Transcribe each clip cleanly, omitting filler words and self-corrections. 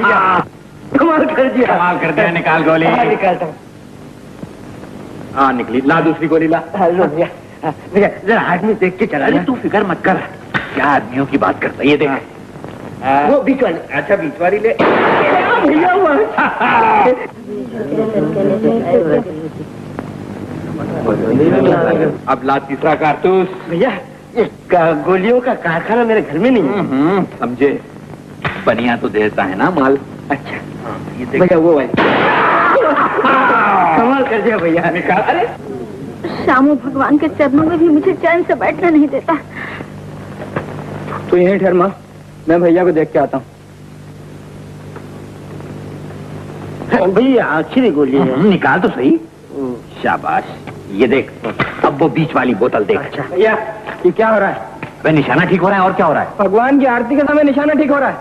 कमाल कर दिया, कमाल कर दिया। निकाल गोली। निकालता हूँ। हाँ निकली, ला दूसरी गोली ला। लो भैया, जरा आदमी देख के चला। अरे तू फिक्र मत कर, क्या आदमियों की बात करता है, ये देख। वो बीच वाली। अच्छा बीच वाली ले भैया। अब ला तीसरा कारतूस। भैया ये गोलियों का कारखाना मेरे घर में नहीं है। समझे, बनिया तो देता है ना माल। अच्छा ये भैया वो वाली। कमाल कर दिया भैया। निकाल। अरे श्यामू भगवान के चरणों में भी मुझे चैन से बैठना नहीं देता। तू यहीं ठहर माँ, मैं भैया को देख के आता हूँ। भैया आखिरी गोली है। निकाल तो सही। शाबाश, ये देख। अब वो बीच वाली बोतल देख। अच्छा भैया ये क्या हो रहा है? वे निशाना ठीक हो रहा है, और क्या हो रहा है? भगवान की आरती के समय निशाना ठीक हो रहा है।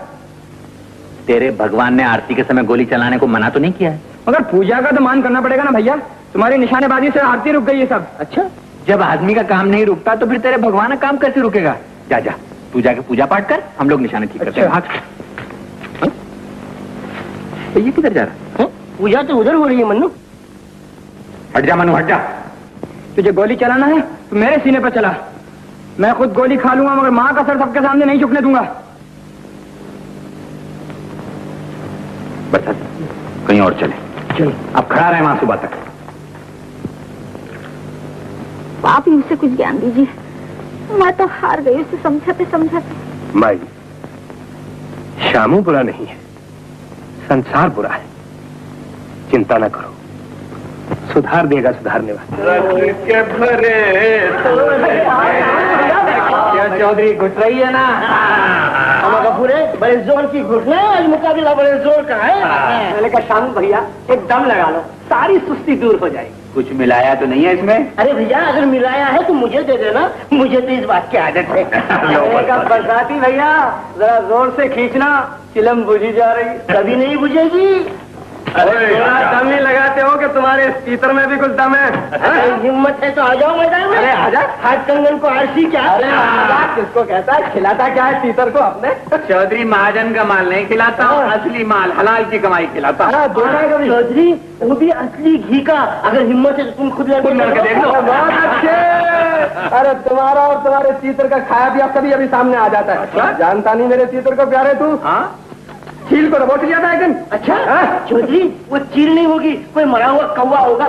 तेरे भगवान ने आरती के समय गोली चलाने को मना तो नहीं किया है? मगर पूजा का तो मान करना पड़ेगा ना भैया, तुम्हारी निशानेबाजी से आरती रुक गई है सब। अच्छा, जब आदमी का काम नहीं रुकता तो फिर तेरे भगवान का काम कैसे रुकेगा? जा जा, तू जाके पूजा पाठ कर, हम लोग निशाने ठीक करते हैं। भाग। तो ये किधर जा रहा है? पूजा तो उधर हो रही है मन्नू। हट जा मनु, हट जा। तुझे गोली चलाना है तो मेरे सीने पर चला, मैं खुद गोली खा लूंगा, मगर माँ का सर सबके सामने नहीं झुकने दूंगा। बस कहीं और चले। चलो अब खड़ा रहे वहां सुबह तक। आप ही उसे कुछ ज्ञान दीजिए, मैं तो हार गई उसे समझाते समझाते। माई, श्यामू बुरा नहीं है, संसार बुरा है। चिंता न करो, सुधार देगा सुधारने वाला। क्या चौधरी घुस रही है ना? पूरे बड़े जोर की घुसना है, आज मुकाबला बड़े जोर का है। मैंने कहा शामू भैया एक दम लगा लो, सारी सुस्ती दूर हो जाएगी। कुछ मिलाया तो नहीं है इसमें? अरे भैया अगर मिलाया है तो मुझे दे देना, मुझे तो इस बात की आदत है। बरसाती भैया जरा जोर से खींचना, चिलम बुझी जा रही। कभी नहीं बुझेगी। अरे दम ही लगाते हो कि तुम्हारे इस तीतर में भी कुछ दम है? हिम्मत है तो आ जाओ मैदान में। अरे आजा। हाथ कंगन को आरसी क्या? किसको कहता है, खिलाता क्या है तीतर को अपने? चौधरी महाजन का माल नहीं खिलाता हूँ, असली माल हलाल की कमाई खिलाता हूँ। चौधरी वो भी असली घी का। अगर हिम्मत है तो तुम खुद लड़के देख लो। बहुत अच्छे। अरे तुम्हारा और तुम्हारे तीतर का खाया पिया कभी अभी सामने आ जाता है। जानता नहीं मेरे तीतर को प्यारे तू। हाँ चील को रोट लिया था एक दिन। अच्छा चौधरी वो चील नहीं होगी, कोई मरा हुआ कौवा होगा।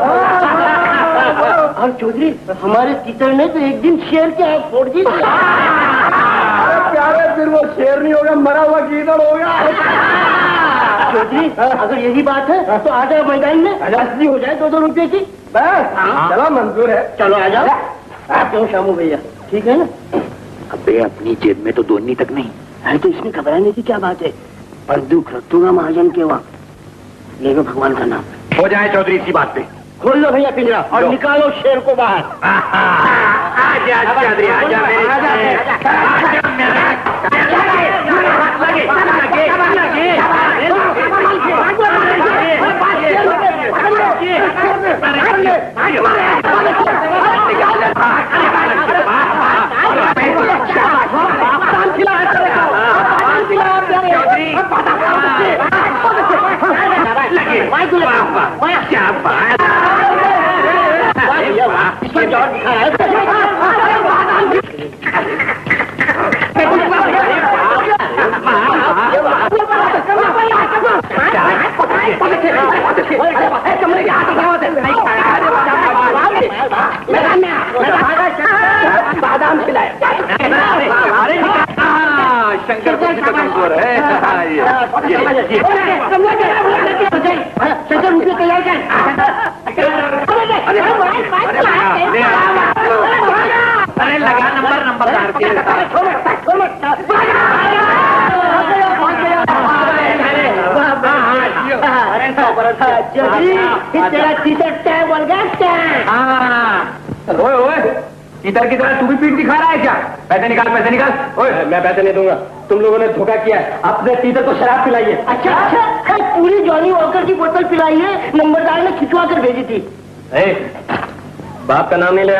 और चौधरी हमारे तीतर ने तो एक दिन शेर के आँख फोड़ दी। प्यारे फिर वो शेर नहीं होगा, मरा हुआ कीचड़ होगा। चौधरी अगर यही बात है तो आ जाओ मैदान में, असली हो जाए 2-2 रुपए की। बस चलो मंजूर है। चलो आ जाओ। आप क्यों शामू भैया, ठीक है ना? अबे अपनी जेब में तो दोनी तक नहीं है, तो इसमें घबराने की क्या बात है? पर दुख रख दूंगा महाजन के वहाँ। ले लो भगवान का नाम। हो जाए चौधरी इसी बात पे। खोल लो भैया पिंजरा और निकालो शेर को बाहर। आजा चौधरी, आजा बादाम खिलाया। शंकर बुद्धि का कमजोर है। शंकर मुझे तैयार कर। अरे लगा नंबर तेरा तीतर बोल गया। ओए इधर की तरह तू भी पीठ दिखा रहा है क्या? पैसे निकाल, पैसे निकाल। ओए मैं पैसे नहीं दूंगा, तुम लोगों ने धोखा किया है। अपने तीतर को शराब पिलाइए। अच्छा अच्छा, पूरी जॉनी वॉकर की बोतल पिलाई है, नंबरदार ने खिंचवा कर भेजी थी। बाप का नाम नहीं ले।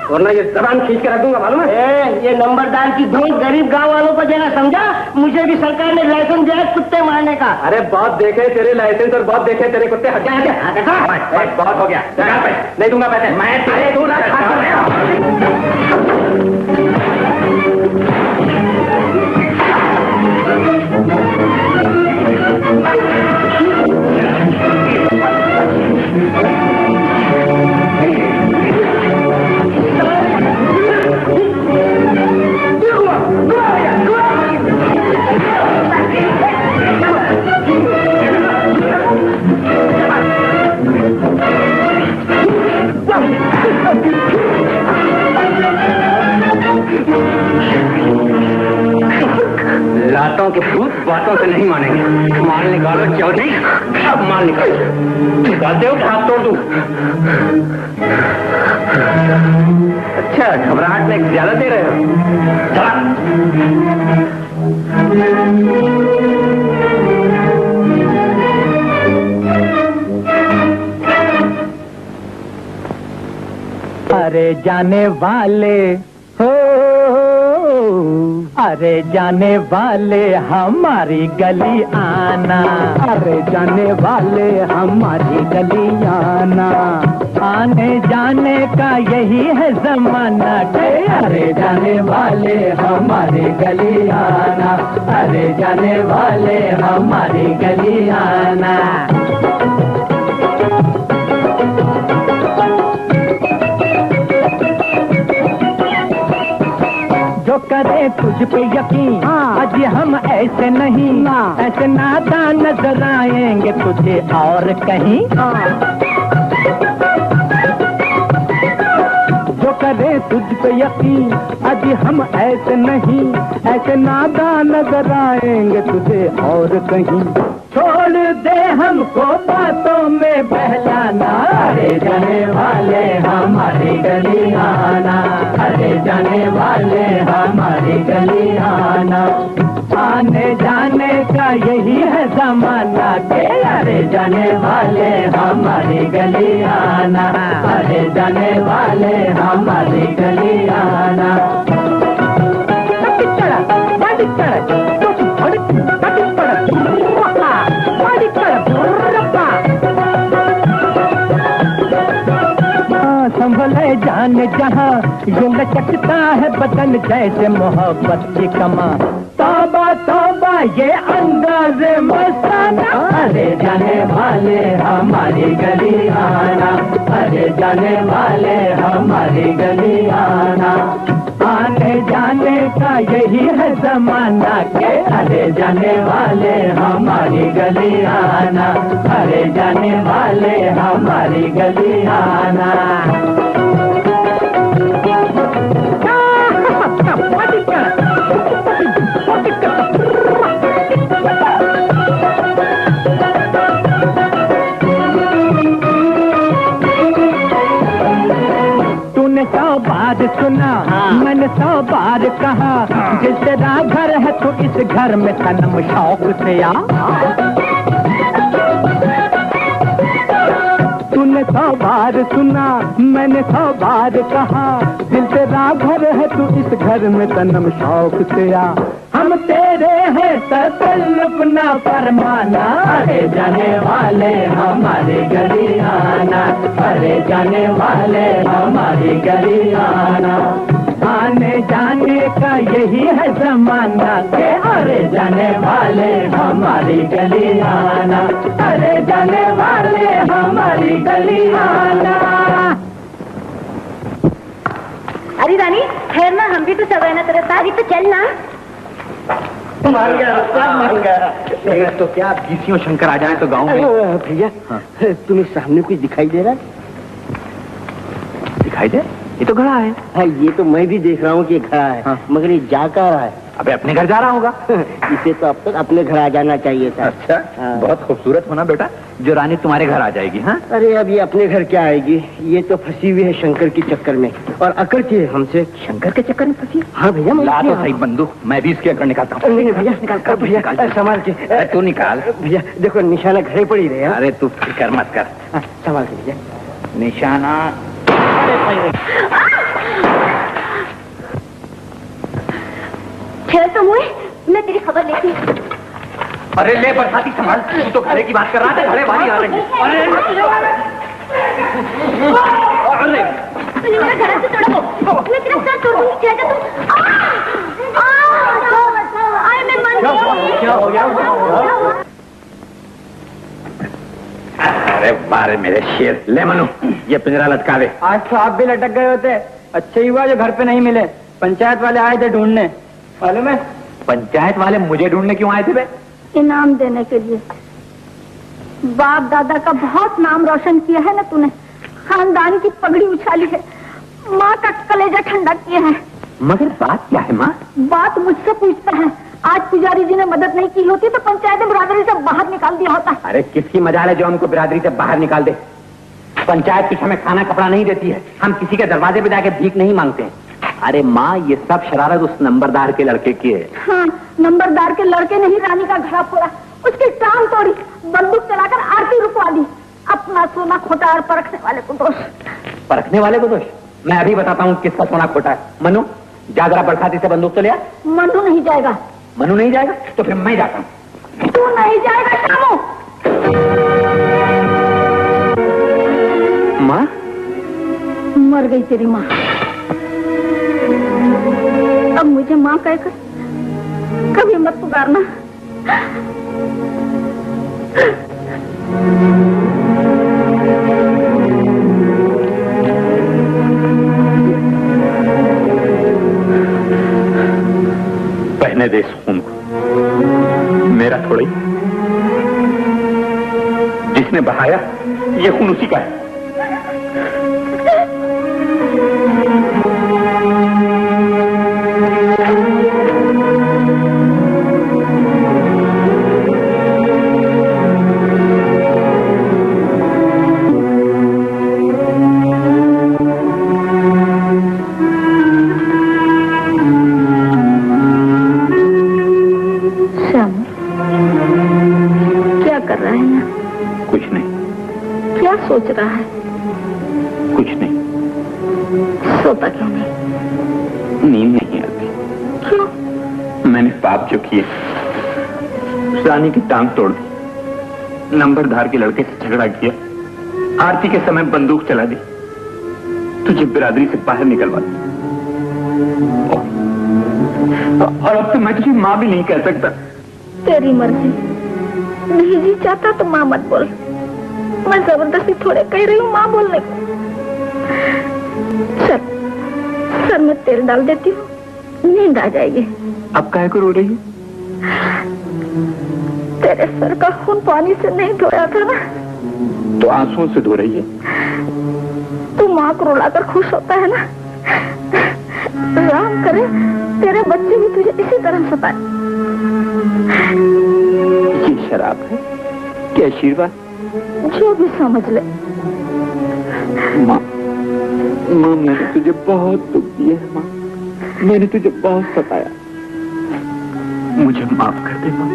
वरना ये जबान खींच के रख दूंगा, मालूम है? ये नंबरदार की धूल गरीब गांव वालों को देना, समझा? मुझे भी सरकार ने लाइसेंस दिया है कुत्ते मारने का। अरे बहुत देखे तेरे लाइसेंस और बहुत देखे तेरे कुत्ते। हट जाए, बहुत हो गया, नहीं दूंगा पैसे मैं। लातों के भूत बातों से नहीं मानेंगे। माल निकालो, क्यों नहीं? अब माल निकालते हो, हाथ तोड़ दूं। अच्छा, घबराहट में ज्यादा दे रहे हो। अरे जाने वाले हो, अरे जाने वाले हमारी गली आना, अरे जाने वाले हमारी गली आना, आने जाने का यही है जमाना। अरे जाने वाले हमारी गली आना, अरे जाने वाले हमारी गली आना। जो करे तुझ पे यकीन, आज हम ऐसे नहीं, ऐसे नादान नजर आएंगे तुझे और कहीं। जो करे तुझ पे यकीन, आज हम ऐसे नहीं, ऐसे नादान नजर आएंगे तुझे और कहीं। छोड़ दे हमको बातों में बहलाना, अरे जाने वाले हमारी गली आना, अरे जाने वाले हमारी गली आना, आने जाने का यही है जमाना के। अरे जाने वाले हमारी गली आना, अरे जाने वाले हमारी गली आना। संभले जान जहाँ यूं लचकता है बदन जैसे मोहब्बत की कमा। तौबा तौबा ये अंदाज मस्ताना, अरे जाने वाले हमारी गली आना, अरे जाने वाले हमारी गली आना, आने जाने का यही है जमाना के। अरे जाने वाले हमारी गली आना, अरे जाने वाले हमारी गली आना। तूने 100 बार सुना, मैंने 100 बार कहा, जिस तेरा घर है तो इस घर में सनम शौक से आ। तूने 100 बार सुना, मैंने 100 बार कहा, दिल तेरा घर है तू इस घर में सनम शौक से आ। हम तेरे हैं तसल्लुफ ना फरमाना, अरे जाने वाले हमारी गली आना, अरे जाने वाले हमारी गली आना, आने जाने का यही है जमाना के। अरे जाने वाले हमारी गली आना, अरे जाने वाले हमारी गली आना। अरे रानी ठहरना, हम भी तो सब है ना तेरे साथ। अभी तो चलना। तो क्या बीसियों शंकर आ जाए तो गाँव में। भैया तुम्हें सामने कुछ दिखाई दे रहा है? दिखाई दे? ये तो घड़ा है। हाँ, ये तो मैं भी देख रहा हूँ कि घड़ा है। हाँ। मगर ये जा कहाँ रहा है? अबे अपने घर जा रहा होगा। इसे तो अब तक अपने घर आ जाना चाहिए था। अच्छा, हाँ। बहुत खूबसूरत होना बेटा, जो रानी तुम्हारे घर आ जाएगी। हाँ, अरे अब ये अपने घर क्या आएगी? ये तो फंसी हुई है शंकर के चक्कर में, और अकड़ के हमसे। शंकर के चक्कर में फंसी? हाँ भैया, ला तो सही बंदूक, मैं भी इसकी अकड़ निकालता हूँ। नहीं भैया, निकाल भैया, संभाल के। तू निकाल भैया, देखो निशाना घरे पड़ी रहे। अरे तू फिक्र मत कर, संभाल के भैया। निशाना ठहर तो हुए, मैं तेरी खबर लेती। अरे ले बरसाती संभाल, तू तो घरे की बात कर रहा था, घरे वाली आ रही है। अरे मेरा घर से तोड़ो, मैं तेरा सर तोड़ दूंगी। क्या तुम? मैं मर गई। क्या हो गया? अरे बारे मेरे शेर, ले मनु ये पिंजरा लटका दे। आज तो आप भी लटक गए होते, अच्छा ही हुआ जो घर पे नहीं मिले। पंचायत वाले आए थे ढूंढने, मालूम है? पंचायत वाले मुझे ढूंढने क्यों आए थे बे? इनाम देने के लिए। बाप दादा का बहुत नाम रोशन किया है ना तूने, खानदान की पगड़ी उछाली है, माँ का कलेजा ठंडा किया है। मगर बात क्या है माँ? बात मुझसे पूछता है। आज पुजारी जी ने मदद नहीं की होती तो पंचायत ने बिरादरी से बाहर निकाल दिया होता। अरे किसकी मजाल है जो हमको बिरादरी से बाहर निकाल दे? पंचायत कुछ हमें खाना कपड़ा नहीं देती है, हम किसी के दरवाजे पे जाके भीख नहीं मांगते हैं। अरे माँ ये सब शरारत उस नंबरदार के लड़के की है। हाँ, नंबरदार के लड़के ने ही रानी का घड़ा फोड़ा, उसकी टांग तोड़ी, बंदूक चलाकर आरती रुकवा दी। अपना सोना खोटा और परखने वाले को दोष। परखने वाले को दोष? मैं अभी बताता हूँ किसका सोना खोटा है। मनु जा जरा बरसाती से बंदूक तो लिया। मनु नहीं जाएगा। मनु नहीं जाएगा तो फिर मैं जाता हूँ। तू नहीं जाएगा शामू। माँ मर गई तेरी माँ। अब मुझे माँ कहकर कभी मत पुकारना। बहने दे इस खून को, मेरा थोड़ी। जिसने बहाया ये खून उसी का है। सोच रहा है? कुछ नहीं। सोता क्यों नहीं? नींद नहीं आती। क्यों? मैंने पाप जो किए, रानी की टांग तोड़ दी, नंबरदार के लड़के से झगड़ा किया, आरती के समय बंदूक चला दी, तुझे बिरादरी से बाहर निकलवा दी। और अब तो मैं तुझे माँ भी नहीं कह सकता। तेरी मर्जी। नहीं जी चाहता तो माँ मत बोल, मैं जबरदस्ती थोड़े कह रही हूँ माँ बोलने को। सर में तेल डाल देती हूँ, नींद आ जाएगी। अब काहे को रो रही है? तेरे सर का खून पानी से नहीं धोया था ना, तो आंसुओं से धो रही है। तू माँ को रुलाकर खुश होता है ना। राम करे तेरे बच्चे भी तुझे इसी तरह सताए। ये शराब है क्या आशीर्वाद? जो भी समझ ले। माँ मैंने तुझे बहुत दुख दिया है। माँ मैंने तुझे बहुत सताया, मुझे माफ कर दे माँ।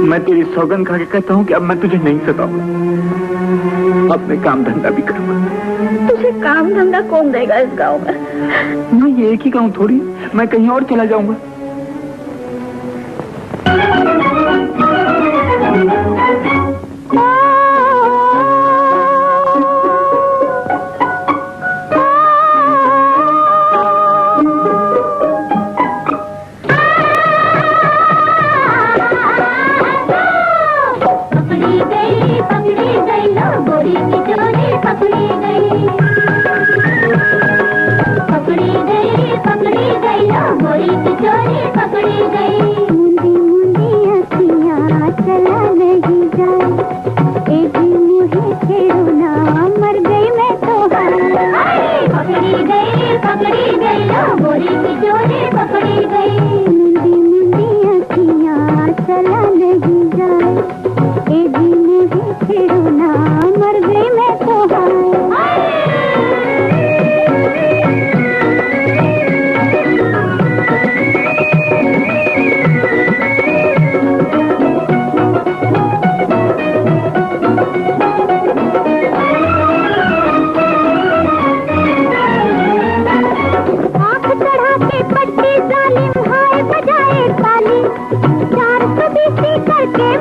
मैं तेरी सौगंध खा के कहता हूँ कि अब मैं तुझे नहीं सताऊंगा, अब मैं काम धंधा भी करूंगा। तुझे काम धंधा कौन देगा इस गांव में? मैं ये एक ही गाँव थोड़ी, मैं कहीं और चला जाऊंगा। चला नहीं जाए, ए जी मुझे छेड़ो ना, मर गई।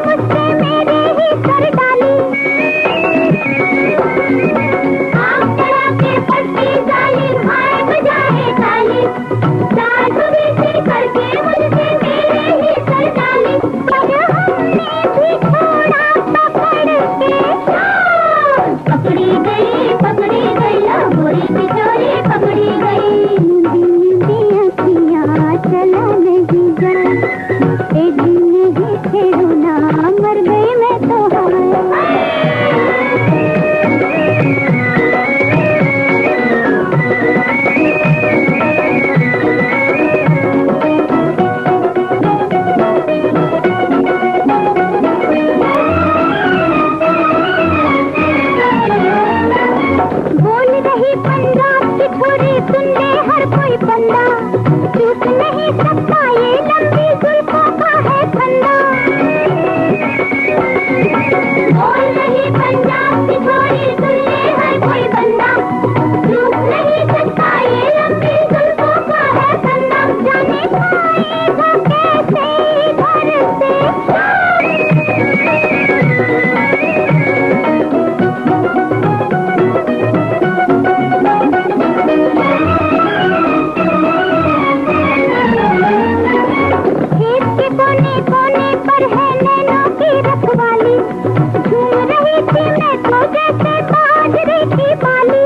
मुझसे मेरे ही सर डाली। आग चढ़ा के पट्टी जालिम हाय बजाए ताली। जादू से करके मुझसे मेरे ही सर डाली। पर हमने भी छोड़ा पकड़ के। पकड़ी गई गोरी की चोरी पकड़ी गई। अखियाँ चला नहीं जा, एक दिन ही छेड़ो ना, मर गई मैं तो बोल रही पंजाब की छोरी, सुन ले हर कोई बंदा, चूक नहीं सकता ये लंबी जुल्फों का है फंदा। बोल रही पंजाब की छोरी, सुन ले हर कोई बंदा, चूक नहीं सकता ये लंबी जुल्फों का है फंदा। जाने पाएगा कैसे इधर से। खेत के कोने कोने पर है नैनों की रखवाली, झूम रही थी मैं तो जैसे बाजरे की बाली।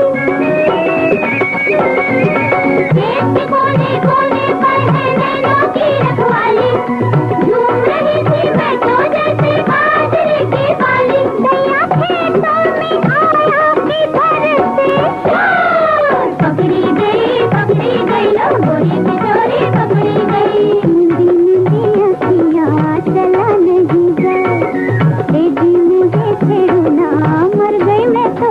खेत के कोने कोने पर है नैनों की रखवाली, झूम रही थी मैं तो जैसे बाजरे की बाली। दैया खेतों में आया किधर से। पकड़ी गई लो गोरी की चोरी पकड़ी गई। अखियाँ चला नहीं जा, ए जी मुझे छेड़ो ना, मर गई मैं तो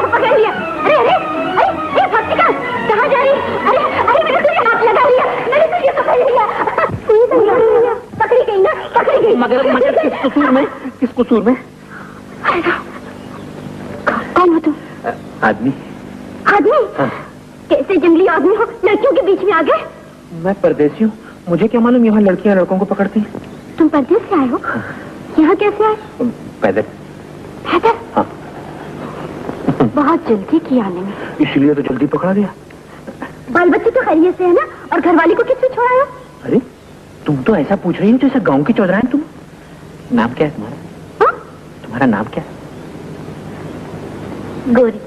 पकड़ लिया। अरे अरे अरे ये भक्तिका कहाँ जा रही? अरे अरे मैंने तुझे हाथ लगा लिया, मैंने तुझे पकड़ लिया। पकड़ी गई ना, पकड़ी गई। मगर किस कसूर में? किस कसूर में? कौन हो तुम? आदमी। आदमी? हाँ। कैसे जंगली आदमी हो, लड़कियों के बीच में आ गए? मैं परदेसी हूँ, मुझे क्या मालूम यहाँ लड़कियाँ लड़कों को पकड़ती हैं। तुम परदेस से आए हो? यहाँ कैसे आए? पैदल। पैदल? हाँ। बहुत जल्दी किया आने में। इसलिए तो जल्दी पकड़ा गया। बाल बच्चे तो खैरियत से है ना? और घरवाली को किसने छोड़ा है? अरे तुम तो ऐसा पूछ रही हो जैसे गांव की चौधराइन तुम। नाम क्या है तुम्हारा? हाँ? तुम्हारा नाम क्या है? गोरी।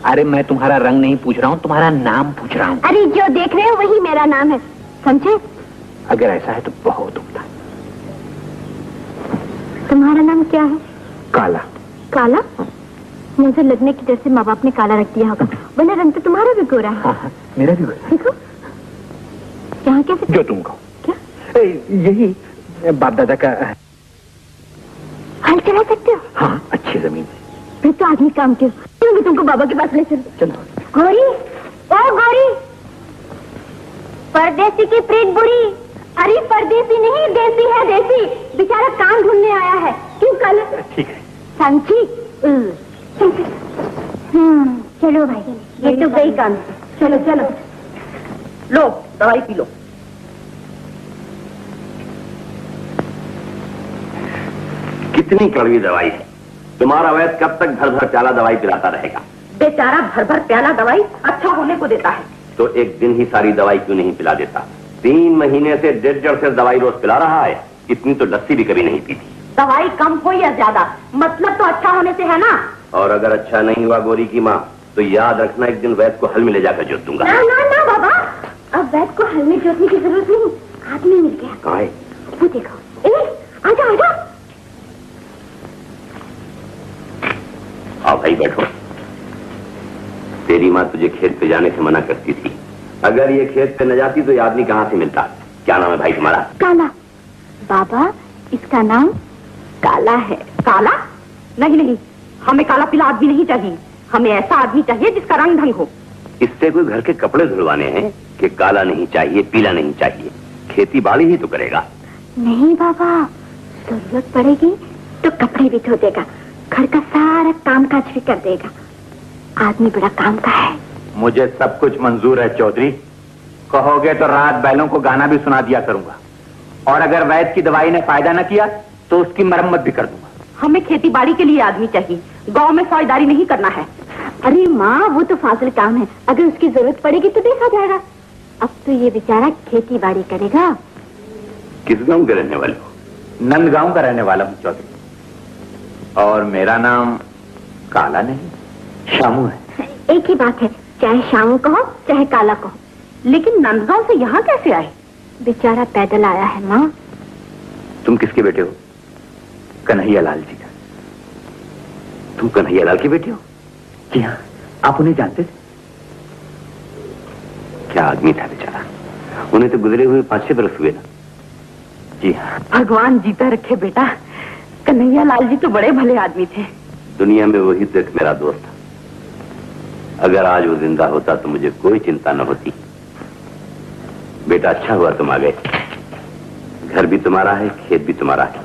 अरे मैं तुम्हारा रंग नहीं पूछ रहा हूँ, तुम्हारा नाम पूछ रहा हूँ। अरे जो देख रहे हो वही मेरा नाम है, समझे? अगर ऐसा है तो बहुत उम्दा। तुम्हारा नाम क्या है? काला। काला? मुझे लगने की डर से माँ बाप ने काला रख दिया होगा, वरना रंग तो तुम्हारा भी गोरा है। हाँ, मेरा भी गोरा। देखो यहाँ कैसे? जो तुम कहो। क्या? यही बाप दादा का। हल चला सकते हो? हाँ, अच्छी जमीन। फिर तो आदमी काम क्यों? मैं तुमको बाबा के पास ले चलो। चलो। गोरी, ओ गोरी, परदेसी की प्रीत बुरी। अरे परदेसी नहीं, देसी है देसी। बेचारा काम ढूंढने आया है। क्यों कल? ठीक है। समझी? चलो भाई, ये तो गई काम। चलो चलो। लो दवाई पी लो। कितनी कड़वी दवाई है। तुम्हारा वैद्य कब तक भर भर प्याला दवाई पिलाता रहेगा? बेचारा भर भर प्याला दवाई अच्छा होने को देता है। तो एक दिन ही सारी दवाई क्यों नहीं पिला देता? 3 महीने से 1.5 से दवाई रोज पिला रहा है। इतनी तो लस्सी भी कभी नहीं पीती। दवाई कम हो या ज्यादा, मतलब तो अच्छा होने से है ना। और अगर अच्छा नहीं हुआ गोरी की माँ, तो याद रखना एक दिन वैद्य को हल में ले जाकर जोत दूंगा। ना ना ना बाबा, अब वैद्य को हल में जोतने की जरूरत नहीं। आदमी मिल गया। कहाँ है? वो देखो। आजा आजा। आओ भाई बैठो। तेरी माँ तुझे खेत पे जाने से मना करती थी। अगर ये खेत पे न जाती तो ये आदमी कहाँ से मिलता? क्या नाम है भाई तुम्हारा? काला। बाबा इसका नाम काला है। काला? नहीं नहीं, हमें काला पीला आदमी नहीं चाहिए। हमें ऐसा आदमी चाहिए जिसका रंग ढंग हो। इससे कोई घर के कपड़े धुलवाने हैं कि काला नहीं चाहिए, पीला नहीं चाहिए? खेती बाड़ी ही तो करेगा। नहीं बाबा, जरूरत पड़ेगी तो कपड़े भी धो देगा, घर का सारा काम काज भी कर देगा। आदमी बड़ा काम का है। मुझे सब कुछ मंजूर है चौधरी। कहोगे तो रात बैलों को गाना भी सुना दिया करूंगा, और अगर वैद्य की दवाई ने फायदा न किया तो उसकी मरम्मत भी कर दूंगा। हमें खेती बाड़ी के लिए आदमी चाहिए, गांव में फौजदारी नहीं करना है। अरे माँ, वो तो फाजिल काम है, अगर उसकी जरूरत पड़ेगी तो देखा जाएगा। अब तो ये बेचारा खेती बाड़ी करेगा। किस गांव के रहने वाले हो? नंदगांव का रहने वाला हूँ चौधरी, और मेरा नाम काला नहीं शामू है। एक ही बात है, चाहे शामू कहो चाहे काला कहो। लेकिन नंदगांव से यहाँ कैसे आए? बेचारा पैदल आया है माँ। तुम किसके बेटे हो? कन्हैया लाल जी का। तुम कन्हैया लाल के बेटे हो? जी हाँ। आप उन्हें जानते थे? क्या आदमी था बेचारा, उन्हें तो गुजरे हुए 5-6 बरस हुए ना। जी हाँ। भगवान जीता रखे बेटा, कन्हैया लाल जी तो बड़े भले आदमी थे। दुनिया में वही तो एक मेरा दोस्त था। अगर आज वो जिंदा होता तो मुझे कोई चिंता न होती। बेटा अच्छा हुआ तुम आ गए। घर भी तुम्हारा है, खेत भी तुम्हारा है,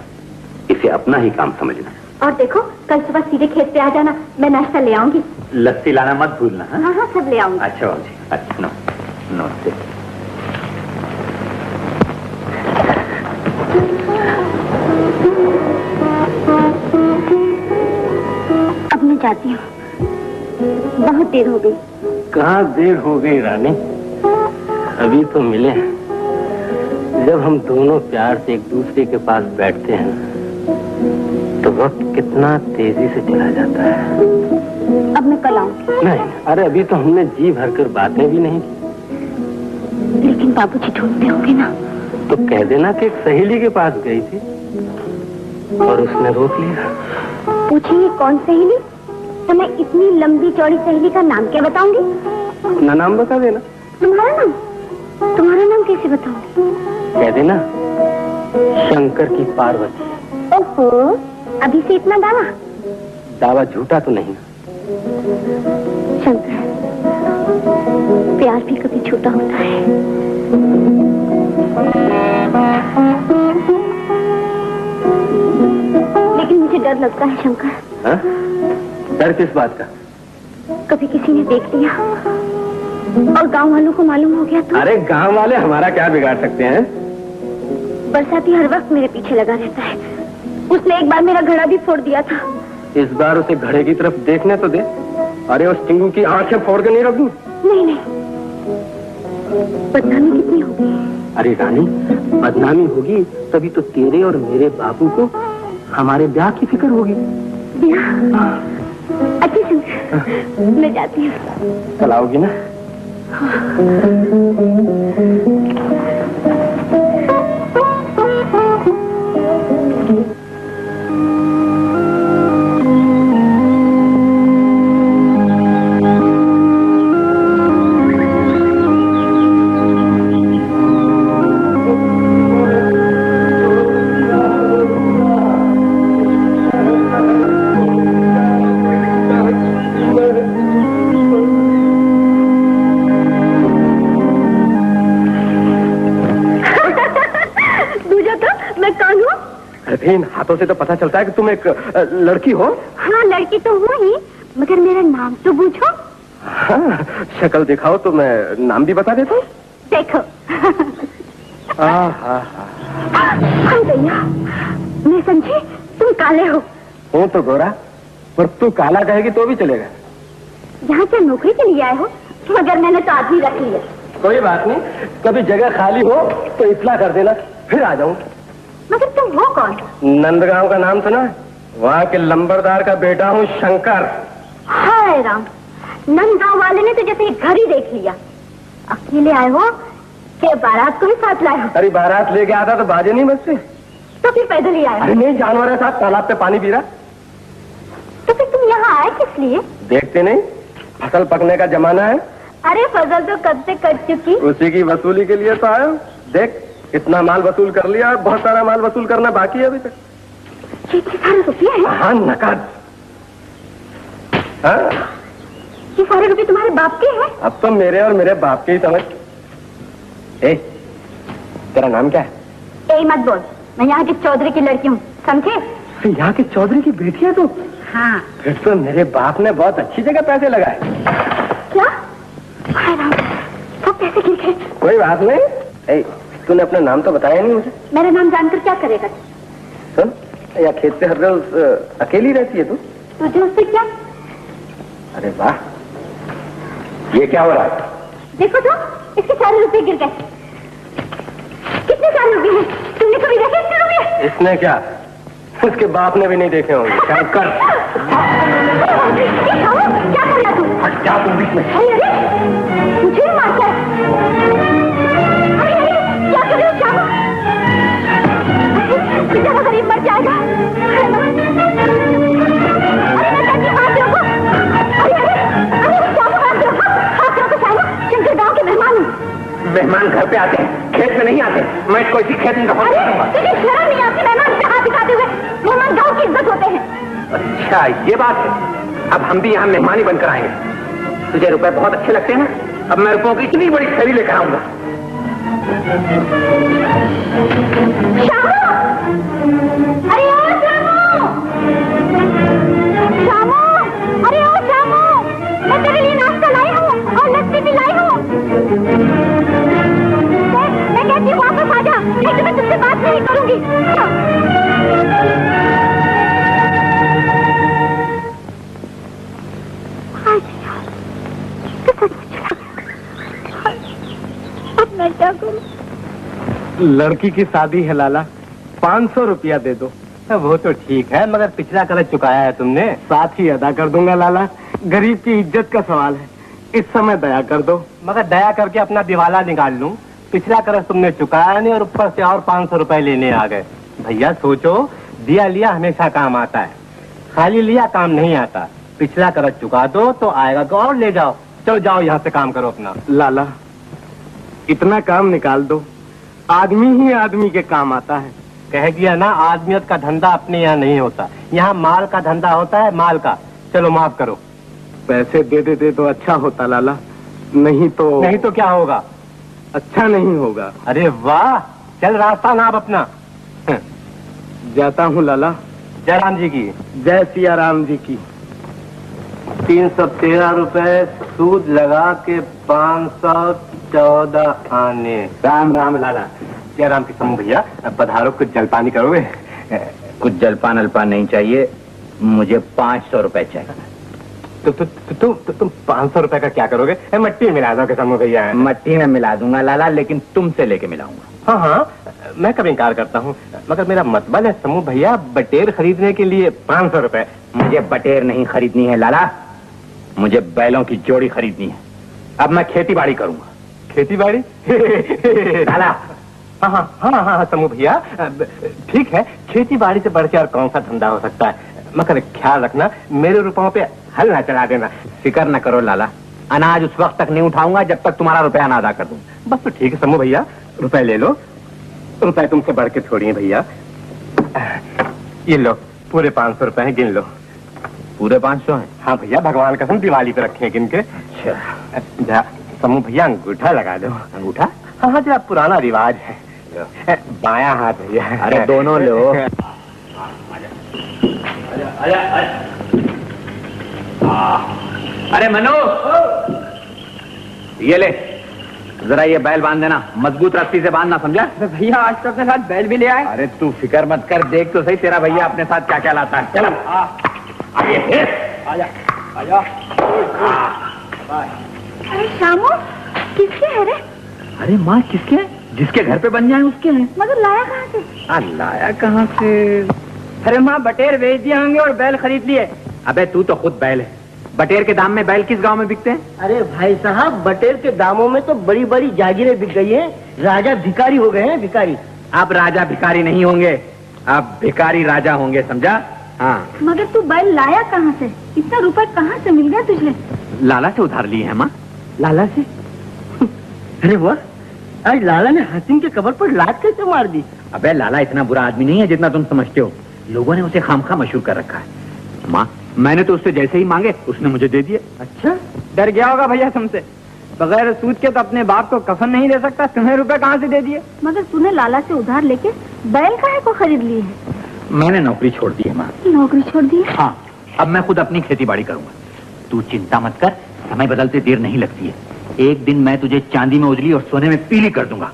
इसे अपना ही काम समझना। और देखो, कल सुबह सीधे खेत पे आ जाना, मैं नाश्ता ले आऊंगी। लस्सी लाना मत भूलना। हाँ हाँ, सब ले आऊंगी। अच्छा बाबू जी, अच्छा नमस्ते। अब मैं जाती हूँ, बहुत देर हो गई। कहाँ देर हो गई रानी, अभी तो मिले हैं। जब हम दोनों प्यार से एक दूसरे के पास बैठते हैं तो वक्त कितना तेजी से चला जाता है। अब मैं कल आऊंगी। नहीं, अरे अभी तो हमने जी भरकर बातें भी नहीं की। लेकिन बाबूजी ढूंढते होंगे ना। तो कह देना कि एक सहेली के पास गई थी और उसने रोक लिया। पूछेंगे कौन सहेली, तो मैं इतनी लंबी चौड़ी सहेली का नाम क्या बताऊंगी? अपना नाम बता देना। तुम्हारा नाम? तुम्हारा नाम कैसे बताऊंगी? कह देना शंकर की पार्वती। ओहो, अभी से इतना दावा? दावा झूठा तो नहीं। शंकर, प्यार भी कभी झूठा होता है। लेकिन मुझे डर लगता है शंकर। हाँ? डर किस बात का? कभी किसी ने देख लिया और गांव वालों को मालूम हो गया तो? अरे गांव वाले हमारा क्या बिगाड़ सकते हैं? बरसाती हर वक्त मेरे पीछे लगा रहता है। उसने एक बार मेरा घड़ा भी फोड़ दिया था। इस बार उसे घड़े की तरफ देखने तो दे। अरे उस टिंगू की आंखें फोड़ के नहीं रख दूं? नहीं नहीं, बदनामी कितनी होगी। अरे रानी, बदनामी होगी तभी तो तेरे और मेरे बाबू को हमारे ब्याह की फिक्र होगी। अच्छी शंकर, मैं जाती हूँ। कल आओगी ना? हाथों से तो पता चलता है कि तुम एक लड़की हो। हाँ, लड़की तो हूँ ही, मगर मेरा नाम तो पूछो। हाँ, शक्ल दिखाओ तो मैं नाम भी बता देता हूँ। देखो। हाय भैया, मैं समझी तुम काले हो। हूँ तो गोरा, पर तू काला कहेगी तो भी चलेगा। यहाँ क्या नौकरी के लिए आए हो? मगर मैंने तो आदमी रख लिया। कोई बात नहीं, कभी जगह खाली हो तो इत्तला कर देना, फिर आ जाऊँ। मगर तुम हो कौन? नंदगांव का नाम सुना? वहाँ के लंबरदार का बेटा हूँ शंकर। हाय राम, नंदगांव वाले ने तो जैसे घर ही देख लिया। अकेले आए हो कि बारात को भी साथ लाए हो? अरे बारात लेके आता तो बाजे नहीं बजते। तो फिर पैदल ही आए? अरे नहीं, जानवर है साथ, तालाब पे पानी पी रहा। तो फिर तुम यहाँ आए किस लिए? देखते नहीं, फसल पकने का जमाना है। अरे फसल तो कब से कट चुकी। उसी की वसूली के लिए तो आया। देख, इतना माल वसूल कर लिया, बहुत सारा माल वसूल करना बाकी है अभी तक। ये सारे रुपये हैं? हाँ, नकद। हाँ? ये सारे रुपये तुम्हारे बाप के हैं? अब तो मेरे और मेरे बाप के ही समझ। ए, तेरा नाम क्या है? ए मत बोल, मैं यहाँ की चौधरी की लड़की हूँ। समझे? यहाँ के चौधरी की बेटी है तू? हाँ। फिर तो मेरे बाप ने बहुत अच्छी जगह पैसे लगाए। क्या? हाय राम, सब पैसे गिर गए। कोई बात नहीं। तूने अपना नाम तो बताया नहीं मुझे। मेरा नाम जानकर क्या करेगा? सुन, या खेत पे हर रोज अकेली रहती है तू? तुझे उससे क्या? अरे वाह, ये क्या हो रहा है? देखो तो, इसके 4 रुपए गिर गए। कितने 4 रुपए हैं? तुमने कभी देखे इसके रुपए? इसने क्या, उसके बाप ने भी नहीं देखे होंगे। क्या कर? क्या कर रहा तू? हट जा तू बीच में। अरे मुझे भी मारता है। अरे क्या कर रहे हो श्यामा? बेचारा गरीब मर जाएगा। मेहमान घर पे आते हैं, खेत में नहीं आते। मैं इसको इसी खेत में दफन कर दूंगा। तुझे शर्म नहीं आती मेहमान से हाथ दिखाते हुए? मेहमान गांव की इज्जत होते हैं। अच्छा ये बात है, अब हम भी यहाँ मेहमानी बनकर आएंगे। तुझे रुपए बहुत अच्छे लगते हैं ना, अब मैं रुपयों की इतनी बड़ी थैली लेकर आऊंगा। श्यामू! अरे ओ श्यामू! श्यामू! अरे ओ श्यामू! मैं तेरे लिए नाश्ता लाई हूँ और लस्सी भी लाई हूँ। मैं कहती हूँ वापस आ जा, नहीं तो मैं तुझसे बात नहीं करूंगी। अब मैं क्या करूं? लड़की की शादी है लाला, 500 रुपया दे दो। वो तो ठीक है, मगर पिछला कर्ज चुकाया है तुमने। साथ ही अदा कर दूंगा लाला, गरीब की इज्जत का सवाल है, इस समय दया कर दो। मगर दया करके अपना दिवाला निकाल लूं। पिछला कर्ज तुमने चुकाया नहीं और ऊपर से और 500 रुपए लेने आ गए। भैया सोचो, दिया लिया हमेशा काम आता है, खाली लिया काम नहीं आता। पिछला कर्ज चुका दो तो आएगा तो और ले जाओ। चलो जाओ यहाँ से काम करो अपना। लाला इतना काम निकाल दो, आदमी ही आदमी के काम आता है। कह दिया ना, आदमियत का धंधा अपने यहाँ नहीं होता, यहाँ माल का धंधा होता है, माल का। चलो माफ करो। पैसे दे देते तो अच्छा होता लाला, नहीं तो क्या होगा? अच्छा नहीं होगा। अरे वाह, चल रास्ता नाप अपना। जाता हूँ लाला। जय राम जी की। जय सिया राम जी की। 313 रुपए सूद लगा के 514 आने। राम राम लाला। जय राम की समूह भैया, पधारो, कुछ जलपानी करोगे? कुछ जलपान अल्पान नहीं चाहिए, मुझे 500 रुपए चाहिए। तुम 500 रुपए का क्या करोगे? मट्टी मिला दो समूह भैया। मट्टी में मिला दूंगा लाला, लेकिन तुमसे लेके मिलाऊंगा। हाँ हाँ, मैं कभी इनकार करता हूँ, मगर मेरा मतबल है समूह भैया, बटेर खरीदने के लिए 500 रुपए। मुझे बटेर नहीं खरीदनी है लाला, मुझे बैलों की जोड़ी खरीदनी है। अब मैं खेती बाड़ी करूंगा। खेती बाड़ी? लाला हाँ हाँ हाँ हाँ समूह भैया, ठीक है, खेती बाड़ी से बढ़ के और कौन सा धंधा हो सकता है। मगर ख्याल रखना, मेरे रुपयों पे हल ना चला देना। फिक्र न करो लाला, अनाज उस वक्त तक नहीं उठाऊंगा जब तक तुम्हारा रुपया ना अदा कर दूं। बस तो ठीक है समूह भैया, रुपए ले लो। रुपए तुमसे बढ़ के थोड़ी है भैया। ये लो, पूरे 500 रुपए हैं, गिन लो। पूरे 500 हैं? हाँ भैया, भगवान कसम दिवाली पे रखे हैं गिन के। अच्छा समूह भैया, अंगूठा लगा दो। अंगूठा? हाँ हाँ, जरा पुराना रिवाज है। बाया हाथ भैया। अरे दोनों लो। अरे मनु, ये ले, जरा ये बैल बांध देना, मजबूत रस्सी से बांधना, समझा? भैया आज तो अपने साथ बैल भी ले आए। अरे तू फिक्र मत कर, देख तो सही तेरा भैया अपने साथ क्या क्या लाता है। चलो आजा। अरे श्यामू, किसके है रे? अरे माँ किसके हैं? जिसके घर पे बन जाए उसके हैं। मगर लाया कहाँ से? लाया कहाँ से? अरे माँ, बटेर बेच दिए होंगे और बैल खरीद लिए। अबे तू तो खुद बैल है, बटेर के दाम में बैल किस गांव में बिकते हैं? अरे भाई साहब, बटेर के दामों में तो बड़ी बड़ी जागीरें बिक गई हैं, राजा भिखारी हो गए हैं, भिखारी। अब राजा भिखारी नहीं होंगे, अब भिखारी राजा होंगे, समझा? हाँ। मगर तू बैल लाया कहाँ से? इतना रुपए कहाँ से मिल गया तुझे? लाला से उधार लिए हैं माँ। लाला से? अरे वाह, आज लाला ने हसीन के कबर पर लात कैसे मार दी? अबे लाला इतना बुरा आदमी नहीं है जितना तुम समझते हो, लोगों ने उसे खामखा मशहूर कर रखा है। माँ, मैंने तो उससे जैसे ही मांगे उसने मुझे दे दिए। अच्छा, डर गया होगा भैया तुमसे। बगैर सूद के तो अपने बाप को कफन नहीं दे सकता, तुम्हें रुपए कहाँ से दे दिए? मगर तूने लाला से उधार लेके बैल काहे को खरीद लिए है? मैंने नौकरी छोड़ दी है माँ। नौकरी छोड़ दी? हाँ, अब मैं खुद अपनी खेती बाड़ी करूंगा। तू चिंता मत कर, समय बदलते देर नहीं लगती है। एक दिन मैं तुझे चांदी में उजली और सोने में पीली कर दूंगा।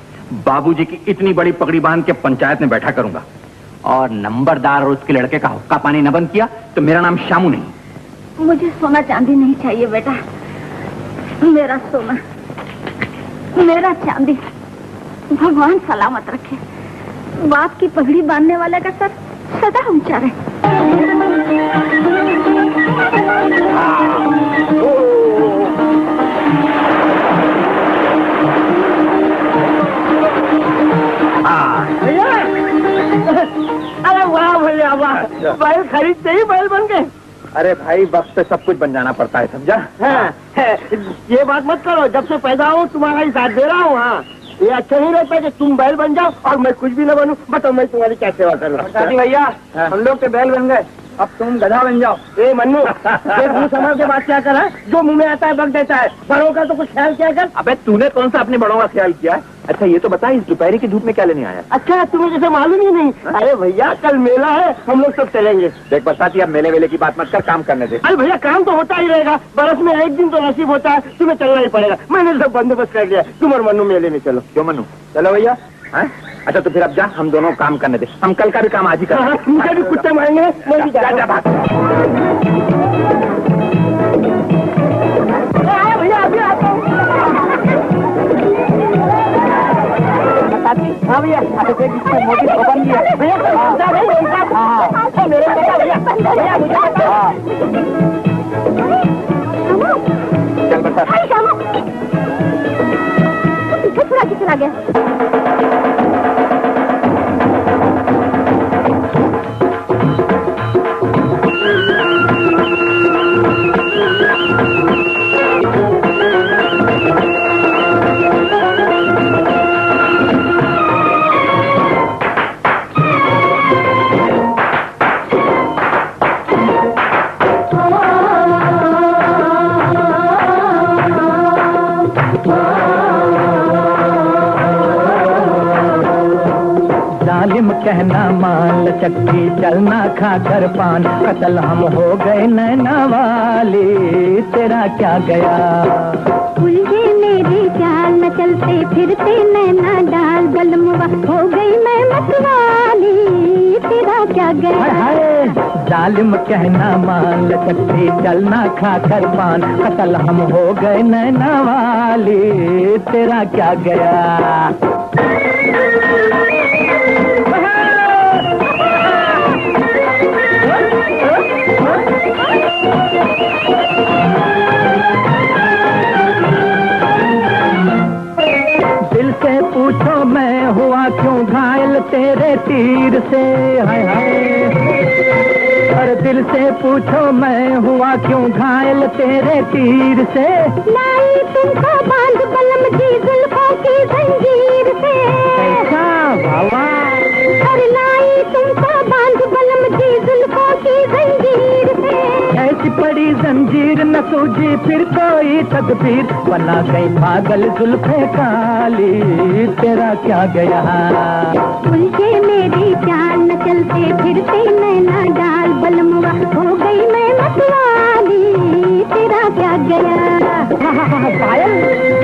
बाबूजी की इतनी बड़ी पगड़ी बांध के पंचायत में बैठा करूंगा। और नंबरदार और उसके लड़के का हुक्का पानी न बंद किया तो मेरा नाम शामू नहीं। मुझे सोना चांदी नहीं चाहिए बेटा। मेरा सोना, मेरा चांदी भगवान सलामत रखे। बाप की पगड़ी बांधने वाले का सर सदा ऊंचा रहे। अरे वाह भैया वाह, बैल खरीदते ही बैल बन गए। अरे भाई, वक्त पे सब कुछ बन जाना पड़ता है, समझा? ये बात मत करो, जब से पैदा हूँ तुम्हारा ही साथ दे रहा हूँ। हाँ, ये अच्छा नहीं रहता कि तुम बैल बन जाओ और मैं कुछ भी न बनूं। बताओ मैं तुम्हारी क्या सेवा करूँ? दादी भैया, हम लोग के बैल बन गए, अब तुम गधा बन जाओ। ए मन्नू, ये मुंह संभाल के बात क्या कर रहा है? जो मुंह में आता है बक देता है। बड़ों का तो कुछ ख्याल क्या कर। अबे तूने कौन सा अपने बड़ों का ख्याल किया है? अच्छा ये तो बता, इस दोपहर की धूप में क्या लेने आया? अच्छा, तुम्हें जैसे मालूम ही नहीं। अरे भैया, कल मेला है, हम लोग सब चलेंगे। देख बरसाती, अब मेले वेले की बात मत कर, काम करने दे। अरे भैया, काम तो होता ही रहेगा, बरस में एक दिन तो नसीब होता है, तुम्हें चलना ही पड़ेगा। मैंने सब बंदोबस्त कर लिया, तुम और मन्नू मेले में चलो। क्यों मन्नू? चलो भैया। अच्छा तो फिर अब जा, हम दोनों काम करने दे। हम कल का भी काम आज ही करेंगे। मुझे भी कुत्ते मारेंगे, मैं भी जा। भैया अभी आता हूँ। हाँ भैया, मोटी बन गया भैया। हाँ, मेरे बता भैया, भैया मुझे बता। चल बता। पीछे चला गया। कहना मान चक्की चलना खाकर पान, कतल हम हो गए नैना वाली, तेरा क्या गया? उलझे मेरी चाल न चलते फिरते नैना डाल, बलमुआ हो गई मैं मतवाली, तेरा क्या गया? हाय जालिम कहना मान चक्की चलना खाकर पान, कतल हम हो गए नैना वाली, तेरा क्या गया? दिल से पूछो मैं हुआ क्यों घायल तेरे तीर से, हाय हाय। और दिल से पूछो मैं हुआ क्यों घायल तेरे तीर से, लाई तुमको बांध बलम जी जुल्फों की जंजीर से। ऐसा बाबा, और लाई तुमको बांध बलम जी जुल्फों की जंजीर से। ऐसी पड़ी जंजीर न सूझी फिर कोई तदबीर, बना गई पागल जुल्फे काली, तेरा क्या गया? उलझे मेरी चाल न चलते फिरते नैना डाल, बलमुआ हो गई मैं मतवाली, तेरा क्या गया?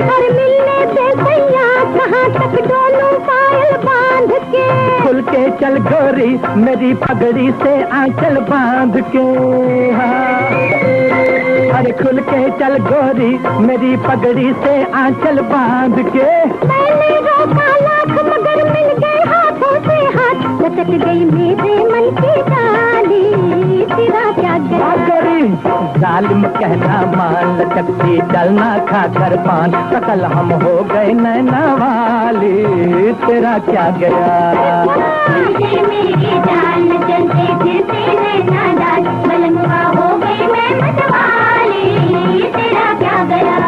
और मिलने से सैया कहाँ तक डोलूं पायल बांध के, खुल के चल गोरी मेरी पगड़ी से आंचल बांध के, अरे खुल के चल गोरी मेरी पगड़ी से आंचल बांध के। मैंने रोका लाख मगर मिल गए हाथों से हाथ, लटक गई मेरे मन की डाली, तेरा क्या गया? गोरी जालिम कहना मान चक्की चलना खाकर पान, कतल हम हो गए नैना वाली, तेरा क्या गया? मेरी जान चलते फिरते नैना डाल, बलमुआ हो गई मैं मतवाली, तेरा क्या गया?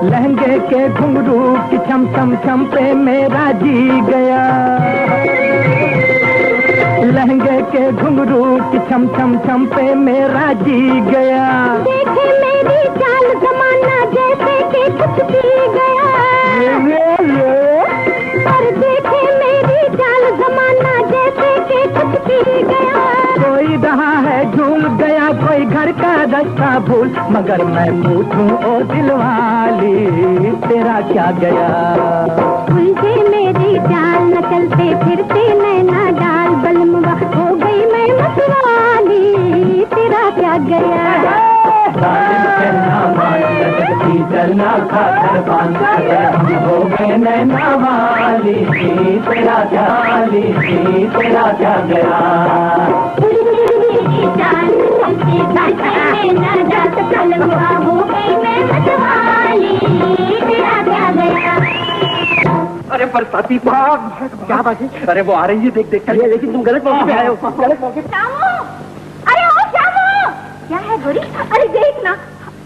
लहंगे के घुंघरू की छम छम छम पे मेरा जी गया, लहंगे के घुंघरू कि छम छम छम पे मेरा जी गया। देखे मेरी चाल जमाना जैसे कि कुछ पी गया। और देखे मेरी चाल जमाना जैसे कि कुछ पी गया। कोई रहा है झूल गया, कोई घर का रास्ता भूल, मगर मैं पूछूं ओ दिलवाली तेरा क्या गया। उलझे मेरी चाल न चलते फिरते नैना डाल, बलमुआ हो गई मैं मतवाली तेरा क्या गया। चलना खाकर पान हम हो गए नैना वाली तेरा क्या तेरा क्या गया। चाल बलमुआ हो गई मैं मतवाली तेरा क्या गया। अरे बरसाती भाग क्या बात है? अरे वो आ रही है, देख देख कर। लेकिन तुम गलत मौके पे आए हो, गलत मौके पे। श्यामू, अरे ओ श्यामू, क्या है गोरी? अरे देख ना,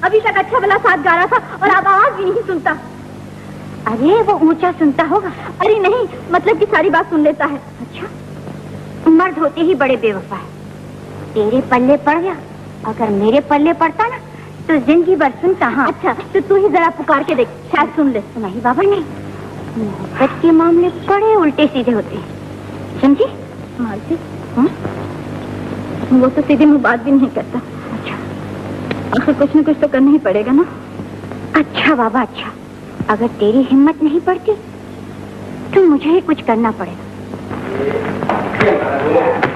अभी तक अच्छा भला साथ गा रहा था और अब आवाज भी नहीं सुनता। अरे वो ऊंचा सुनता होगा। अरे नहीं, मतलब कि सारी बात सुन लेता है। अच्छा, मर्द होते ही बड़े बेवफा है। तेरे पल्ले पड़ गया, अगर मेरे पल्ले पड़ता ना तो जिंदगी भर सुनता। हाँ अच्छा, तो तू ही जरा पुकार के देख, शायद सुन ले। नहीं बाबा नहीं, मोहब्बत के मामले बड़े उल्टे सीधे होते हैं, समझी? मालती वो तो सीधे मुंह बात भी नहीं करता। अच्छा, आखिर कुछ न कुछ तो करना ही पड़ेगा ना। अच्छा बाबा अच्छा, अगर तेरी हिम्मत नहीं पड़ती तो मुझे ही कुछ करना पड़ेगा।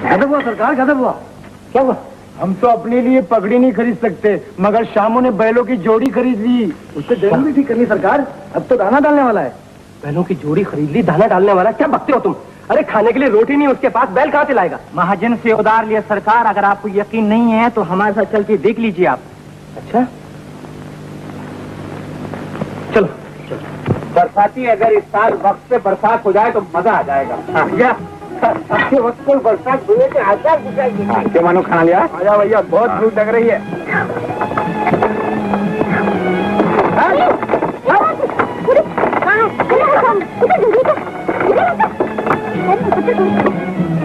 गजब हुआ सरकार, गजब हुआ। क्या हुआ? हम तो अपने लिए पगड़ी नहीं खरीद सकते, मगर शामू ने बैलों की जोड़ी खरीद ली। उससे डेयरिंग भी ठीक करनी सरकार, अब तो दाना डालने वाला है। बैलों की जोड़ी खरीद ली, दाना डालने वाला, क्या बकते हो तुम? अरे खाने के लिए रोटी नहीं उसके पास, बैल कहाँ से लाएगा? महाजन से उधार लिया सरकार, अगर आपको यकीन नहीं है तो हमारे साथ चल के देख लीजिए आप। अच्छा चलो। बरसाती अगर इस साल वक्त से बरसात हो जाए तो मजा आ जाएगा। अच्छे वक्त पर बरसात हुए के आचार दिखाएगी। क्या मानो खाना लिया? आजा भैया, बहुत भूख लग रही है।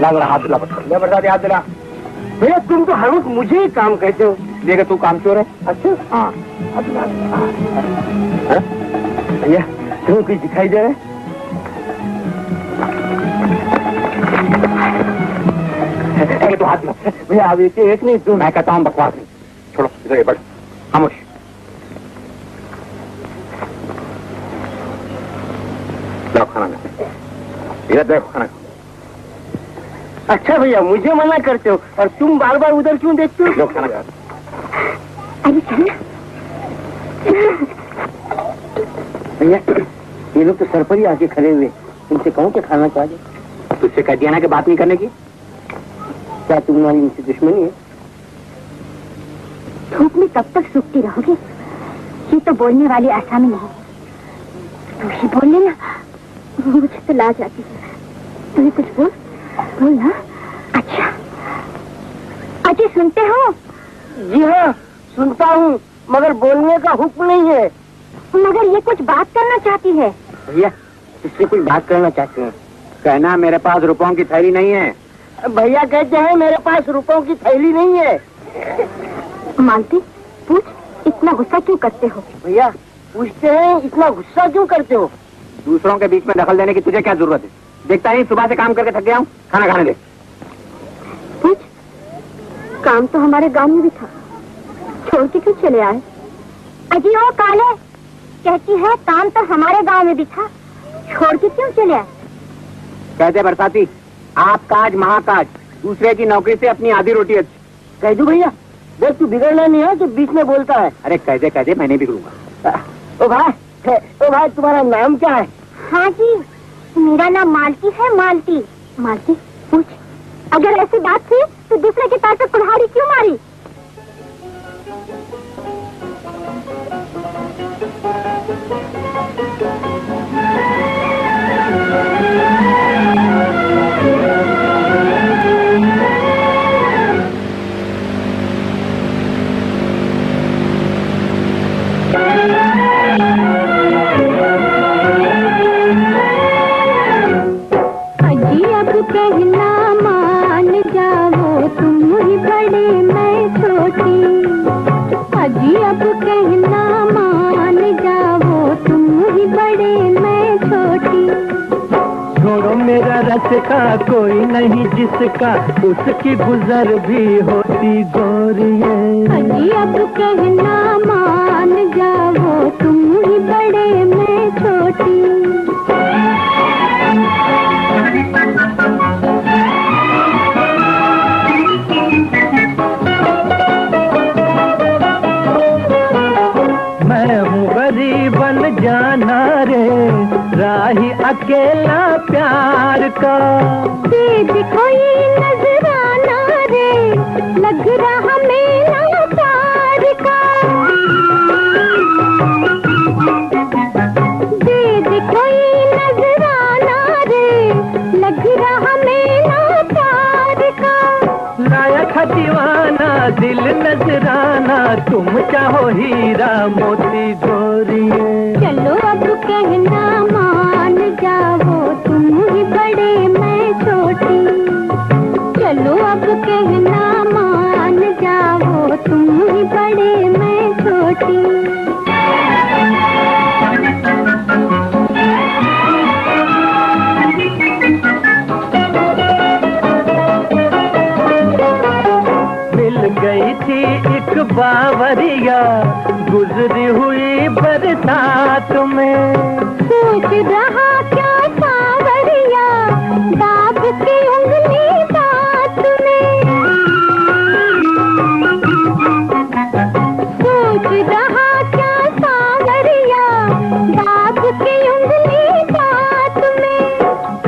लग रहा हाथ दिला बरसाती, हाथ दिला। भैया तुम तो हर वक्त मुझे ही काम कहते हो, देखा तू काम चोर है। अच्छा हाँ भैया, तुम्हें कुछ दिखाई दे रहा है? तो हाथ भैया, अब एक नहीं दो। मैं कहता हूँ बकवास नहीं, छोड़ो इधर बढ़, खामोश। लो खाना इधर देखो, खाना। अच्छा भैया, मुझे मना करते हो और तुम बार बार उधर क्यों देखते हो? लो खाना खा। अरे चल भैया, ये लोग तो सर पर ही आके खड़े हुए, तुमसे कहूँ कि खाना खा जाए। तुझसे कह दिया ना कि बात नहीं करने की। क्या तुम्हारी मुझसे दुश्मनी है? धूप में कब तक सूखती रहोगी? ये तो बोलने वाली आसामी नहीं, तू ही बोल लेना, मुझे तो लाज आती है। तुम्हें कुछ बोल ना। अच्छा अजय, सुनते हो? जी हाँ सुनता हूँ, मगर बोलने का हुक्म नहीं है। मगर ये कुछ बात करना चाहती है। भैया इससे कुछ बात करना चाहते हैं। कहना मेरे पास रुपयों की थैली नहीं है। भैया कहते हैं मेरे पास रुपयों की थैली नहीं है। मालती पूछ, इतना गुस्सा क्यों करते हो? भैया पूछते हैं इतना गुस्सा क्यों करते हो? दूसरों के बीच में दखल देने की तुझे क्या जरूरत है? देखता नहीं सुबह से काम करके थक गया हूँ, खाना खाने दे। पूछ, काम तो हमारे गांव में भी था, छोड़ के क्यों चले आए? अजी ओ काले, कहती है काम तो हमारे गांव में भी था, छोड़ के क्यों चले आए? कहते बरसाती, आप काज महाकाज, दूसरे की नौकरी से अपनी आधी रोटी अच्छी। कह दू भैया, देख तू बिगड़ना नहीं है कि बीच में बोलता है। अरे कहते मैं नहीं बिगड़ूंगा। ओ भाई तुम्हारा नाम क्या है? हाँ जी, मेरा नाम मालती है, मालती। मालती पूछ, अगर ऐसी बात थी तो दूसरे के पैर पे कुल्हाड़ी क्यों मारी? अजी अब कहना मान जाओ, तुम ही जी अब कहना मान जाओ, तुम ही बड़े मैं छोटी। छोड़ो मेरा रास्ता कोई नहीं जिसका उसकी गुजर भी होती गोरिये। जी अब कहना मान जाओ, तुम ही बड़े मैं छोटी। मैं हूँ गरीबन जाना रे, राही अकेला प्यार का। देखो ये नजराना रे, लग रहा मेरा प्यार का। देखो ये नजराना रे, लग रहा मेरा प्यार का। लाया था दीवाना दिल नजराना, तुम चाहो हीरा मोती गोरिये। चलो अब कहना मान जाओ, तुम ही बड़े मैं छोटी। चलो अब कहना मान जाओ, तुम ही बड़े मैं छोटी। गई थी एक बावरिया गुजरी हुई बरसात में। सोच रहा क्या सावरिया, दाग की उंगली बात में। सोच रहा क्या सावरिया, दाग की उंगली बात में।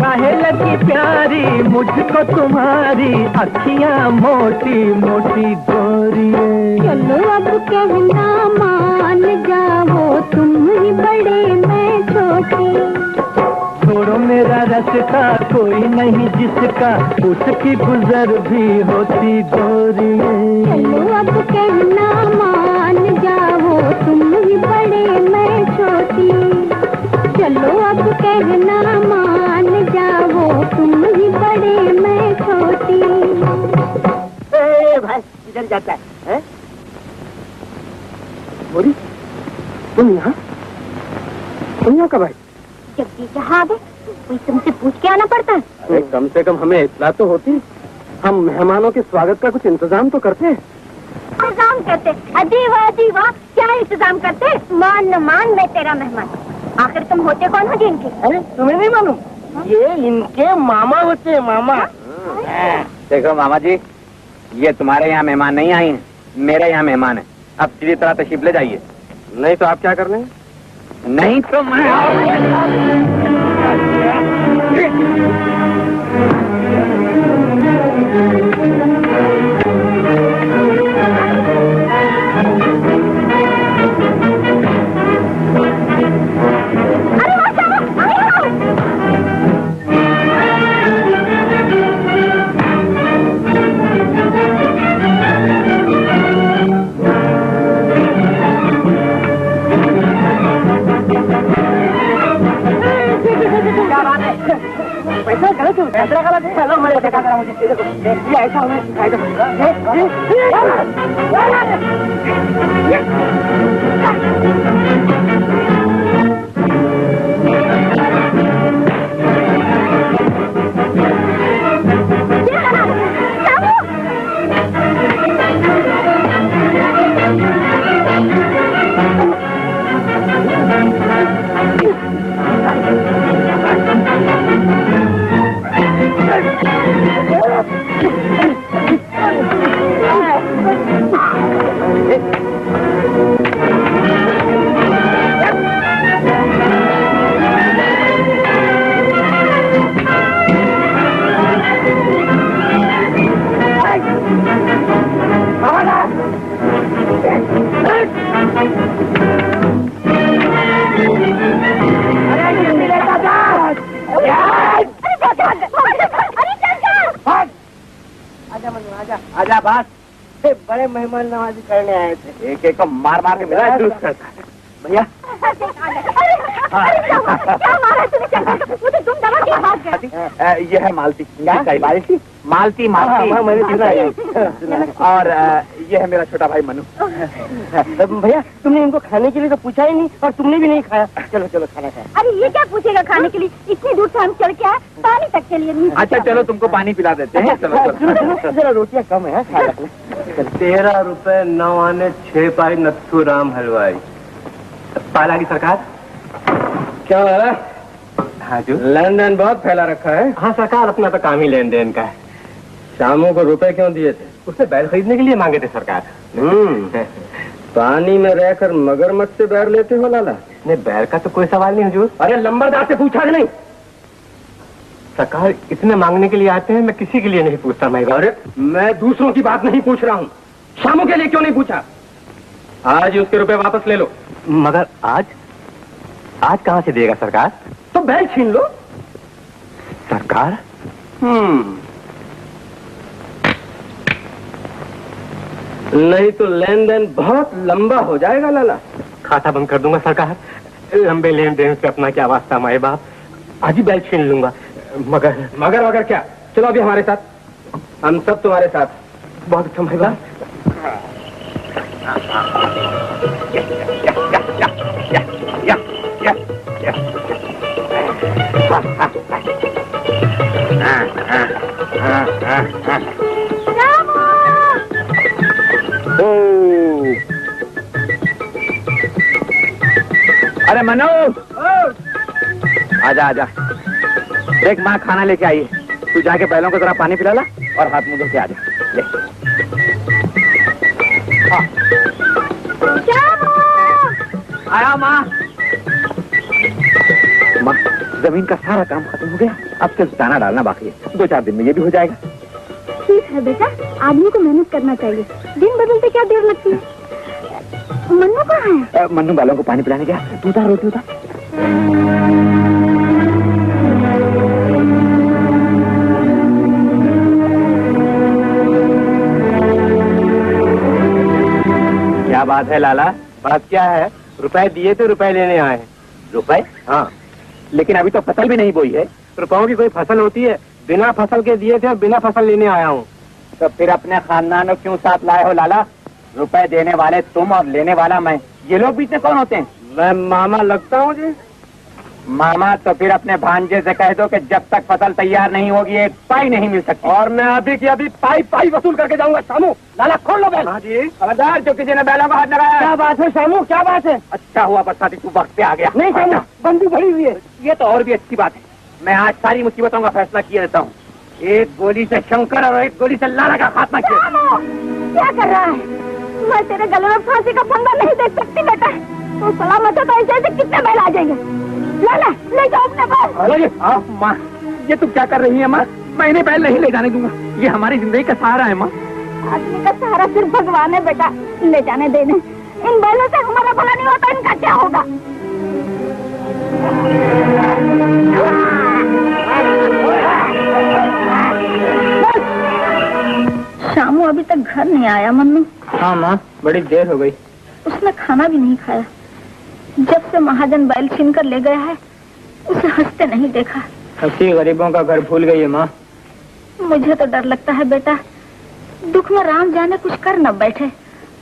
काहे लगी प्यारी मुझको तुम्हारी अखियां मोटी मोटी गोरिये। चलो अब कहना मान जाओ, तुम ही बड़े मैं छोटी। छोड़ो मेरा रास्ता कोई नहीं जिसका उसकी गुजर भी होती गोरिये। चलो अब कहना मान जाओ, तुम ही बड़े मैं छोटी। चलो अब कहना मान जाओ, तुम ही बड़े मैं छोटी। भाई इधर जाता है? बोरी तुम यहाँ कब आई? जब जी यहाँ आ गए, कोई तुमसे पूछ के आना पड़ता है। अरे कम से कम हमें इत्तला तो होती। हम मेहमानों के स्वागत का कुछ इंतजाम तो करते हैं। इंतजाम करते? अजीवा क्या इंतजाम करते? मान न मान मैं तेरा मेहमान। आखिर तुम होते कौन हो जिनके? अरे तुम्हें नहीं मालूम, ये इनके मामा होते हैं, मामा। देखो मामा जी, ये तुम्हारे यहाँ मेहमान नहीं आए हैं, मेरे यहाँ मेहमान है। अब सीधी तरह तशरीफ ले जाइए। नहीं तो आप क्या कर लेंगे? नहीं तो मैं पैसा गलत है, पैसा गलत है। चलो मैं दिखा रहा हूँ मुझे, देखो ये ऐसा हमें सिखाई दो। आजा बात, बड़े मेहमान नवाजी करने आए थे। एक एक को मार मार के मिला जूस करता है भैया। ये है मालती। मालती? मालती मालती मैंने सुना है। और ये है मेरा छोटा भाई मनु। भैया तुमने इनको खाने के लिए तो पूछा ही नहीं और तुमने भी नहीं खाया। चलो चलो खाना खाए। अरे ये क्या पूछेगा खाने के लिए? इतनी दूर से हम चल के आए, पानी तक के लिए नहीं। अच्छा चलो तुमको पानी पिला देते हैं। चलो जरा रोटियां कम है, खा रखना। 13 रुपए 9 आने 6 पाई नथु राम हलवाई। पाला की सरकार क्या हो रहा है? हाँ जो लेन देन बहुत फैला रखा है। हाँ सरकार, अपना तो काम ही लेन देन का है। शामों को रुपए क्यों दिए थे? उसने बैल खरीदने के लिए मांगे थे सरकार। पानी में रहकर मगरमच्छ से बैर लेते हो लाला? नहीं, बैल का तो कोई सवाल नहीं हुजूर। अरे लंबरदार से पूछा कि नहीं? सरकार इतने मांगने के लिए आते हैं, मैं किसी के लिए नहीं पूछता। अरे मैं दूसरों की बात नहीं पूछ रहा हूँ, शामों के लिए क्यों नहीं पूछा? आज ही उसके रुपए वापस ले लो। मगर आज कहाँ से देगा सरकार? तो बैल छीन लो। सरकार नहीं तो लेन देन बहुत लंबा हो जाएगा लाला। खाता बंद कर दूंगा सरकार। लंबे लेन देन से अपना क्या वास्ता माए बाप। आज ही बैल छीन लूंगा। मगर क्या, चलो अभी हमारे साथ, हम सब तुम्हारे साथ। बहुत अच्छा माए बाप। अरे मनु, आजा आजा। देख माँ खाना लेके आई है, तू जाके बैलों को जरा पानी पिला ला और हाथ मुंह धो के आजा। ले। आया माँ। माँ, जमीन का सारा काम खत्म हो गया, अब सिर्फ दाना डालना बाकी है। 2-4 दिन में ये भी हो जाएगा। ठीक है बेटा, आदमी को मेहनत करना चाहिए। दिन बदलते क्या देर लगती है। मन्नू कहाँ है? मन्नू बैलों को पानी पिलाने गया। तू उतार रोटी उतार। क्या बात है लाला? बात क्या है? रुपए दिए तो रुपए लेने आए हैं। रुपए? हाँ, लेकिन अभी तो फसल भी नहीं बोई है। रुपयों की कोई फसल होती है? बिना फसल के दिए थे और बिना फसल लेने आया हूँ। तो फिर अपने खानदान को क्यों साथ लाए हो लाला? रुपए देने वाले तुम और लेने वाला मैं। ये लोग बीच में कौन होते हैं? मैं मामा लगता हूँ जी। मामा तो फिर अपने भांजे से कह दो कि जब तक फसल तैयार नहीं होगी एक पाई नहीं मिल सकती। और मैं अभी की अभी पाई वसूल करके जाऊंगा। शामू, लाला खोल लो बैल। हाँ जी। खबरदार जो किसी ने बैलों का हाथ लगाया। क्या बात है शामू, क्या बात है? अच्छा हुआ बरसाती तू वक्त पे आ गया। नहीं शामू, बंदूक भरी हुई है। ये तो और भी अच्छी बात है। मैं आज सारी मुसीबतों का फैसला किए देता हूँ। एक गोली से शंकर और एक गोली से लाला का खात्मा किया। क्या कर रहा है? मैं तेरे गले में फांसी का फंदा नहीं देख सकती बेटा। तू सलामत है तो ऐसे कितने बैल आ जाएंगे? लाला ले जाओ अपने बैल। माँ, ये तू क्या कर रही है माँ? मैं इन्हें बैल नहीं ले जाने दूंगा। ये हमारी जिंदगी का सहारा है माँ। आदमी का सहारा सिर्फ भगवान है बेटा। ले जाने देने। इन बैलों से हमारा भला नहीं होता, इनका क्या होगा? शामू अभी तक घर नहीं आया। मन्नू? हाँ माँ, बड़ी देर हो गई। उसने खाना भी नहीं खाया। जब से महाजन बैल छीन कर ले गया है, उसे हंसते नहीं देखा। हंसी गरीबों का घर भूल गई है माँ। मुझे तो डर लगता है बेटा, दुख में राम जाने कुछ कर न बैठे।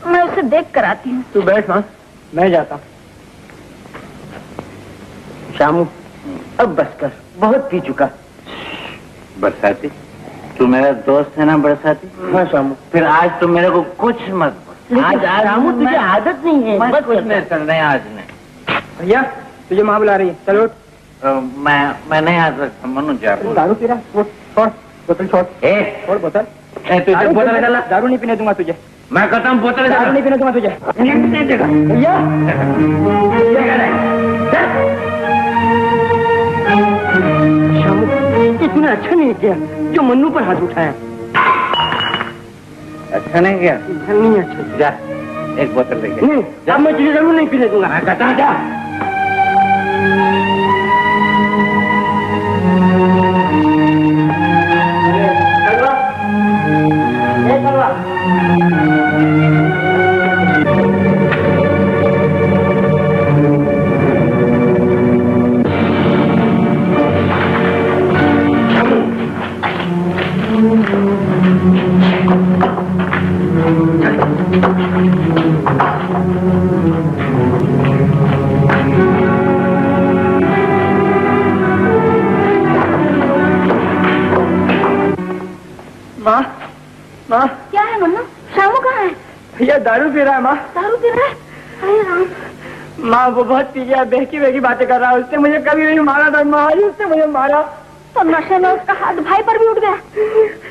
मैं उसे देख कर आती हूँ। तू बैठ माँ, मैं जाता हूँ। शामू, अब बस कर, बहुत पी चुका। बरसाती, तू मेरा दोस्त है ना बरसाती? हाँ शामू। फिर आज तुम मेरे को कुछ मत बोल। आज शामू तुझे आदत नहीं है। बस कुछ नहीं करना है आज नहीं। भैया तुझे माँ बुला रही है, चलो। मैं नहीं आ सकता। मनु जा। दारू पी रहा? छोड़ बोतल, छोड़ छोड़ बोतल। तुझे बोतल डाला? दारू नहीं पीने दूंगा तुझे। मैं कहता हूँ बोतल दारू नहीं पीने दूंगा तुझे। भैया शामू, इतना अच्छा नहीं किया जो मन्नू पर हाथ उठाया। अच्छा नहीं किया? नहीं अच्छा। जा एक बोतल लेके। नहीं, अब मैं तुझे जरूर नहीं पीने दूंगा। मैं कहता हूँ जा। माँ, माँ। क्या है मन्नू? शामू कहाँ है? भैया दारू पी रहा है माँ। दारू पी रहा है? अरे राम। माँ वो बहुत पी गया, बहकी बहकी बातें कर रहा है। उसने मुझे कभी नहीं मारा था माँ, उसने मुझे मारा। तो नशे में उसका हाथ भाई पर भी उठ गया।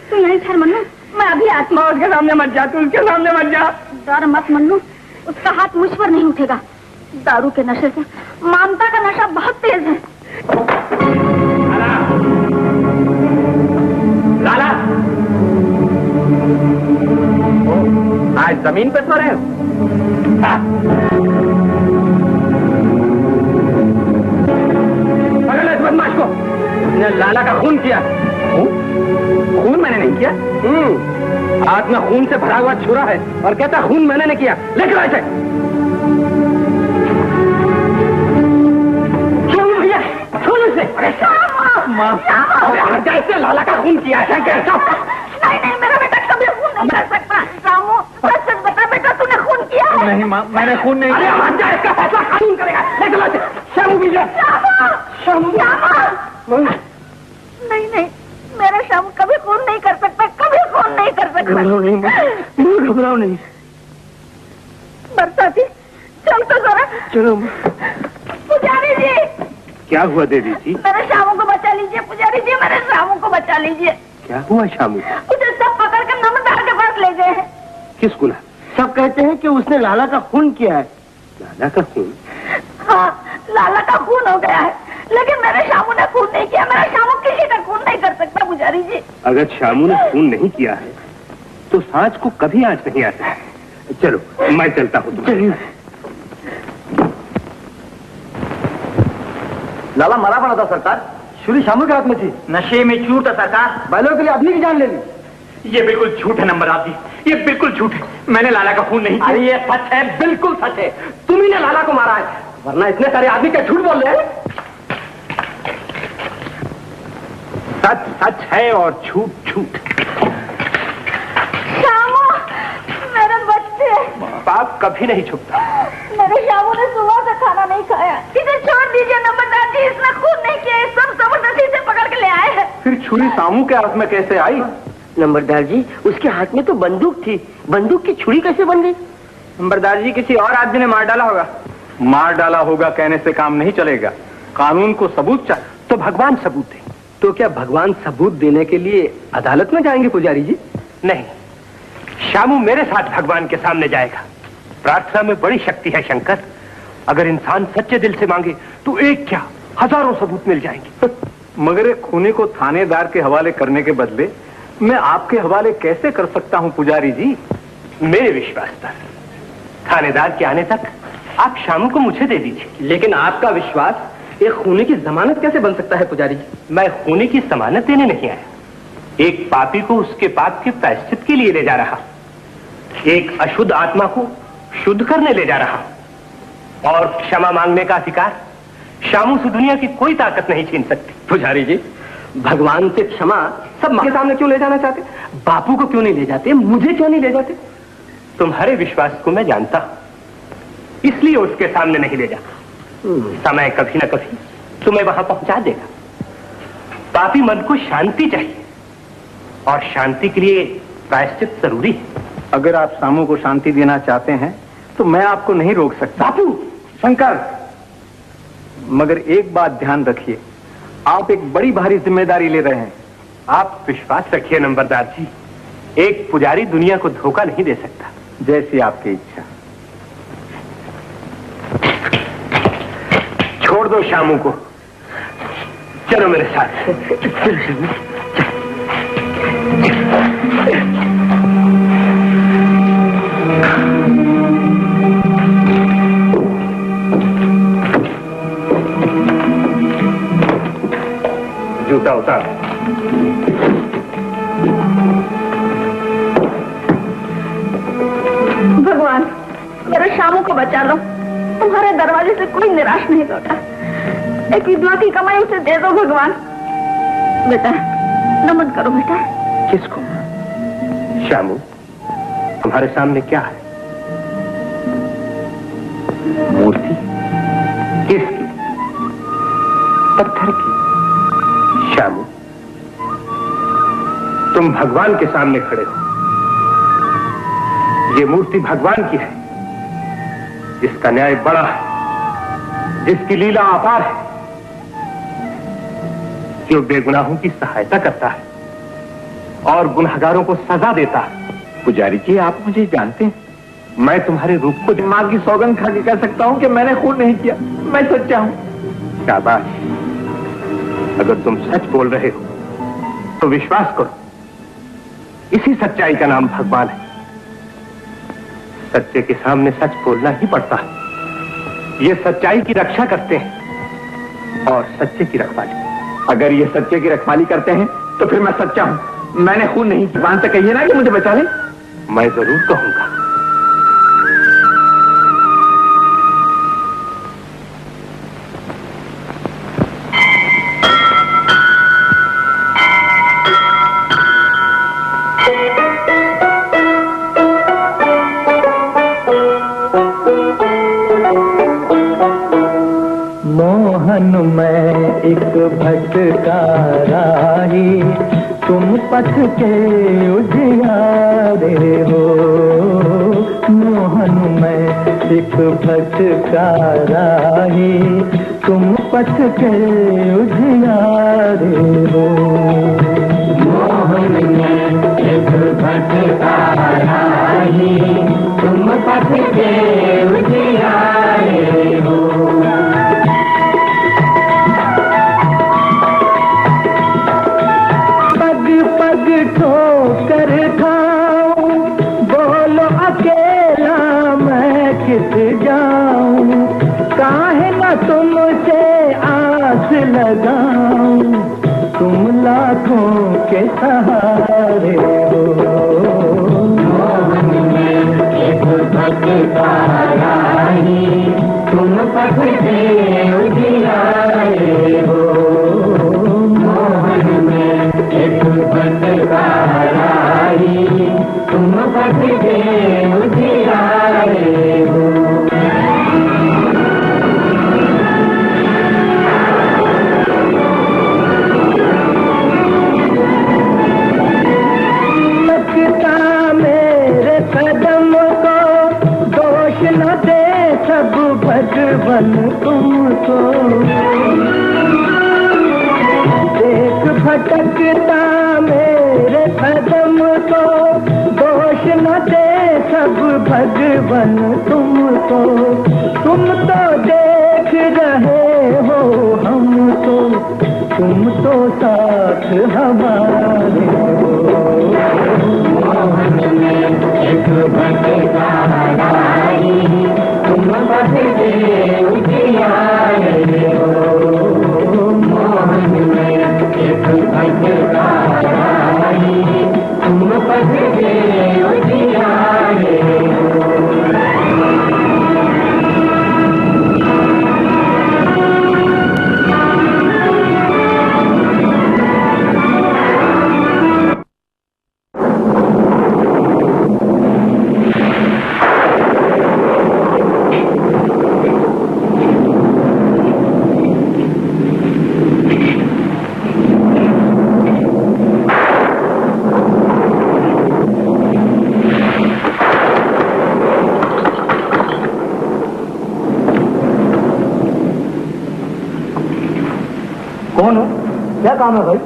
तू यहीं ठहर मन्नू, मैं अभी आती हूँ। माँ उसके सामने मत जा, तू उसके सामने मत जा। डर मत मन्नू, उसका हाथ मुझ पर नहीं उठेगा। दारू के नशे से ममता का नशा बहुत तेज है। लाला, आज जमीन पे सो रहे हो? पकड़ लो इस बदमाश को। उसने लाला का खून किया। खून मैंने नहीं किया। हाथ में खून से भरा हुआ छुरा है और कहता खून मैंने नहीं किया। लेकर आए थे। छोड़ो भैया, छोड़ो इसे। माँ, कैसे लाला का खून किया है? कैसा? नहीं नहीं, मेरा बेटा कभी खून नहीं कर सकता। रामू, सच बता बेटा, तूने खून किया है? नहीं माँ, मैंने खून नहीं किया। अरे जा, इसका फैसला कानून करेगा। लेकर लो इसे। शामू भी जा। शामू। नहीं नहीं, मेरा शामू कभी खून नहीं कर सकता, कभी खून नहीं कर सकता। घबराओ नहीं। बरसाती, चल तो जरा। चलो। पुजारी जी। क्या हुआ देवी जी? मेरे शामू को बचा लीजिए पुजारी जी, मेरे शामू को बचा लीजिए। क्या हुआ शामू? उसे सब पकड़ कर नमदार के पास ले गए हैं। किसको? सब कहते हैं कि उसने लाला का खून किया है। लाला का खून? हाँ, लाला का खून हो गया है, लेकिन मेरे शामू ने खून नहीं किया। मेरा शामू किसी का खून नहीं कर सकता पुजारी जी। अगर शामू ने खून नहीं किया है तो सांच को कभी आंच नहीं आता। चलो मैं चलता हूँ। चलिए। लाला मरा पड़ा था सरकार, छुरी शामू के हाथ में थी। नशे में झूठ है सरकार। बैलों के लिए अपनी की जान ले ली। ये बिल्कुल झूठ है नंबरदार जी, ये बिल्कुल झूठ है। मैंने लाला का खून नहीं किया। अरे ये सच है, बिल्कुल सच है। तुम ही ने लाला को मारा है, वरना इतने सारे आदमी क्या झूठ बोल रहे हैं? सच सच है और झूठ झूठ। शामू, मेरे बच्चे। पाप कभी नहीं छुपता। मेरे शामू ने सुबह से खाना नहीं खाया। इसे छोड़ दीजिए नंबरदार जी, इसने खून नहीं किया। इस सब जबरदस्ती से पकड़ के ले आए हैं। फिर छुरी शामू के हाथ में कैसे आई? नंबरदार जी, उसके हाथ में तो बंदूक थी, बंदूक की छुरी कैसे बन गई? नंबरदार जी, किसी और आदमी ने मार डाला होगा। मार डाला होगा कहने से काम नहीं चलेगा, कानून को सबूत चाहिए। तो भगवान सबूत दे। तो क्या भगवान सबूत देने के लिए अदालत में जाएंगे पुजारी जी? नहीं, शामू मेरे साथ भगवान के सामने जाएगा। प्रार्थना में बड़ी शक्ति है शंकर। अगर इंसान सच्चे दिल से मांगे तो एक क्या हजारों सबूत मिल जाएंगे। मगर एक खूनी को थानेदार के हवाले करने के बदले मैं आपके हवाले कैसे कर सकता हूं पुजारी जी? मेरे विश्वास पर थानेदार के आने तक आप शामू को मुझे दे दीजिए। लेकिन आपका विश्वास एक खूनी की जमानत कैसे बन सकता है पुजारी जी? मैं खूनी की जमानत देने नहीं आया, एक पापी को उसके पाप के प्रायश्चित के लिए ले जा रहा, एक अशुद्ध आत्मा को शुद्ध करने ले जा रहा। और क्षमा मांगने का अधिकार शामू से दुनिया की कोई ताकत नहीं छीन सकती। पुजारी जी, भगवान से क्षमा सब के सामने क्यों ले जाना चाहते? बापू को क्यों नहीं ले जाते? मुझे क्यों नहीं ले जाते? तुम्हारे विश्वास को मैं जानता हूं, इसलिए उसके सामने नहीं ले जाता। समय कभी ना कभी तुम्हें वहां पहुंचा देगा। पापी मन को शांति चाहिए और शांति के लिए प्रायश्चित जरूरी है। अगर आप शामू को शांति देना चाहते हैं तो मैं आपको नहीं रोक सकता। बापू, शंकर, मगर एक बात ध्यान रखिए, आप एक बड़ी भारी जिम्मेदारी ले रहे हैं। आप विश्वास रखिए नंबरदार जी, एक पुजारी दुनिया को धोखा नहीं दे सकता। जैसी आपकी इच्छा। छोड़ दो शामू को, चलो मेरे साथ। जूता उतार। भगवान, मेरे शामू को बचा लो। तुम्हारे दरवाजे से कोई निराश नहीं लौटा। एक विधवा की कमाई उसे दे दो भगवान। बेटा, नमन करो बेटा। किसको? शामू, तुम्हारे सामने क्या है? मूर्ति किसकी? पत्थर की। श्यामू, तुम भगवान के सामने खड़े हो। ये मूर्ति भगवान की है, जिसका न्याय बड़ा है, जिसकी लीला अपार है, जो बेगुनाहों की सहायता करता है और गुनहगारों को सजा देता है। पुजारी जी, आप मुझे जानते हैं, मैं तुम्हारे रूप को मां की सौगंध खा के कह सकता हूं कि मैंने खून नहीं किया, मैं सच्चा हूं। शाबाश, अगर तुम सच बोल रहे हो तो विश्वास करो, इसी सच्चाई का नाम भगवान है। सच्चे के सामने सच बोलना ही पड़ता है। ये सच्चाई की रक्षा करते हैं और सच्चे की रखवाली। अगर ये सच्चे की रखवाली करते हैं तो फिर मैं सच्चा हूं, मैंने खून नहीं किया। जुबान से कहिए ना कि मुझे बचा ले। मैं जरूर कहूंगा। मोहन मैं एक भटका राही, तुम पथ के उजियारे हो। मोहन मैं एक भटका राही, तुम पथ के उजियारे हो। मोहन मैं एक भटका राही, तुम पथ के उजियारे हो। ठोकर खाऊं, बोलो अकेला मैं किस जाऊं। काहे न तुमसे आस लगाऊं, तुम लाखों के सहारे हो। मोहन में एक भटका राही, तुम पथ के उजियारे हो। मोहन में एक भटका राही, तुम पथ के उजियारे हो। लगता मेरे कदम को दोष न दे सब भगवन तुमको। देख भटकता मेरे कदम को दोष न दे सब भगवन तुमको। तुम तो देख रहे हो हमको, तुम तो साथ हमारे हो। मोहन में एक भटका राही, तुम पथ के उजियारे हो। मोहन में एक भटका राही, तुम पथ के उजियारे हो। कौन हो? क्या काम है भाई?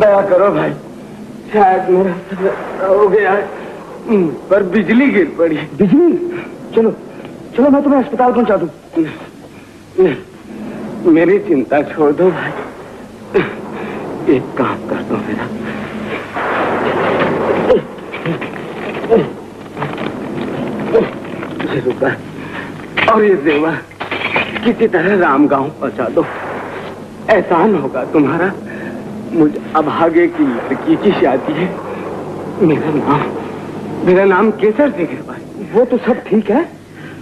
दया करो भाई, शायद मेरा सर हो गया है, पर बिजली गिर पड़ी। बिजली? चलो चलो, मैं तुम्हें अस्पताल पहुंचा दूं। मेरी चिंता छोड़ दो भाई, एक काम कर दो मेरा। ये रुपया और ये देवा किसी तरह राम गांव पहुंचा दो, एहसान होगा तुम्हारा। मुझे अभागे की लड़की की शादी है। मेरा नाम केसर सिंह है भाई। वो तो सब ठीक है,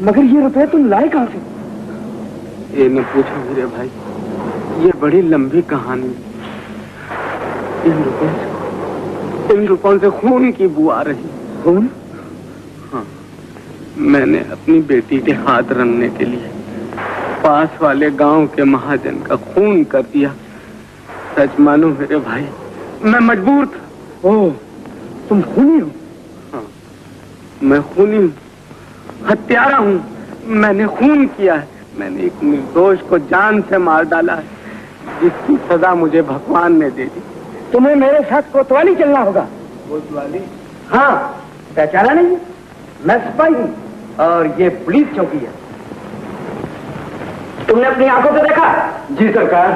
मगर ये रुपए तुम लाए कहां से? ये न पूछो मेरे भाई, ये बड़ी लंबी कहानी। इन रुपयों से खून की बू आ रही। खून? हाँ, मैंने अपनी बेटी के हाथ रंगने के लिए पास वाले गांव के महाजन का खून कर दिया। सच मानो मेरे भाई, मैं मजबूर था। ओह, तुम खूनी हो? हाँ, मैं खूनी हूँ, हत्यारा हूँ। मैंने खून किया है। मैंने एक निर्दोष को जान से मार डाला है, जिसकी सजा मुझे भगवान ने दे दी। तुम्हें मेरे साथ कोतवाली चलना होगा। कोतवाली? हाँ, पहचाना नहीं? मैं सिपाही हूँ और ये पुलिस चौकी है। तुमने अपनी आंखों से देखा? जी सरकार।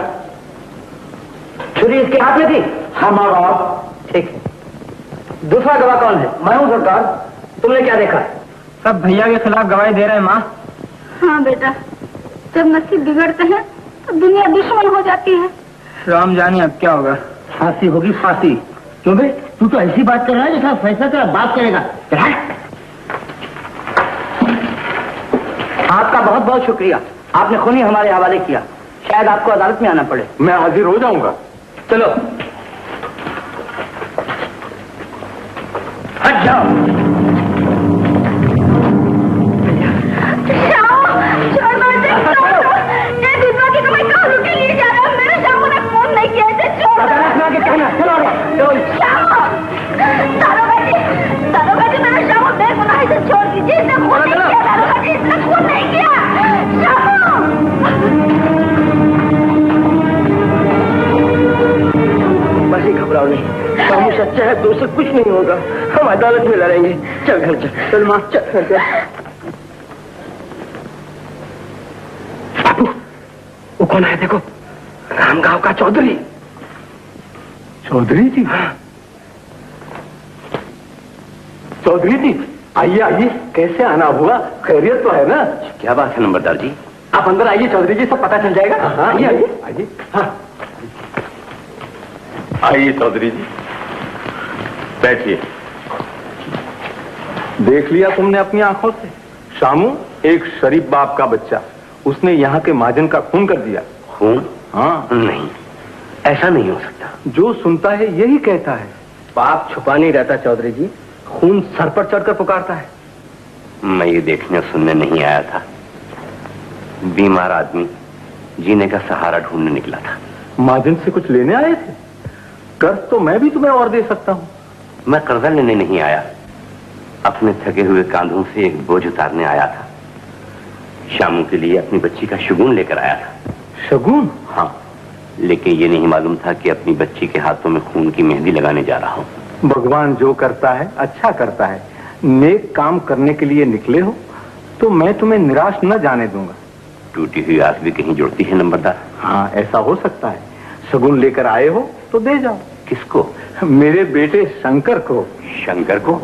छुरी इसके हाथ में थी? हाँ माँ बाप। ठीक है। दूसरा गवाह कौन है? मैं हूँ सरकार। तुमने क्या देखा? सब भैया के खिलाफ गवाही दे रहे हैं माँ। हाँ बेटा, जब नसीब बिगड़ते हैं तो दुनिया दुश्मन हो जाती है। राम जाने अब क्या होगा। फांसी होगी, फांसी। क्यों बे, तू तो ऐसी बात कर रहा है जैसा फैसला तेरा बाप करेगा। आपका बहुत बहुत शुक्रिया, आपने खूनी हमारे हवाले किया। शायद आपको अदालत में आना पड़े। मैं हाजिर हो जाऊंगा। चलो हट जाओ। ये विधवा की कमाई कानून के लिए जा रहा है। मेरे शामू ने फोन नहीं किया, इसे छोड़ दो। दारोगा जी, मेरा शामू बेगुनाह, इसे छोड़ दीजिए। इसने खून नहीं किया दारोगा जी, इसने खून नहीं किया। बस ही घबराओ नहीं, शामू सच्चा है तो उसे कुछ नहीं होगा। हम अदालत में लड़ेंगे। चल घर चल। चल माँ, चल घर चल। वो कौन है देखो? रामगांव का चौधरी। चौधरी जी? चौधरी जी, आइए आइए। कैसे आना हुआ? खैरियत तो है ना? क्या बात है नंबरदार जी? आप अंदर आइए चौधरी जी, सब पता चल जाएगा। हाँ, आइए आइए आइए। हाँ। आइए चौधरी जी, बैठिए। देख लिया तुमने अपनी आंखों से? शामू एक शरीफ बाप का बच्चा, उसने यहाँ के महाजन का खून कर दिया। खून? हाँ। नहीं, ऐसा नहीं हो सकता। जो सुनता है यही कहता है। पाप छुपा नहीं रहता चौधरी जी, खून सर पर चढ़कर पुकारता है। मैं ये देखने सुनने नहीं आया था। बीमार आदमी जीने का सहारा ढूंढने निकला था। महाजन से कुछ लेने आए थे? कर्ज तो मैं भी तुम्हें और दे सकता हूँ। मैं कर्जा लेने नहीं आया, अपने थके हुए कांधों से एक बोझ उतारने आया था। शामू के लिए अपनी बच्ची का शगुन लेकर आया था। शगुन? हाँ, लेकिन ये नहीं मालूम था कि अपनी बच्ची के हाथों में खून की मेहंदी लगाने जा रहा हूँ। भगवान जो करता है अच्छा करता है। नेक काम करने के लिए निकले हो तो मैं तुम्हें निराश न जाने दूंगा। टूटी हुई आस भी कहीं जुड़ती है नंबरदार। हाँ, ऐसा हो सकता है। शगुन लेकर आए हो तो दे जाओ। किसको? मेरे बेटे शंकर को। शंकर को?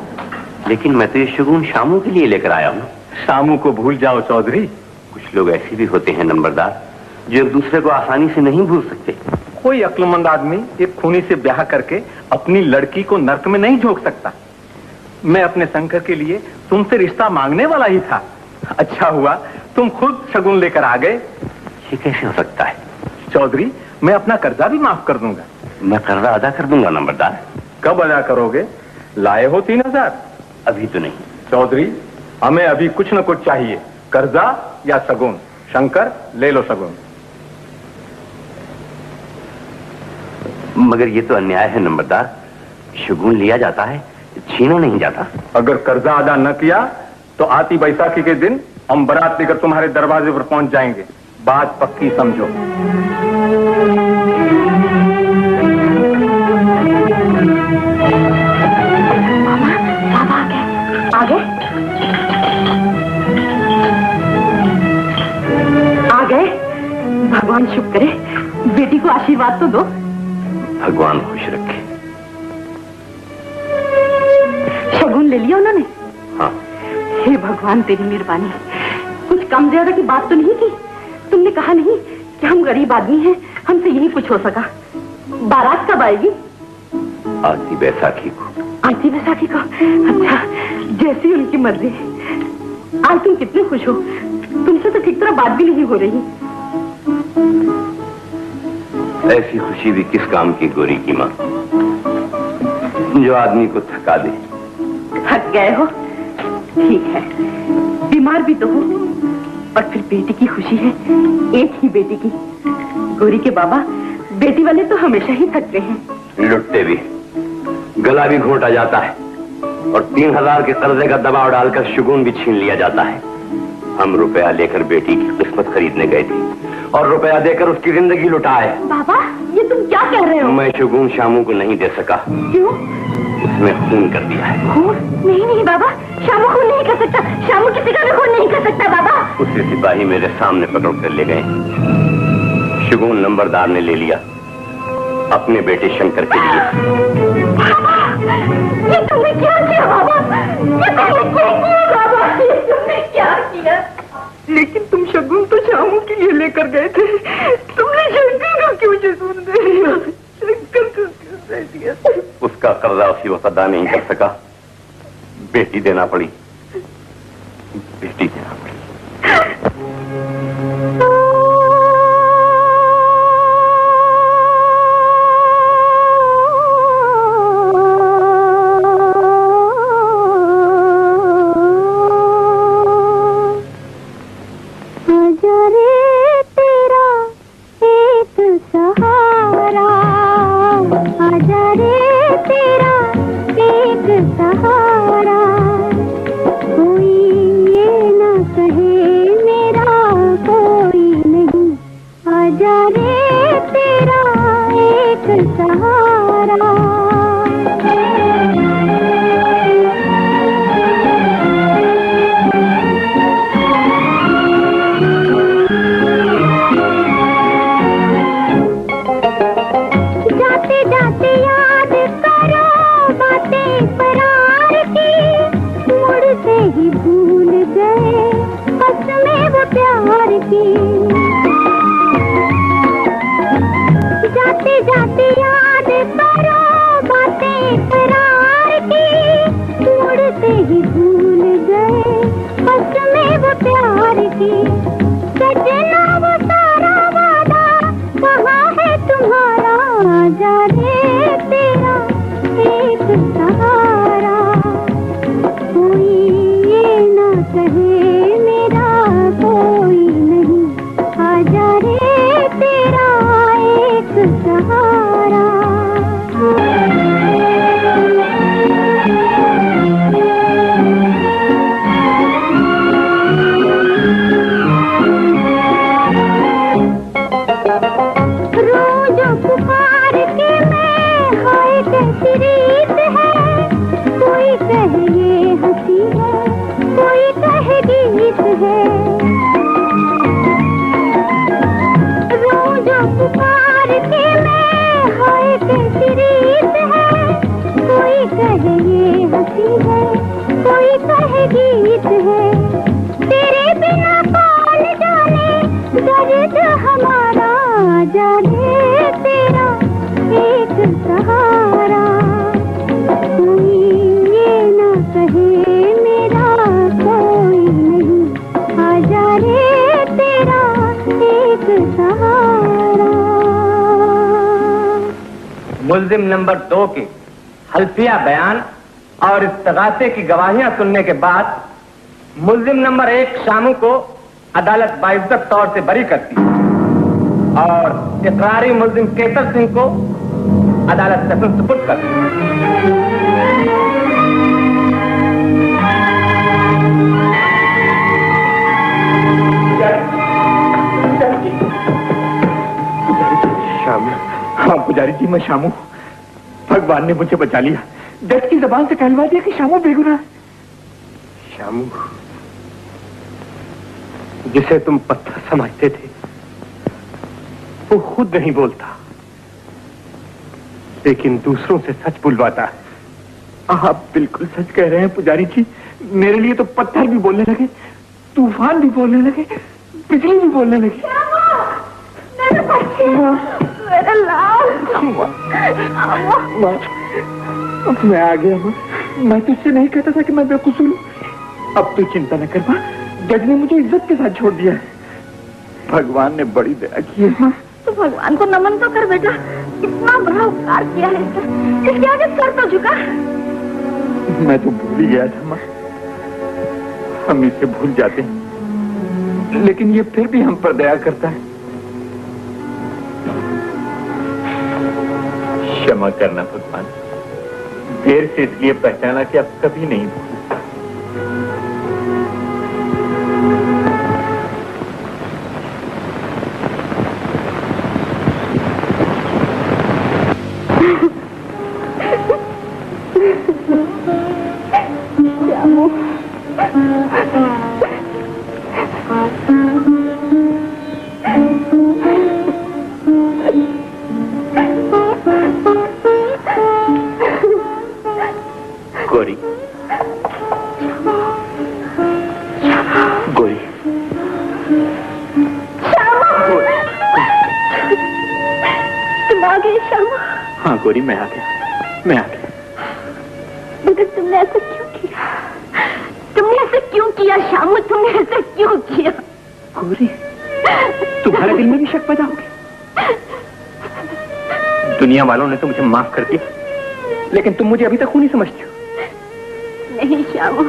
लेकिन मैं तो ये शगुन शामू के लिए लेकर आया हूँ। शामू को भूल जाओ चौधरी। कुछ लोग ऐसे भी होते हैं नंबरदार, जो एक दूसरे को आसानी से नहीं भूल सकते। कोई अक्लमंद आदमी एक खूनी से ब्याह करके अपनी लड़की को नर्क में नहीं झोंक सकता। मैं अपने शंकर के लिए तुमसे रिश्ता मांगने वाला ही था। अच्छा हुआ तुम खुद शगुन लेकर आ गए। ये कैसे हो सकता है? चौधरी, मैं अपना कर्जा भी माफ कर दूंगा। मैं कर्जा अदा कर दूंगा नंबरदार। कब अदा करोगे? लाए हो 3000? अभी तो नहीं। चौधरी, हमें अभी कुछ न कुछ चाहिए, कर्जा या शगुन। शंकर, ले लो शगुन। मगर ये तो अन्याय है नंबरदार। शगुन लिया जाता है, छीना नहीं जाता। अगर कर्जा अदा न किया तो आती बैसाखी के दिन हम बारात लेकर तुम्हारे दरवाजे पर पहुंच जाएंगे। बात पक्की समझो। आ गए। भगवान शुक्र करे, बेटी को आशीर्वाद तो दो। भगवान खुश रखे। शगुन ले लिया उन्होंने? हाँ। हे भगवान, तेरी मेहरबानी। कुछ कम ज्यादा की बात तो नहीं की? तुमने कहा नहीं कि हम गरीब आदमी हैं, हमसे यही कुछ हो सका। बारात कब आएगी? आती बैसाखी को। आती बैसाखी को? अच्छा, जैसी उनकी मर्जी। आज तुम कितने खुश हो, तुमसे तो ठीक तरह बात भी नहीं हो रही। ऐसी खुशी भी किस काम की गोरी की माँ, जो आदमी को थका दे। थक गए हो? ठीक है, बीमार भी तो हो, और फिर बेटी की खुशी है, एक ही बेटी की। गौरी के बाबा, बेटी वाले तो हमेशा ही थकते हैं। लुटते भी, गला भी घोंटा जाता है, और 3000 के कर्जे का दबाव डालकर शुगुन भी छीन लिया जाता है। हम रुपया लेकर बेटी की किस्मत खरीदने गए थे, और रुपया देकर उसकी जिंदगी लुटाए। बाबा, ये तुम क्या कह रहे हो? मैं शुगुन शामू को नहीं दे सका। क्यों? उसने खून कर दिया है। खून? नहीं बाबा, शामू खून नहीं कर सकता। शामू किसी का भी खून नहीं कर सकता बाबा। उसे सिपाही मेरे सामने पकड़ कर ले गए। शुगुन नंबरदार ने ले लिया अपने बेटे शंकर के लिए। बाबा, ये तुमने क्या किया बाबा? ये तुमने क्या किया बाबा? ये तुमने क्या किया? लेकिन तुम शगुन तो शामू के लिए लेकर गए थे, तुमने शंकर को क्यों शगुन दे दिया? शंकर को क्यों दे दिया? उसका कर्जा उसी वक्त अदा नहीं कर सका, बेटी देना पड़ी, बेटी देना पड़ी। मुल्जिम नंबर 2 के हल्फिया बयान और इस तगासे की गवाहियां सुनने के बाद मुल्जिम नंबर 1 शामू को अदालत बाइज्जत तौर से बरी करती है और इकरारी मुल्जिम केसर सिंह को अदालत से सुपुर्द करती है। हाँ पुजारी जी, मैं शामू, भगवान ने मुझे बचा लिया। जज की जबान से कहलवा दिया कि शामू बेगुनाह। शामू जिसे तुम पत्थर समझते थे वो खुद नहीं बोलता, लेकिन दूसरों से सच बुलवाता है। आप बिल्कुल सच कह रहे हैं पुजारी जी। मेरे लिए तो पत्थर भी बोलने लगे, तूफान भी बोलने लगे, बिजली भी बोलने लगी। मेरा लाल। मैं आ गया माँ। मैं तुझसे नहीं कहता था कि मैं बेकसूर हूँ। अब तू चिंता न कर माँ, जज ने मुझे इज्जत के साथ छोड़ दिया है। भगवान ने बड़ी दया की है माँ। तो भगवान को नमन तो कर बेटा, इतना बड़ा उपकार किया है इसके आगे सर तो झुका। मैं तो भूल ही गया था माँ। हम इसे भूल जाते हैं, लेकिन ये फिर भी हम पर दया करता है। क्षमा करना भगवान, देर से इसलिए पहचाना कि अब कभी नहीं भूल। गोरी, मैं आ गया। मगर तुमने ऐसा क्यों किया? तुमने ऐसा क्यों किया श्यामू? तुमने ऐसा क्यों किया? गोरी, तुम्हारे दिल में भी शक पैदा हो गया? दुनिया वालों ने तो मुझे माफ कर दिया, लेकिन तुम मुझे अभी तक खूनी समझती हो। नहीं श्यामू,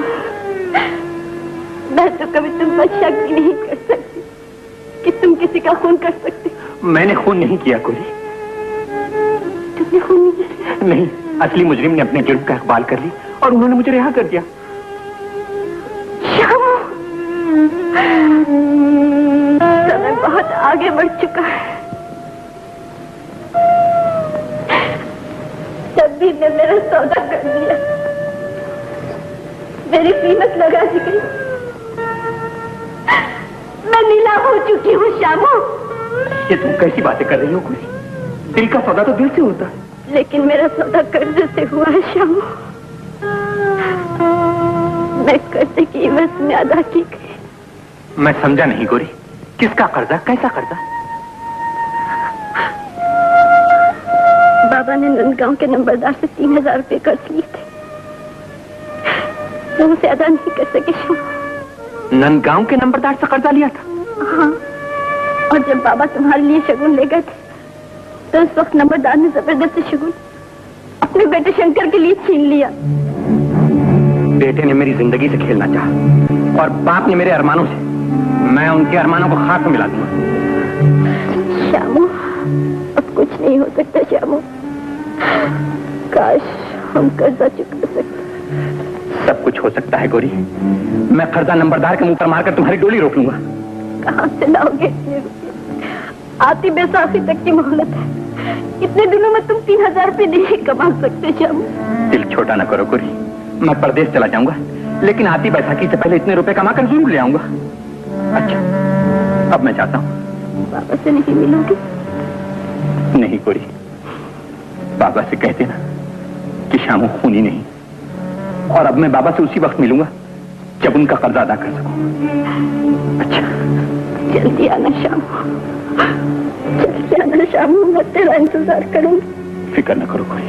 मैं तो कभी तुम पर शक भी नहीं कर सकती कि तुम किसी का खून कर सकते। मैंने खून नहीं किया गोरी। तुमने खून नहीं किया? नहीं, असली मुजरिम ने अपने जुर्म का इकबाल कर ली और उन्होंने मुझे रिहा कर दिया। श्यामू, समय बहुत आगे बढ़ चुका है। तब भी ने मेरा सौदा कर दिया, मेरी कीमत लगा दी गई, मैं नीलाम हो चुकी हूँ श्यामू। ये तुम कैसी बातें कर रही हो गोरी? दिल का सौदा तो दिल से होता है। लेकिन मेरा सौदा कर्ज से हुआ है श्यामू। मैं कर्ज की इवज में अदा की गई। मैं समझा नहीं गोरी, किसका कर्जा, कैसा कर्जा? बाबा ने नंदगांव के नंबरदार से 3000 रुपए कर्ज लिए थे, वो उसे अदा नहीं कर सके श्यामू। नंदगांव के नंबरदार से कर्जा लिया था? हाँ, और जब बाबा तुम्हारे लिए शगुन ले गए थे तो उस वक्त नंबरदार ने जबरदस्ती शगुन अपने बेटे शंकर के लिए छीन लिया। बेटे ने मेरी जिंदगी से खेलना चाहा और बाप ने मेरे अरमानों से। मैं उनके अरमानों को खाक में मिला दूंगा। श्यामू, अब कुछ नहीं हो सकता श्यामू। काश हम कर्जा चुका सकते। सब कुछ हो सकता है गोरी। मैं कर्जा नंबरदार के मुंह पर मारकर तुम्हारी डोली रोक लूंगा। कहाँ से लाओगे इतने रुपये? आती बैसाखी तक की मोहलत है। इतने दिनों में तुम 3000 रुपये नहीं कमा सकते श्यामू। दिल छोटा न करो गोरी, मैं परदेश चला जाऊंगा, लेकिन आती बैसाखी से पहले इतने रुपए कमाकर जरूर ले आऊंगा। अच्छा, अब मैं चाहता हूँ। बाबा से नहीं मिलोगे? नहीं गोरी, बाबा से कहते ना कि श्यामू खूनी नहीं, और अब मैं बाबा से उसी वक्त मिलूंगा जब उनका कर्जा अदा कर सकूं। अच्छा, जल्दी आना श्यामू, जल्दी आना श्यामू, मैं तेरा इंतजार करूंगी। फिक्र न करो कोई।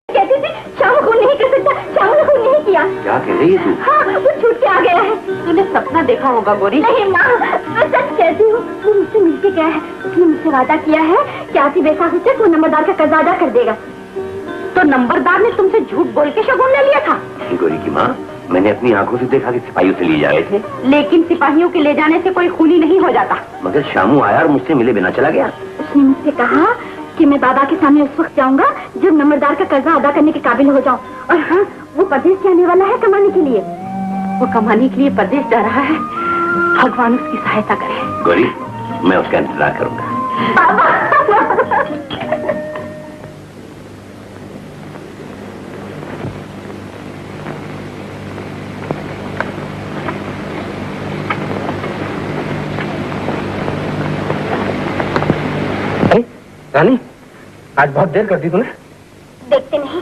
कहती थी श्यामू खून नहीं कर सकता, श्यामू ने खून नहीं किया। क्या कह रही है तू? हाँ, वो छूट के आ गया है। तूने सपना देखा होगा गोरी। नहीं माँ, मैं सच कहती हूँ, वो मुझसे मिलके गया है। उसने मुझसे वादा किया है कि आती बैसाखी तक वो नंबरदार का कर्जा अदा कर देगा। तो नंबरदार ने तुमसे झूठ बोल के शगुन ले लिया था? गोरी की माँ, मैंने अपनी आंखों से देखा कि सिपाहियों से लिए जा रहे थे। लेकिन सिपाहियों के ले जाने से कोई खूनी नहीं हो जाता। मगर श्यामू आया और मुझसे मिले बिना चला गया। उसने मुझसे कहा कि मैं बाबा के सामने उस वक्त जाऊंगा जब नंबरदार का कर्जा अदा करने के काबिल हो जाऊं। और हाँ, वो परदेश जाने वाला है कमाने के लिए। वो कमाने के लिए परदेश जा रहा है। भगवान उसकी सहायता करे। गोरी, मैं उसका इंतजार करूंगा। रानी, आज बहुत देर कर दी तूने। देखते नहीं,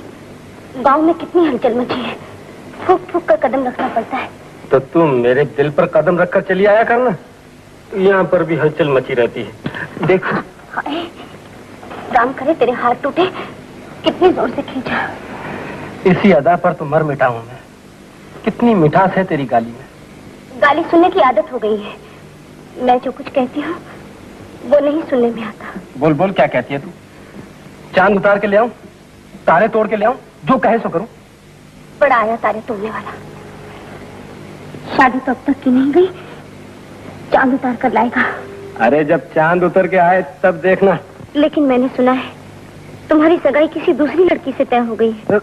गांव में कितनी हलचल मची है। फूक फूक कर कदम रखना पड़ता है। तो तुम मेरे दिल पर कदम रखकर चली आया करना। तो यहाँ पर भी हलचल मची रहती है। देख, राम करे तेरे हाथ टूटे, कितनी जोर से खींचा। इसी अदा पर तो मर मिटा हूं मैं। कितनी मिठास है तेरी गाली में। गाली सुनने की आदत हो गई है। मैं जो कुछ कहती हूँ वो नहीं सुनने में आता। बोल बोल, क्या कहती है तू? चांद उतार के ले आऊं, तारे तोड़ के ले आऊं, जो कहे सो करूं। बड़ा आया तारे तोड़ने वाला। शादी तो अब तक की नहीं गई, चांद उतार कर लाएगा। अरे जब चांद उतर के आए तब देखना। लेकिन मैंने सुना है तुम्हारी सगाई किसी दूसरी लड़की से तय हो गई है।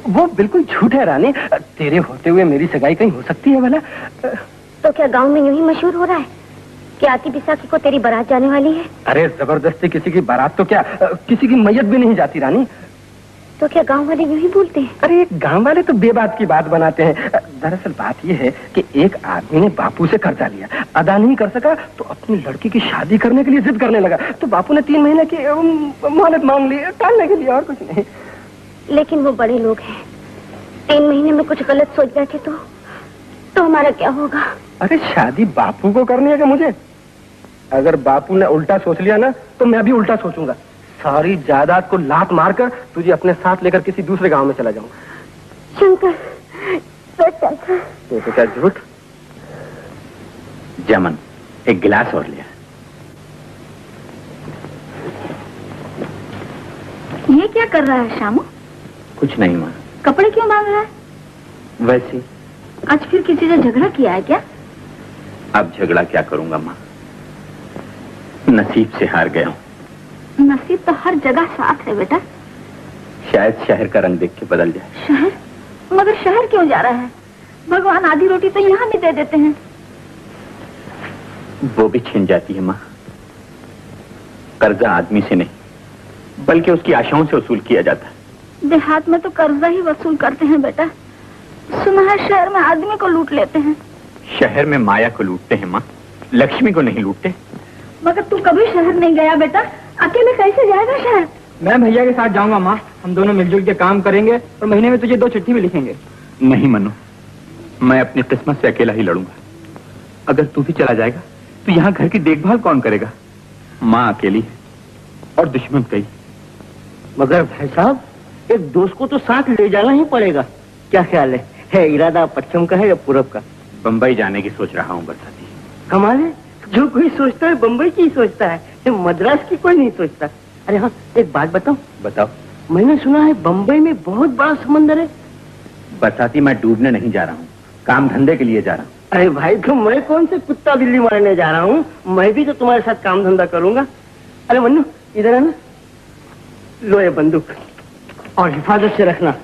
वो बिल्कुल झूठ है रानी। तेरे होते हुए मेरी सगाई कहीं हो सकती है भला? तो क्या गांव में यूं ही मशहूर हो रहा है कि आती बिसाखी को तेरी बारात जाने वाली है? अरे जबरदस्ती किसी की बारात तो क्या, किसी की मैयत भी नहीं जाती रानी। तो क्या गांव वाले यूं ही बोलते हैं? अरे गांव वाले तो बेबात की बात बनाते हैं। दरअसल बात यह है कि एक आदमी ने बापू से कर्जा लिया, अदा नहीं कर सका तो अपनी लड़की की शादी करने के लिए जिद करने लगा। तो बापू ने 3 महीने की मोहलत मांग ली, टालने के लिए, और कुछ नहीं। लेकिन वो बड़े लोग हैं, 3 महीने में कुछ गलत सोच बैठे तो हमारा क्या होगा? अरे शादी बापू को करनी है कि मुझे? अगर बापू ने उल्टा सोच लिया ना तो मैं भी उल्टा सोचूंगा। सारी जायदाद को लात मारकर तुझे अपने साथ लेकर किसी दूसरे गांव में चला जाऊंगा। शंकर, तो क्या झूठ? जमन, एक गिलास और लिया। ये क्या कर रहा है शामू? कुछ नहीं माँ। कपड़े क्यों मांग रहा है? वैसे आज फिर किसी से झगड़ा किया है क्या? अब झगड़ा क्या करूंगा माँ, नसीब से हार गया हूँ। नसीब तो हर जगह साथ है बेटा। शायद शहर का रंग देख के बदल जाए। शहर? मगर शहर क्यों जा रहा है? भगवान आधी रोटी तो यहाँ भी दे देते हैं। वो भी छिन जाती है माँ। कर्जा आदमी से नहीं बल्कि उसकी आशाओं से वसूल किया जाता है। देहात में तो कर्जा ही वसूल करते हैं बेटा। सुना है शहर में आदमी को लूट लेते हैं। शहर में माया को लूटते हैं माँ, लक्ष्मी को नहीं लूटते। मगर तू कभी शहर नहीं गया बेटा, अकेले कैसे जाएगा शहर? मैं भैया के साथ जाऊंगा माँ, हम दोनों मिलजुल के काम करेंगे और महीने में तुझे 2 चिट्ठी भी लिखेंगे। नहीं मनु, मैं अपनी किस्मत से अकेला ही लड़ूंगा। अगर तू भी चला जाएगा तो यहाँ घर की देखभाल कौन करेगा? माँ अकेली है और दुश्मन कई। मगर भाई साहब, एक दोस्त को तो साथ ले जाना ही पड़ेगा। क्या ख्याल है इरादा पश्चिम का है या पूरब का? बंबई जाने की सोच रहा हूँ बरसाती। कमाल है, जो कोई सोचता है बंबई की सोचता है, मद्रास की कोई नहीं सोचता। अरे हाँ, एक बात बताऊं? बताओ। मैंने सुना है बंबई में बहुत बड़ा समंदर है। बरसाती, मैं डूबने नहीं जा रहा हूँ, काम धंधे के लिए जा रहा हूँ। अरे भाई, तो मैं कौन से कुत्ता बिल्ली मारने जा रहा हूँ? मैं भी तो तुम्हारे साथ काम धंधा करूंगा। अरे मन्नू, इधर आना, लो ये बंदूक और हिफाजत से रखना।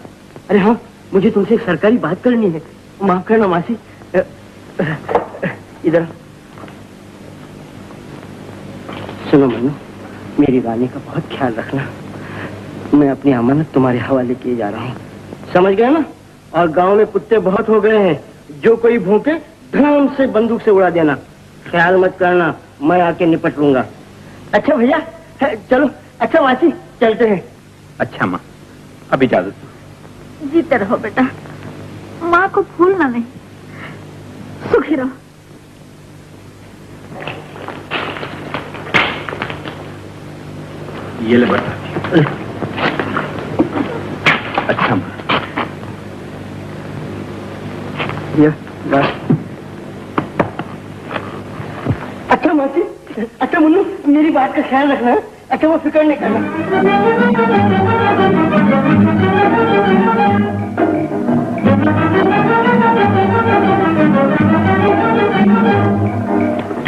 अरे हाँ, मुझे तुमसे एक सरकारी बात करनी है। माफ करना मासी। इधर सुनो मन्नू, मेरी रानी का बहुत ख्याल रखना। मैं अपनी अमानत तुम्हारे हवाले किए जा रहा हूँ, समझ गए ना? और गांव में कुत्ते बहुत हो गए हैं, जो कोई भूखे धड़ाम से बंदूक से उड़ा देना। ख्याल मत करना, मैं आके निपट लूंगा। अच्छा भैया, चलो। अच्छा मासी, चलते हैं। अच्छा माँ, अब इजाजत। जीते रहो बेटा, माँ को भूलना नहीं। सुखी रहो। ये ले बरसाती। अच्छा माँ। ये बस। अच्छा मासी, अच्छा मुन्नू, मेरी बात का ख्याल रखना। अच्छा, वो फिक्र नहीं करना।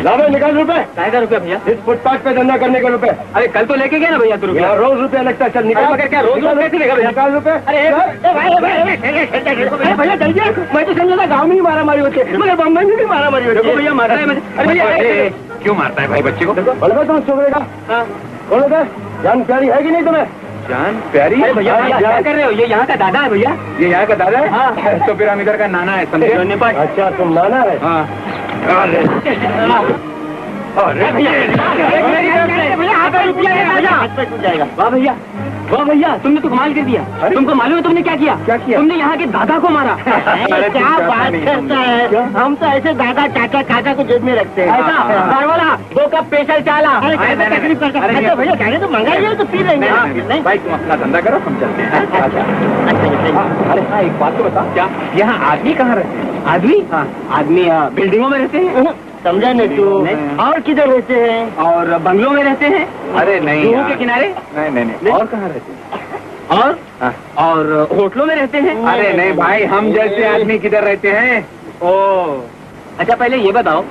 लाओ निकाल रुपए। काय का रुपया भैया? इस फुटपाथ पे धंधा करने के रुपए। अरे कल तो लेके गया ना भैया तू रुपया। रोज रुपया लगता है। चल निकाल। मगर क्या रोज रोज कैसे लेगा भैया? निकाल रुपए। अरे भैया जल्दी, मैं तो समझा था गाँव में ही मारा मारी होती है, मगर बम्बई में भी मारा मारी होती है। भैया मारा है। अरे भैया क्यों मारता है भाई बच्चे को? बलवा तुम छोड़ेगा? बोलो सर, जान प्यारी है कि नहीं तुम्हें? जान प्यारी? अरे भैया क्या कर रहे हो? ये यहाँ का दादा है भैया। ये यहाँ का दादा है? हाँ। तो फिर हम इधर का नाना है, समझे? अच्छा, तुम नाना है? हाँ। वाह भैया, वाह भैया, तुमने तो कमाल कर दिया। तुमको मालूम है तुमने क्या किया? क्या किया? तुमने यहाँ के दादा को मारा। क्या बात करता है? हम तो ऐसे दादा चाचा काका को जेब में रखते हैं। ऐसा वाला 2 कप स्पेशल चाला। तकलीफ करता है। अच्छा भैया, गाड़ी तो मंगा लिया तो पी लेंगे। भाई तुम अपना धंधा करो, हम चलते हैं। अरे हाँ, एक बात तो बता, क्या यहाँ आदमी कहाँ रहते हैं? आदमी? हाँ, आदमी बिल्डिंगों में रहते हैं। समझा नहीं तू। और किधर रहते हैं? और बंगलों में रहते हैं। अरे नहीं जुहू यार। के किनारे। नहीं और कहाँ रहते हैं? और होटलों में रहते हैं। अरे नहीं भाई, हम जैसे आदमी किधर रहते हैं? ओ अच्छा, पहले ये बताओ,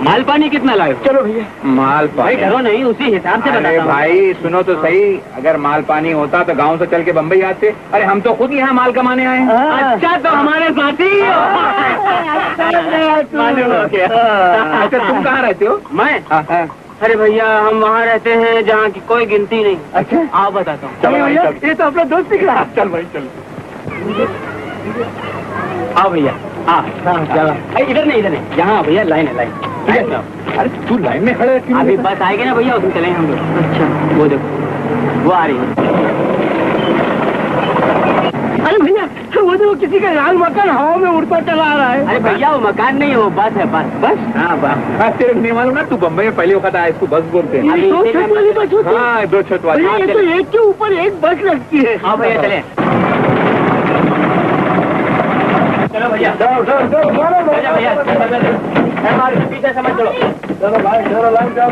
माल पानी कितना लाए? चलो भैया। माल भाई पानी? डरो नहीं, उसी हिसाब से अरे बताता हूँ। भाई सुनो तो सही, अगर माल पानी होता तो गांव से चल के बम्बई आते। अरे हम तो खुद यहाँ माल कमाने आए हैं। अच्छा तो हमारे साथी मालूम हो गया। अच्छा तुम कहाँ रहते हो? मैं? हाँ। अरे भैया हम वहाँ रहते हैं जहाँ की कोई गिनती नहीं। अच्छा आओ बताता हूँ। चलो भैया, ये तो अपना दोस्त दिख रहा। चल भाई चल। आओ भैया, इधर नहीं यहाँ भैया, लाइन है लाइन। इधर आओ। अरे तू लाइन में खड़े है। अभी बस आएगी ना भैया, उसमें चलेंगे हम लोग। अच्छा वो देखो, वो आ रही है। अरे भैया वो तो किसी का लाल मकान हवा में उड़ता चला आ रहा है। अरे भैया वो मकान नहीं है, वो बस है, बस। बस? हाँ बस। हाँ तेरे नहीं मालूम ना, तू बम्बई में पहले वक्त आया, इसको बस बोलते हैं। अभी दो छत वाली बस होती है। हाँ 2 छत वाली। भैया ये तो एक के ऊपर एक बस लगती है। हाँ भैया चले। चलो भैया, भैया पीछे समझ चलो। चलो भाई, चलो लाइन जाओ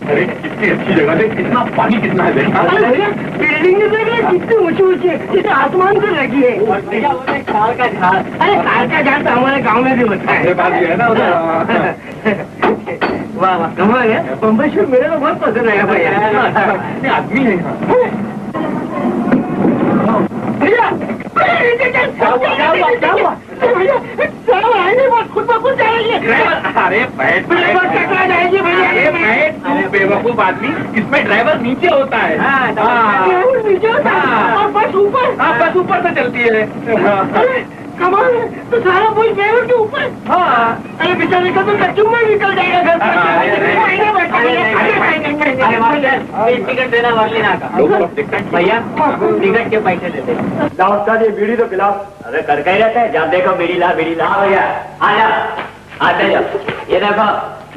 अरे कितनी अच्छी जगह है, कितना पानी कितना है देख। अरे भैया बिल्डिंग देख ले कितनी ऊंची ऊंची है, जैसे आसमान से लगी है। भैया वो एक तार का झाड़। अरे तार का झाड़ तो हमारे गांव में भी होता है। ये बात भी है ना उधर। वाह वाह कमाल है। बम्बई शहर मेरे को बहुत पसंद आया भैया। आदमी है भैया खुद ब खुद जा रही है। अरे बैठ टकरा जाएगी भैया। तू बेवकूफ आदमी, इसमें ड्राइवर नीचे होता है। नीचे होता है और बस ऊपर। बस ऊपर से चलती है। अरे कमाल है, तो सारा बोझ ड्राइवर के ऊपर। अरे बेचारे का तो कच्चू में निकल जाएगा घर टिकट देना वर्लिना का। भैया टिकट के पैसे देते। ये बीड़ी तो पिलाओ। अरे करके ही रहते हैं, जब देखो बीड़ी ला भैया। आ जाओ आते जाओ। ये देखो,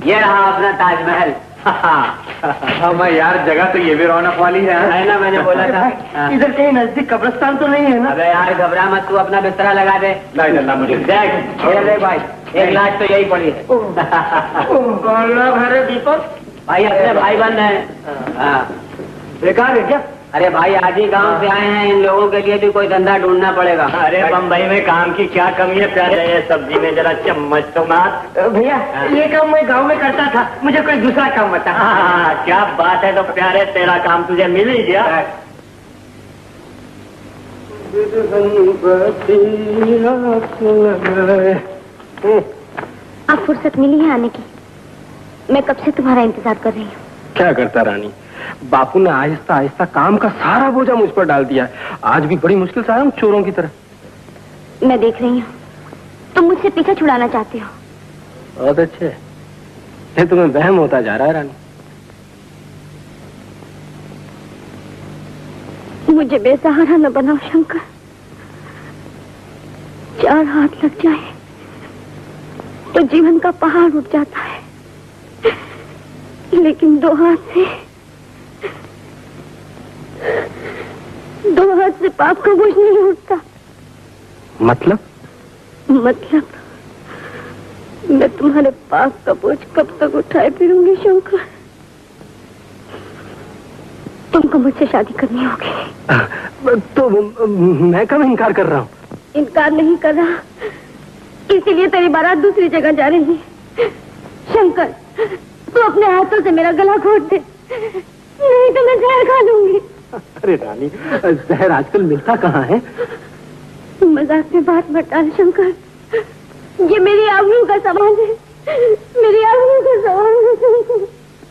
ये रहा अपना ताजमहल। हाँ मैं यार, जगह तो ये भी रौनक वाली है। है ना, मैंने बोला था। इधर कहीं नजदीक कब्रिस्तान तो नहीं है ना? अबे यार घबरा मत, तू अपना बिस्तरा लगा दे। नहीं चलना मुझे। देख ये देख भाई, एक लाश तो यही पड़ी है। कौन लोग है दीपक? भाई अपने भाई बंद है। बेकार है क्या? अरे भाई आज ही गांव से आए हैं, इन लोगों के लिए भी कोई धंधा ढूंढना पड़ेगा। अरे बम्बई में काम की क्या कमी है प्यारे? ये सब्जी में जरा चम्मच तो मार। भैया ये काम मैं गांव में करता था, मुझे कोई दूसरा काम बता। क्या बात है, तो प्यारे तेरा काम तुझे मिल ही गया। आप फुर्सत मिली है आने की? मैं कब से तुम्हारा इंतजार कर रही हूँ। क्या करता रानी, बापू ने आहिस्ता आहिस्ता काम का सारा बोझा मुझ पर डाल दिया है। आज भी बड़ी मुश्किल से आया हूँ, चोरों की तरह। मैं देख रही हूँ, तुम मुझसे पीछा छुड़ाना चाहते हो। बहुत अच्छे, ये तुम्हें वहम होता जा रहा है रानी। मुझे बेसहारा न बनाओ शंकर। 4 हाथ लग जाए तो जीवन का पहाड़ उठ जाता है, लेकिन 2 हाथ से पाप का बोझ नहीं उठता। मतलब मैं तुम्हारे पाप का बोझ कब तक उठाए फिरूंगी शंकर? तुमको मुझसे शादी करनी होगी। तो मैं कब इनकार कर रहा हूँ? इनकार नहीं कर रहा, इसीलिए तेरी बारात दूसरी जगह जा रही है। शंकर तू अपने हाथों से मेरा गला घोट दे, नहीं तो मैं जहर खा लूंगी। अरे रानी, जहर आजकल मिलता कहाँ है? मजाक में बात मत डाल शंकर, ये मेरी आबरू का सवाल है, मेरी आबरू का सवाल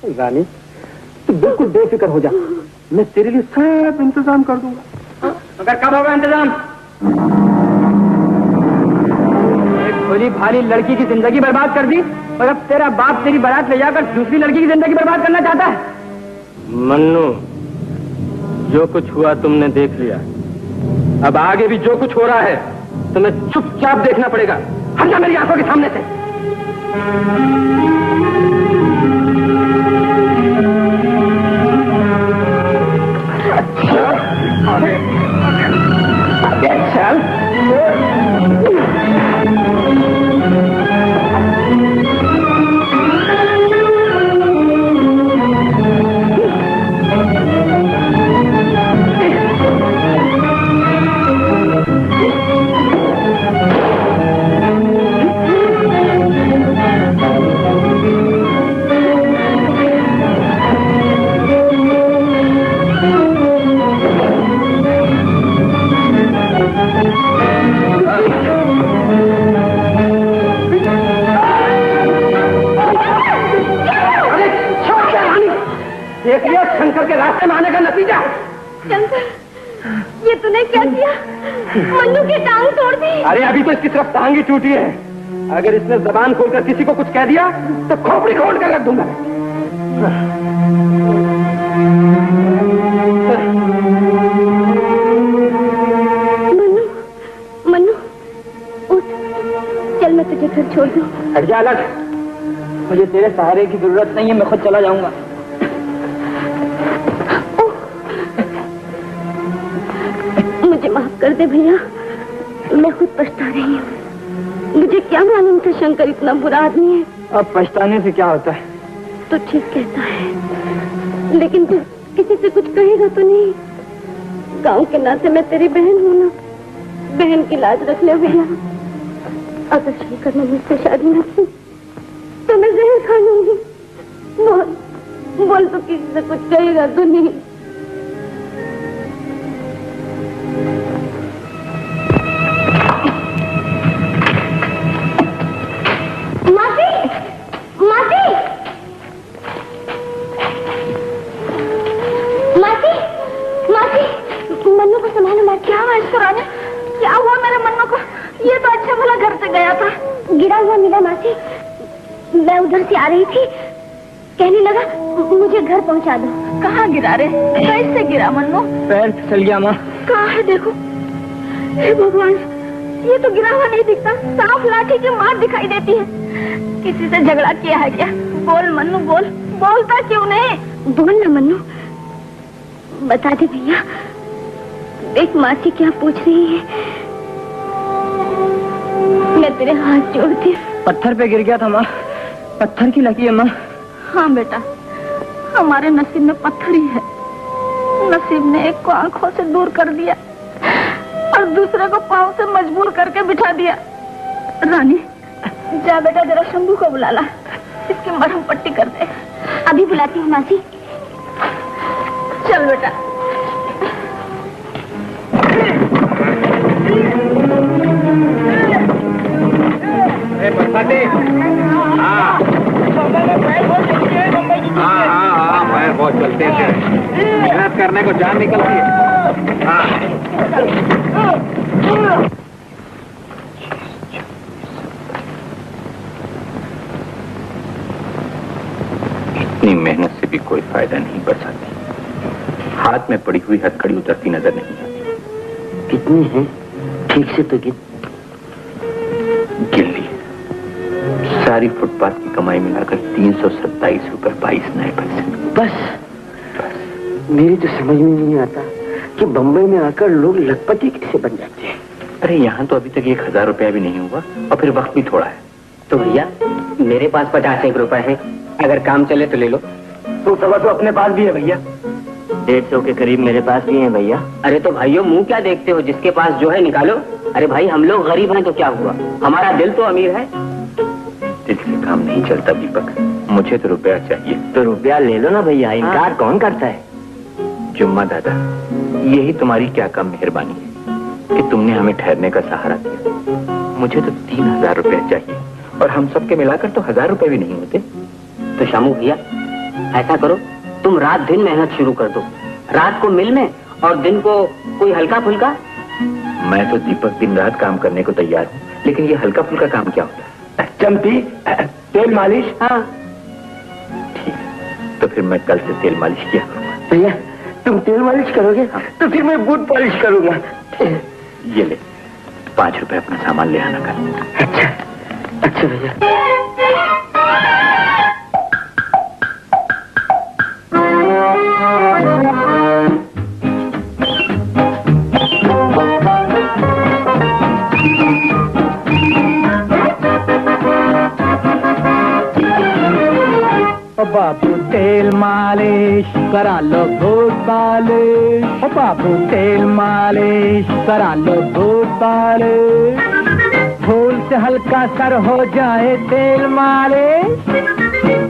है। रानी तू बिल्कुल बेफिक्र हो जा, मैं तेरे लिए सब इंतजाम कर दूंगा। मगर कब होगा इंतजाम? एक भोली भाली लड़की की जिंदगी बर्बाद कर दी और अब तेरा बाप तेरी बारात ले जाकर दूसरी लड़की की जिंदगी बर्बाद करना चाहता है। मन्नू, जो कुछ हुआ तुमने देख लिया, अब आगे भी जो कुछ हो रहा है तुम्हें चुपचाप देखना पड़ेगा। हट जा मेरी आंखों के सामने से। चल करके रास्ते में आने का नतीजा। शंकर, ये तूने क्या किया? मन्नू की टांग तोड़ दी। अरे अभी तो इसकी सिर्फ टांग ही टूटी है। अगर इसने जबान खोलकर किसी को कुछ कह दिया तो खोपड़ी खोल कर रख दूंगा। मन्नू, मन्नू, उठ, चल मैं तुझे घर छोड़ दूं। हट जा अलग, मुझे तेरे सहारे की जरूरत नहीं है, मैं खुद चला जाऊंगा। मुझे माफ कर दे भैया, मैं खुद पछता रही हूँ। मुझे क्या मालूम था शंकर इतना बुरा आदमी है। अब पछताने से क्या होता है? तो ठीक कहता है, लेकिन तू किसी से कुछ कहेगा तो नहीं? गांव के नाते मैं तेरी बहन हूँ ना, बहन की लाज रख ले भैया। अगर शंकर ने मुझसे शादी न की तो मैं जहर खा लूंगी। बोल, बोल तो किसी से कुछ कहेगा तो नहीं? मन्नू को संभालो। मैं क्या हुआ इसको राजा? क्या हुआ मेरे मन्नू को? ये तो अच्छा भला घर से गया था, गिरा हुआ मिला मासी। मैं उधर से आ रही थी, कहने लगा मुझे घर पहुंचा दो। कहाँ गिरा रे? कैसे गिरा मन्नू? पैर फिसल गया माँ। कहाँ है देखो? हे भगवान, ये तो गिरा हुआ नहीं दिखता, साफ लाठी की मार दिखाई देती है। किसी से झगड़ा किया है क्या? बोल मन्नू बोल, बोलता क्यों नहीं? बोल ना मन्नू, बता दे भैया। देख मासी क्या पूछ रही है। मैं तेरे हाथ जोड़ती। पत्थर पे गिर गया था माँ, पत्थर की लगी है माँ। हाँ बेटा, हमारे नसीब में पत्थर ही है। नसीब ने एक को आंखों से दूर कर दिया और दूसरे को पांव से मजबूर करके बिठा दिया। रानी जा बेटा, जरा शंभू को बुला ला, इसकी मरहम पट्टी कर दे। अभी बुलाती हूँ मासी। चल बेटा। हाँ, पैर बहुत चलते हैं, मेहनत करने को जान निकलती है। हाँ। इतनी मेहनत से भी कोई फायदा नहीं बरसाती। हाथ में पड़ी हुई हथकड़ी उतरती नजर नहीं आती। कितनी है? ठीक से तो गिन ली। सारी फुटपाथ की कमाई मिलाकर 327 रुपए 22 नए पैसे। बस मेरी तो समझ में नहीं आता कि बंबई में आकर लोग लखपति कैसे बन जाते हैं। अरे यहाँ तो अभी तक 1000 रुपया भी नहीं हुआ और फिर वक्त भी थोड़ा है। तो भैया मेरे पास 50 रुपए है, अगर काम चले तो ले लो। तो सवा तो अपने पास भी है भैया। 150 के करीब मेरे पास भी है भैया। अरे तो भाइयों मुंह क्या देखते हो, जिसके पास जो है निकालो। अरे भाई हम लोग गरीब हैं तो क्या हुआ, हमारा दिल तो अमीर है। दिल से काम नहीं चलता दीपक, मुझे तो रुपया चाहिए। तो रुपया ले लो ना भैया, इनकार कौन करता है। जुम्मा दादा, यही तुम्हारी क्या कम मेहरबानी है कि तुमने हमें ठहरने का सहारा दिया। मुझे तो 3000 रुपया चाहिए और हम सबके मिलाकर तो 1000 रुपए भी नहीं होते। तो शामू भैया ऐसा करो, तुम रात दिन मेहनत शुरू कर दो। रात को मिल में और दिन को कोई हल्का फुल्का। मैं तो दीपक दिन रात काम करने को तैयार हूँ, लेकिन ये हल्का फुल्का काम क्या होता है? चमटी, तेल मालिश। हाँ ठीक है, तो फिर मैं कल से तेल मालिश किया करूँगा। भैया तुम तेल मालिश करोगे? हाँ। तो फिर मैं बूट पॉलिश करूंगा। ये ले 5 रुपए अपना सामान ले आना कर। अच्छा अच्छा भैया। बाबू तेल मालिश करा लो बूट पालिश। ओ बाबू तेल मालिश करा लो बूट पालिश। फूल से हल्का सर हो जाए तेल मालिश।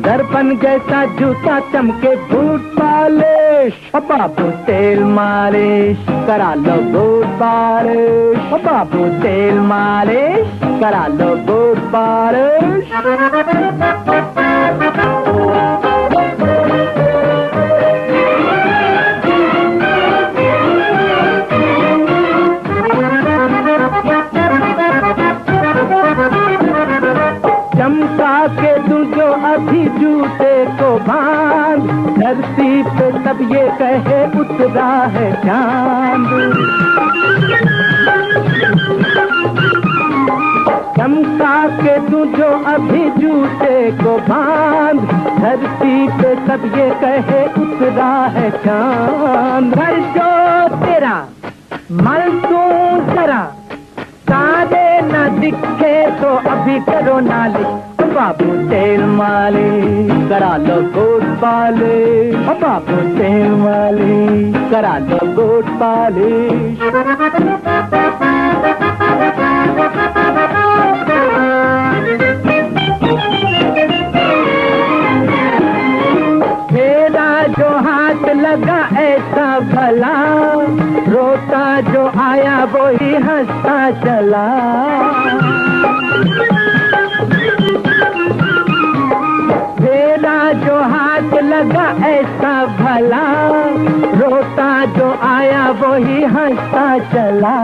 दर्पण जैसा जूता चमके बूट पालिश। ओ बाबू तेल मालिश करा लो बूट पालिश। ओ बाबू तेल मालिश करा लो बूट पालिश। कहे उतरा है चांद। चमका के तू जो अभी जूते को बांध, धरती पे सब ये कहे उतरा है चांद। घर जो तेरा मल तू जरा, तारे न दिखे तो अभी करो नालिश। बाबू तेल मालिश करा लो गोट पालिश, बाबू तेल मालिश करा लो गोट पालिश। मेरा जो हाथ लगा ऐसा भला, रोता जो आया वो ही हंसता चला। मेरा जो हाथ लगा ऐसा भला, रोता जो आया वो ही हंसता चला।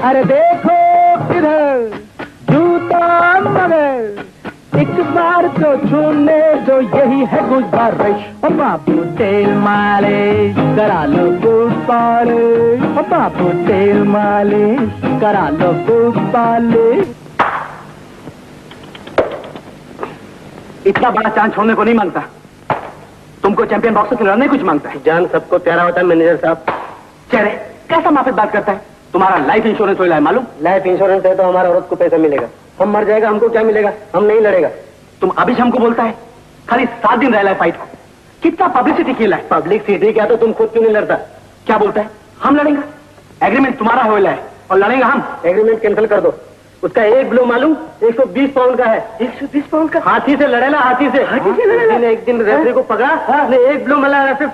अरे देखो इधर जूता मगर, एक बार तो छूने दो यही है गुजारिश। बाबू तेल मालिश करा लो गुड पालिश, बाबू तेल मालिश करा लो गुड पालिश। इतना बड़ा चांद छोड़ने को नहीं मांगता, तुमको चैंपियन बॉक्सर से लड़ने कुछ मांगता है। जान सबको प्यारा होता है मैनेजर साहब। चेहरे कैसा माफिक बात करता है। तुम्हारा लाइफ इंश्योरेंस हो है मालूम? लाइफ इंश्योरेंस है तो हमारा औरत को पैसा मिलेगा, हम मर जाएगा हमको क्या मिलेगा, हम नहीं लड़ेगा। तुम अभी हमको बोलता है खाली 7 दिन रह फाइट को, कितना पब्लिसिटी खेला है। पब्लिसिटी क्या, तो तुम खुद क्यों नहीं लड़ता? क्या बोलता है हम लड़ेंगे? एग्रीमेंट तुम्हारा हो है और लड़ेंगे हम। एग्रीमेंट कैंसिल कर दो। उसका एक ब्लो मालूम 120 पाउंड का है। 120 पाउंड का? हाथी से लड़े ना, हाथी से। एक दिन रेफरी को पकड़ा, ने एक ब्लो मला फिर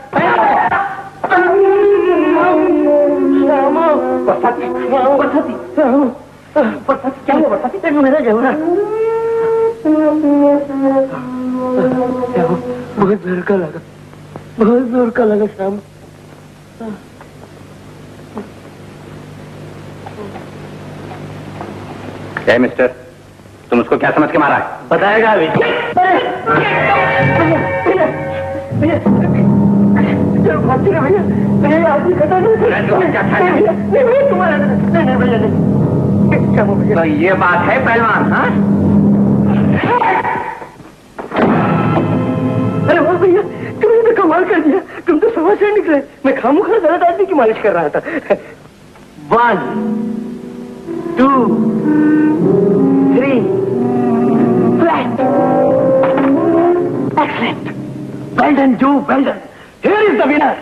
क्या हुआ बरसाती? मेरा क्या हुआ? बहुत जोर का लगा, बहुत जोर का लगा शाम। क्या मिस्टर, तुम उसको क्या समझ के मारा है? बताएगा अभी। तो ये बात है पहलवान? हाँ, अरे वाह भैया, तुमने तो कमाल कर दिया। तुम तो समझ से निकले, मैं खामोखा जरा आदमी की मालिश कर रहा था। 1 2 3 फ्लैट। एक्सीलेंट, वेल डन जो, well done. Here is the winner.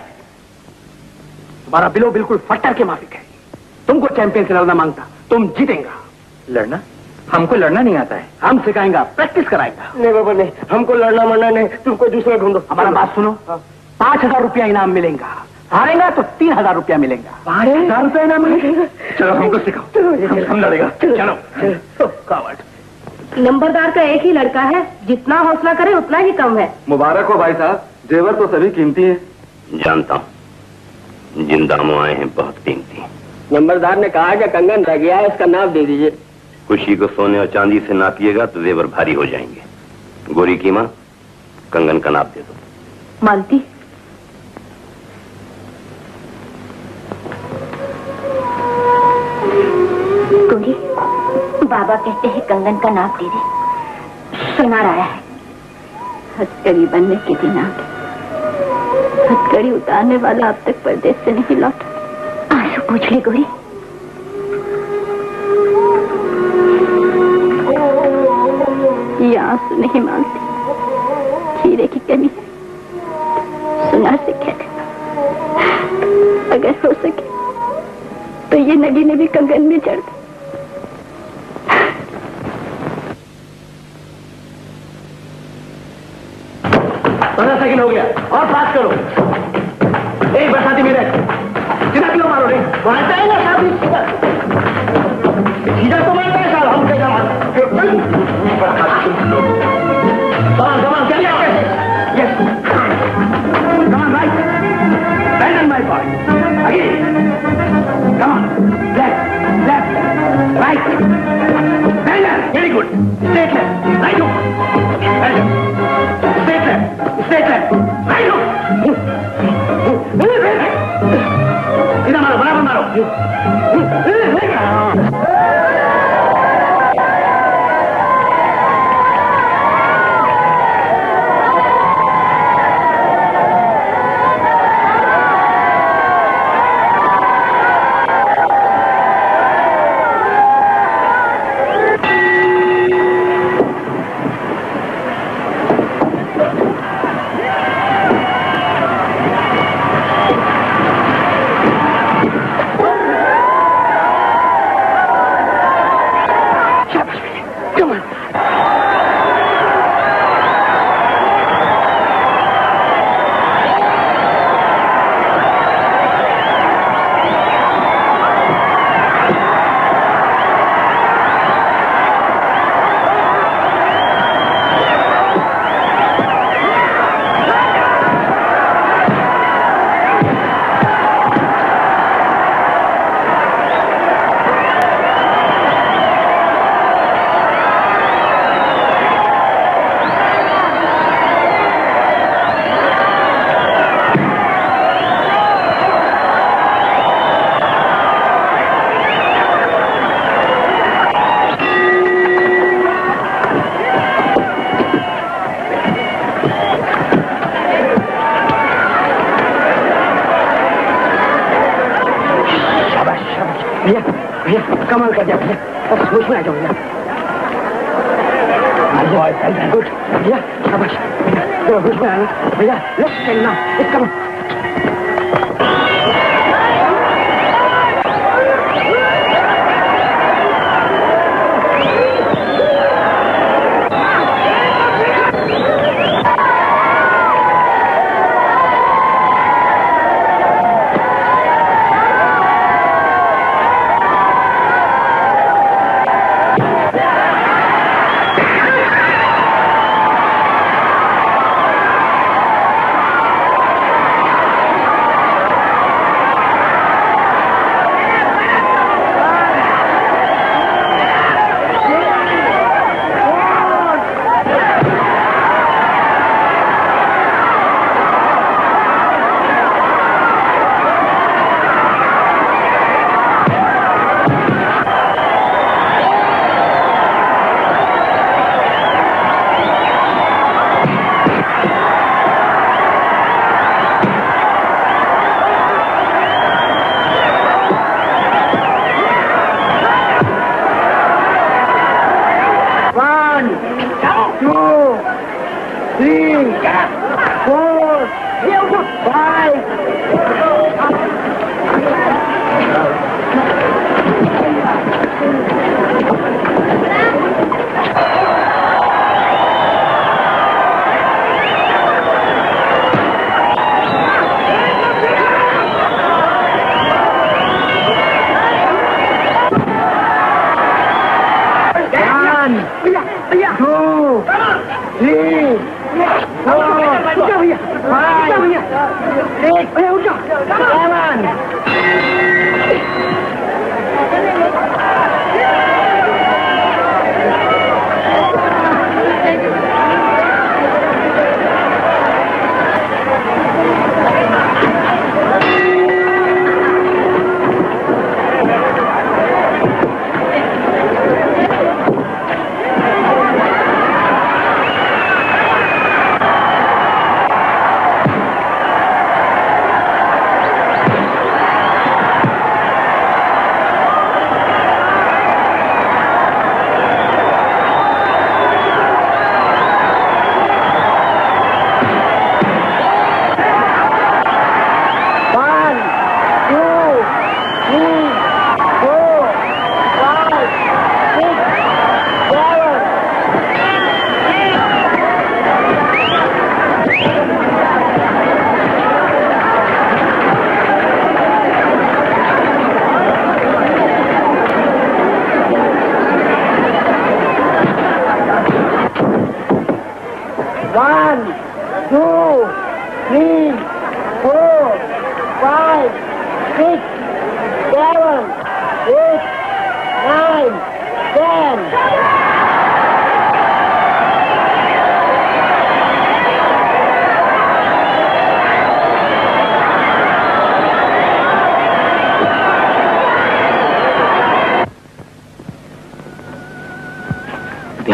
तुम्हारा बिलो बिल्कुल फट्टर के माफिक है। तुमको चैंपियन से लड़ना मांगता, तुम जीतेगा। लड़ना? हमको लड़ना नहीं आता है। हम सिखाएंगा, प्रैक्टिस कराएंगा। नहीं बाबा नहीं, हमको लड़ना मरना नहीं, तुमको दूसरा ढूंढो। हमारा बात सुनो, 5000 रुपया इनाम मिलेगा, हारेगा तो 3000 रुपया मिलेगा। 5000 रुपया इनाम मिलेगा? चलो हमको सिखाओ, हम लड़ेगा। चलो। कावड़। नंबरदार का एक ही लड़का है, जितना हौसला करे उतना ही कम है। मुबारक हो भाई साहब, जेवर तो सभी कीमती है। जानता हूँ, जिन दामों आए हैं बहुत कीमती। नंबरदार ने कहा कि कंगन रह गया है, इसका नाप दे दीजिए। खुशी को सोने और चांदी से नापिएगा तो जेवर भारी हो जाएंगे। गोरी की माँ, कंगन का नाप दे दो। मालती, गोरी, बाबा कहते हैं कंगन का नाप दे दे। सुनार आया है, हथकड़ी बनने के दिन आ गए। हथकड़ी उतारने वाला अब तक परदेश से नहीं लौटा। आंसू पूछ ली गोरी। ये आंसू नहीं मांगते, हीरे की कमी है। सुनार से कह देना, अगर हो सके तो ये नगीने भी कंगन में चढ़ दे। 15 सेकंड हो गया, और बात करो। एक बरसाती मेरे सीधा क्यों मारो? नहीं मारता है ना साहब, सीधा तो मारता है साहब। हम क्या चलिए आगे। Yes, come on right, bend on my body. Again, come on, left left right, bend. Very good, straight left, right hook, bend, straight left, right hook. कमाल कर दिया भैया, बस होश में आ जाओ भैया। गुड भैया, शाबाश भैया, होश में आना भैया। लेफ्ट हैंड ना, एक कम।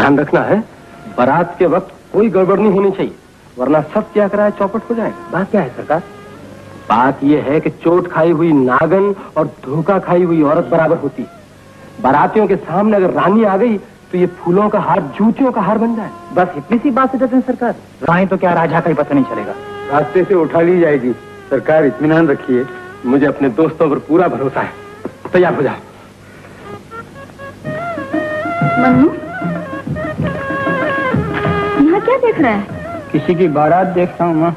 ध्यान रखना है, बारात के वक्त कोई गड़बड़ नहीं होनी चाहिए, वरना सब क्या कराया चौपट हो जाएगा। बात क्या है सरकार? बात यह है कि चोट खाई हुई नागन और धोखा खाई हुई औरत बराबर होती है। बारातियों के सामने अगर रानी आ गई तो ये फूलों का हार जूतियों का हार बन जाए। बस इतनी सी बात से डरते हैं सरकार? रानी तो क्या, राजा का ही पता नहीं चलेगा। रास्ते से उठा ली जाएगी। सरकार इत्मीनान रखिए, मुझे अपने दोस्तों पर पूरा भरोसा है। तैयार हो जाओ। मन्नू, यहाँ क्या देख रहा है? किसी की बारात देखता हूँ माँ।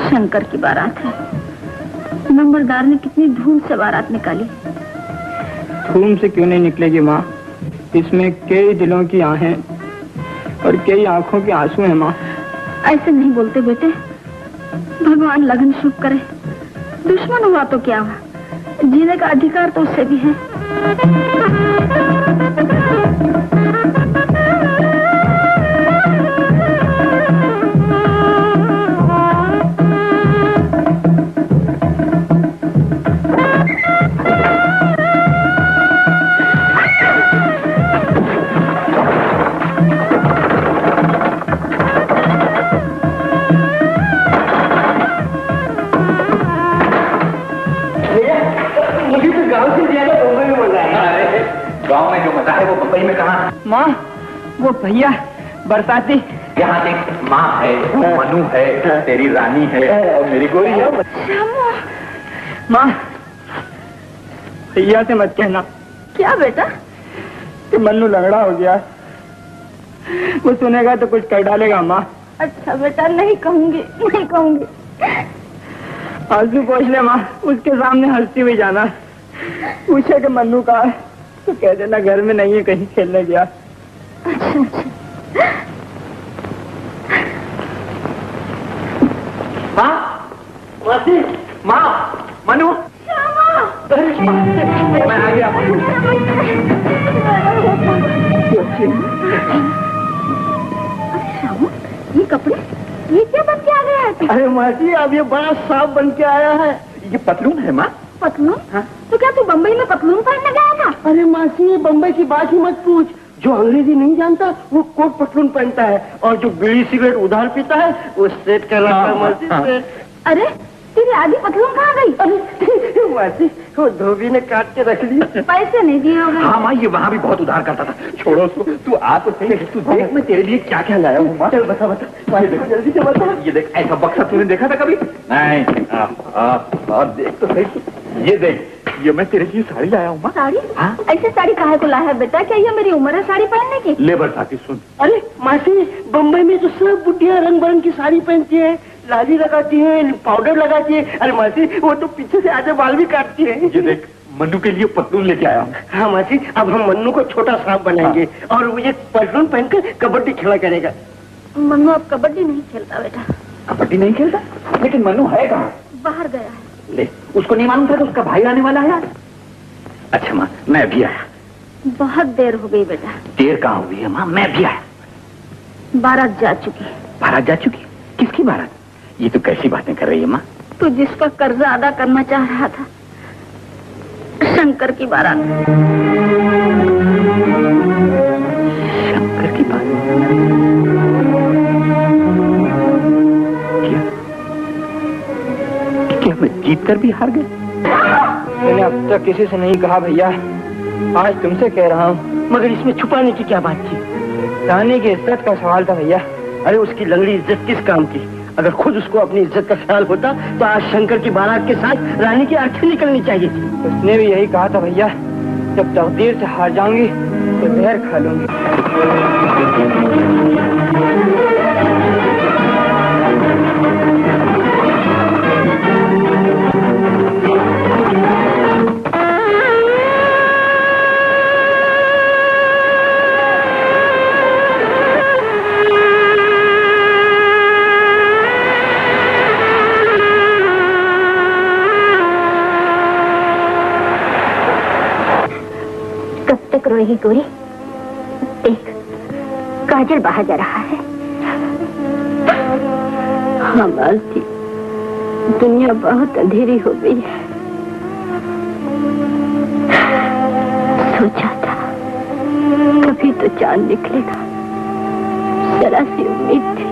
शंकर की बारात है। नंबरदार ने कितनी धूम से बारात निकाली। धूम से क्यों नहीं निकलेगी माँ? इसमें कई दिलों की आहें और कई आंखों के आंसू हैं माँ। ऐसे नहीं बोलते बेटे, भगवान लगन शुभ करे। दुश्मन हुआ तो क्या हुआ, जीने का अधिकार तो उससे भी है। गांव में जो मजा है वो बम्बई में कहाँ? माँ, वो भैया बरसाती। यहाँ देख, माँ है, मनु है, तेरी रानी है और मेरी गोरी है। माँ, भैया से मत कहना। क्या बेटा? कि मन्नू लंगड़ा हो गया, वो सुनेगा तो कुछ कर डालेगा माँ। अच्छा बेटा, नहीं कहूंगी, नहीं कहूंगी। आंसू पोंछ ले माँ, उसके सामने हंसती हुई जाना। पूछे कि मन्नू कहाँ है तो कह देना घर में नहीं है, कहीं खेलने गया। माँ, मासी, माँ, मनु, मैं आ गया। ये कपड़े, ये क्या बन के आ गया है? अरे मासी, अब ये बड़ा सांप बन के आया है। ये पतलून है माँ। पतलून? हाँ? तो क्या तू बम्बई में पतलून पहनने गया था? अरे मासी, बम्बई की बात ही मत पूछ। जो अंग्रेजी नहीं जानता वो कोट पतलून पहनता है, और जो बीड़ी सिगरेट उधार पीता है वो सेठ कहलाता है मासी, सेठ। अरे तेरी आधी पतलून कहाँ गई? अरे मासी, वो धोबी ने काट के रख ली। पैसे नहीं दिए होंगे। हाँ माँ, ये वहाँ भी बहुत उधार करता था। छोड़ो उसको, तू आ तो सही। तू देख, मैं तेरे लिए क्या क्या लाया हूँ माँ। चल बता बता, ये देखो जल्दी से बता। ये देख, ऐसा बक्सा तूने देखा था कभी? नहीं। देख तो सही। ये देख, ये मैं तेरे लिए साड़ी लाया हूँ माँ। साड़ी? हाँ? ऐसे साड़ी काहे को लाया है बेटा? क्या ये मेरी उम्र है साड़ी पहनने की? ले बरसाती सुन। अरे मासी, बम्बई में तो सब बुढ़िया रंग बिरंग की साड़ी पहनती है, लाली लगाती है, पाउडर लगाती है। अरे मासी, वो तो पीछे से आधे बाल भी काटती है। ये देख, मन्नू के लिए पतलून लेके आया हूँ। हाँ मासी, अब हम मन्नू को छोटा सांप बनाएंगे और वो ये पतलून पहनकर कबड्डी खेला करेगा। मन्नू अब कबड्डी नहीं खेलता बेटा। कबड्डी नहीं खेलता? लेकिन मन्नू है कहाँ? बाहर गया है। ले, उसको नहीं मालूम था तो उसका भाई आने वाला है। अच्छा माँ, मैं भी आया। बहुत देर हो गई बेटा। देर कहाँ हुई है माँ, मैं भी आया। बारात जा चुकी। बारात जा चुकी? किसकी बारात? ये तो कैसी बातें कर रही है माँ? तू जिसका कर्जा अदा करना चाह रहा था, शंकर की बारात। शंकर की बारात? क्या मैं जीत कर भी हार गया? मैंने अब तक किसी से नहीं कहा भैया, आज तुमसे कह रहा हूँ। मगर इसमें छुपाने की क्या बात थी? रानी की इज्जत का सवाल था भैया। अरे उसकी लंगड़ी इज्जत किस काम की? अगर खुद उसको अपनी इज्जत का ख्याल होता तो आज शंकर की बारात के साथ रानी की अर्थी निकलनी चाहिए थी। उसने भी यही कहा था भैया, जब तकदीर से हार जाऊंगी तो जहर खा लूंगी। रोएगी गोरी? देख, काजल बाहर जा रहा है। हाँ मालती, दुनिया बहुत अंधेरी हो गई है। सोचा था कभी तो चांद निकलेगा, जरा सी उम्मीद थी,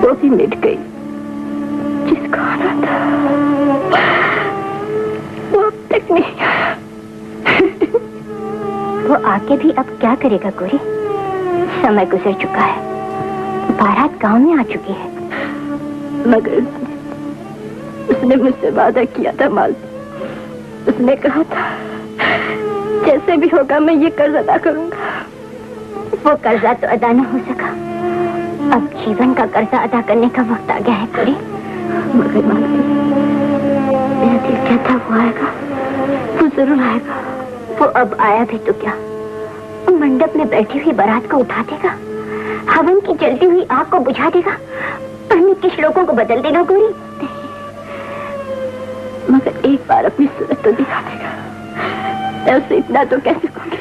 वो भी मिट गई। जिसका आना था वो अब तक नहीं आया। वो आके भी अब क्या करेगा गोरी? समय गुजर चुका है, बारात गांव में आ चुकी है। मगर उसने मुझसे वादा किया था मालती। उसने कहा था जैसे भी होगा मैं ये कर्ज अदा करूंगा। वो कर्जा तो अदा न हो सका, अब जीवन का कर्जा अदा करने का वक्त आ गया है गोरी। मगर मालती, मेरा दिल कहता वो आएगा, वो जरूर आएगा। वो अब आया भी तो क्या, वो मंडप में बैठी हुई बारात को उठा देगा, हवन की जलती हुई आग को बुझा देगा, पढ़ने के श्लोकों को बदल देगा गोरी। मगर एक बार अपनी सूरत तो दिखा देगा। मैं उसे इतना तो कह सकूंगी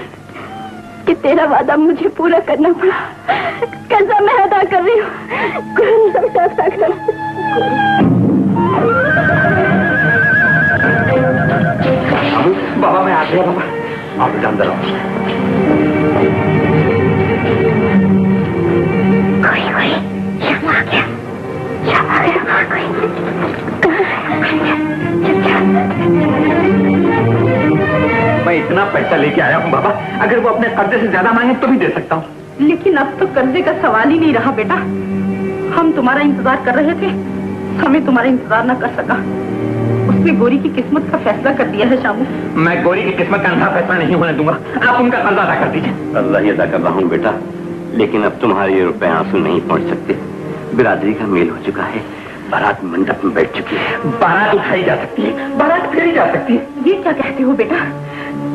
कि तेरा वादा मुझे पूरा करना पड़ा, कर्जा मैं अदा कर रही हूँ। बाबा मैं आ गया। बाबा आप अंदर आओ। शाम आ गया, शाम आ गया। मैं इतना पैसा लेके आया हूँ बाबा, अगर वो अपने कर्जे से ज्यादा मांगे तो भी दे सकता हूँ। लेकिन अब तो कर्जे का सवाल ही नहीं रहा बेटा। हम तुम्हारा इंतजार कर रहे थे, हमें तुम्हारा इंतजार न कर सका। उसने गोरी की किस्मत का फैसला कर दिया है शामू। मैं गोरी की किस्मत का अंधा फैसला नहीं होने दूंगा। आप उनका कर्जा अदा कर दीजिए। कर्जा ही अदा कर रहा हूँ बेटा, लेकिन अब तुम्हारे ये रुपए आंसू नहीं पहुँच सकते। बिरादरी का मेल हो चुका है, बारात मंडप में बैठ चुकी है। बारात उठाई जा सकती है, बारात फेरी जा सकती है। ये क्या कहते हो बेटा?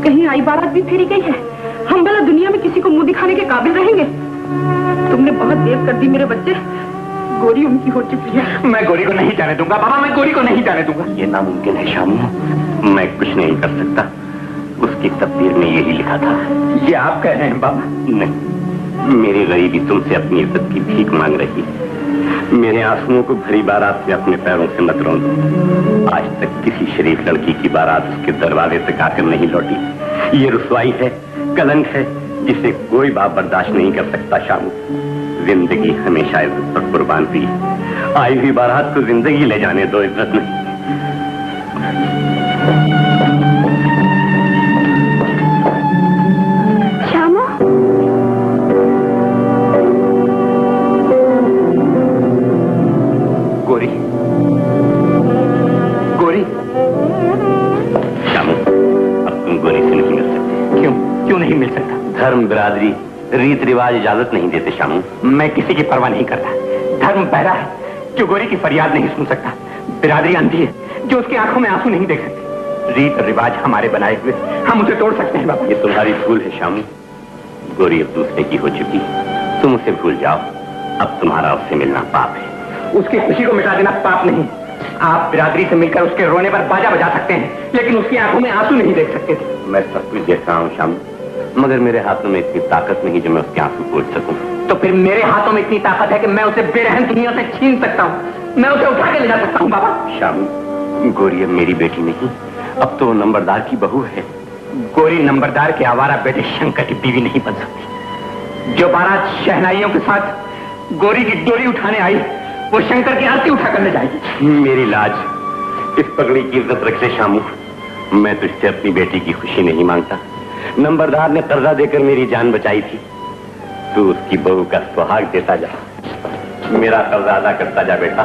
कहीं आई बारात भी फेरी गई है? हम भला दुनिया में किसी को मुंह दिखाने के काबिल रहेंगे? तुमने बहुत देर कर दी मेरे बच्चे। गोरी उनकी हो चुकी है। मैं गोरी को नहीं जाने दूंगा बाबा, मैं गोरी को नहीं जाने दूंगा। ये नामुमकिन है शामू, मैं कुछ नहीं कर सकता। उसकी तकदीर में यही लिखा था। ये आप कह रहे हैं बाबा? नहीं, मेरी गरीबी तुमसे अपनी इज्जत की भीख मांग रही। मेरे आंसुओं को भरी बारात में अपने पैरों से मत रौंदो। आज तक किसी शरीफ लड़की की बारात उसके दरवाजे तक आकर नहीं लौटी। ये रुसवाई है, कलंक है, जिसे कोई बाप बर्दाश्त नहीं कर सकता शामू। जिंदगी हमेशा इज्जत पर कुर्बान हुई। आई हुई बारात को जिंदगी ले जाने दो, इज्जत नहीं। शामू, गोरी, गोरी। शामू, अब तुम गोरी से नहीं मिल सकते। क्यों? क्यों नहीं मिल सकता? धर्म, बिरादरी, रीत रिवाज इजाजत नहीं देते शामू। मैं किसी की परवाह नहीं करता। धर्म बहरा है जो गोरी की फरियाद नहीं सुन सकता। बिरादरी अंधी है जो उसकी आंखों में आंसू नहीं देख सकती। रीत रिवाज हमारे बनाए हुए, हम उसे तोड़ सकते हैं बाबा। ये तुम्हारी भूल है शामू। गोरी अब दूसरे की हो चुकी, तुम उसे भूल जाओ। अब तुम्हारा उससे मिलना पाप है। उसकी खुशी को मिटा देना पाप नहीं। आप बिरादरी से मिलकर उसके रोने पर बाजा बजा सकते हैं, लेकिन उसकी आंखों में आंसू नहीं देख सकते। मैं सब कुछ देख रहा हूँ शामू, मगर मेरे हाथों में इतनी ताकत नहीं जो मैं उसके आंसू पोंछ सकूं। तो फिर मेरे हाथों में इतनी ताकत है कि मैं उसे बेरहम दुनिया से छीन सकता हूँ। मैं उसे उठा के ले जा सकता हूँ बाबा। शामू, गोरी अब मेरी बेटी नहीं, अब तो वो नंबरदार की बहू है। गोरी नंबरदार के आवारा बेटे शंकर की बीवी नहीं बन सकती। जो बारात शहनाइयों के साथ गोरी की डोरी उठाने आई, वो शंकर की आरती उठा कर ले जाएगी। मेरी लाज, इस पगड़ी की इज्जत रख ले शामू। मैं तुझसे अपनी बेटी की खुशी नहीं मांगता। नंबरदार ने कर्जा देकर मेरी जान बचाई थी, तू उसकी बहू का सुहाग देता जा। मेरा कर्जा अदा करता जा बेटा।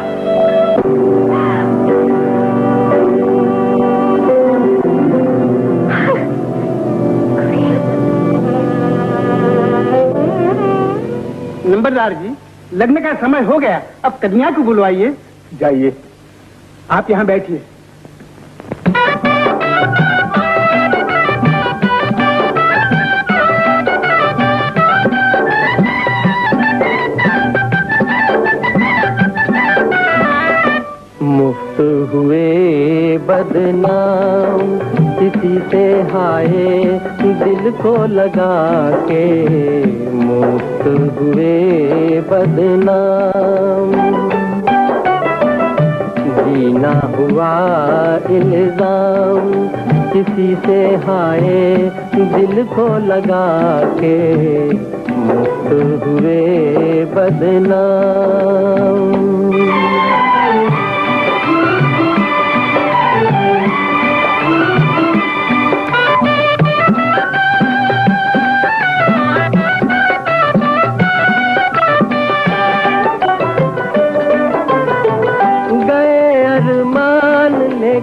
नंबरदार जी, लगने का समय हो गया, अब कन्या को बुलवाइए। जाइए, आप यहाँ बैठिए। मुफ्त हुए बदनाम किसी से हाय दिल को लगा के, मुफ्त हुए बदनाम। कभी ना हुआ इल्जाम किसी से हाय दिल को लगा के मुक्त हुए बदनाम।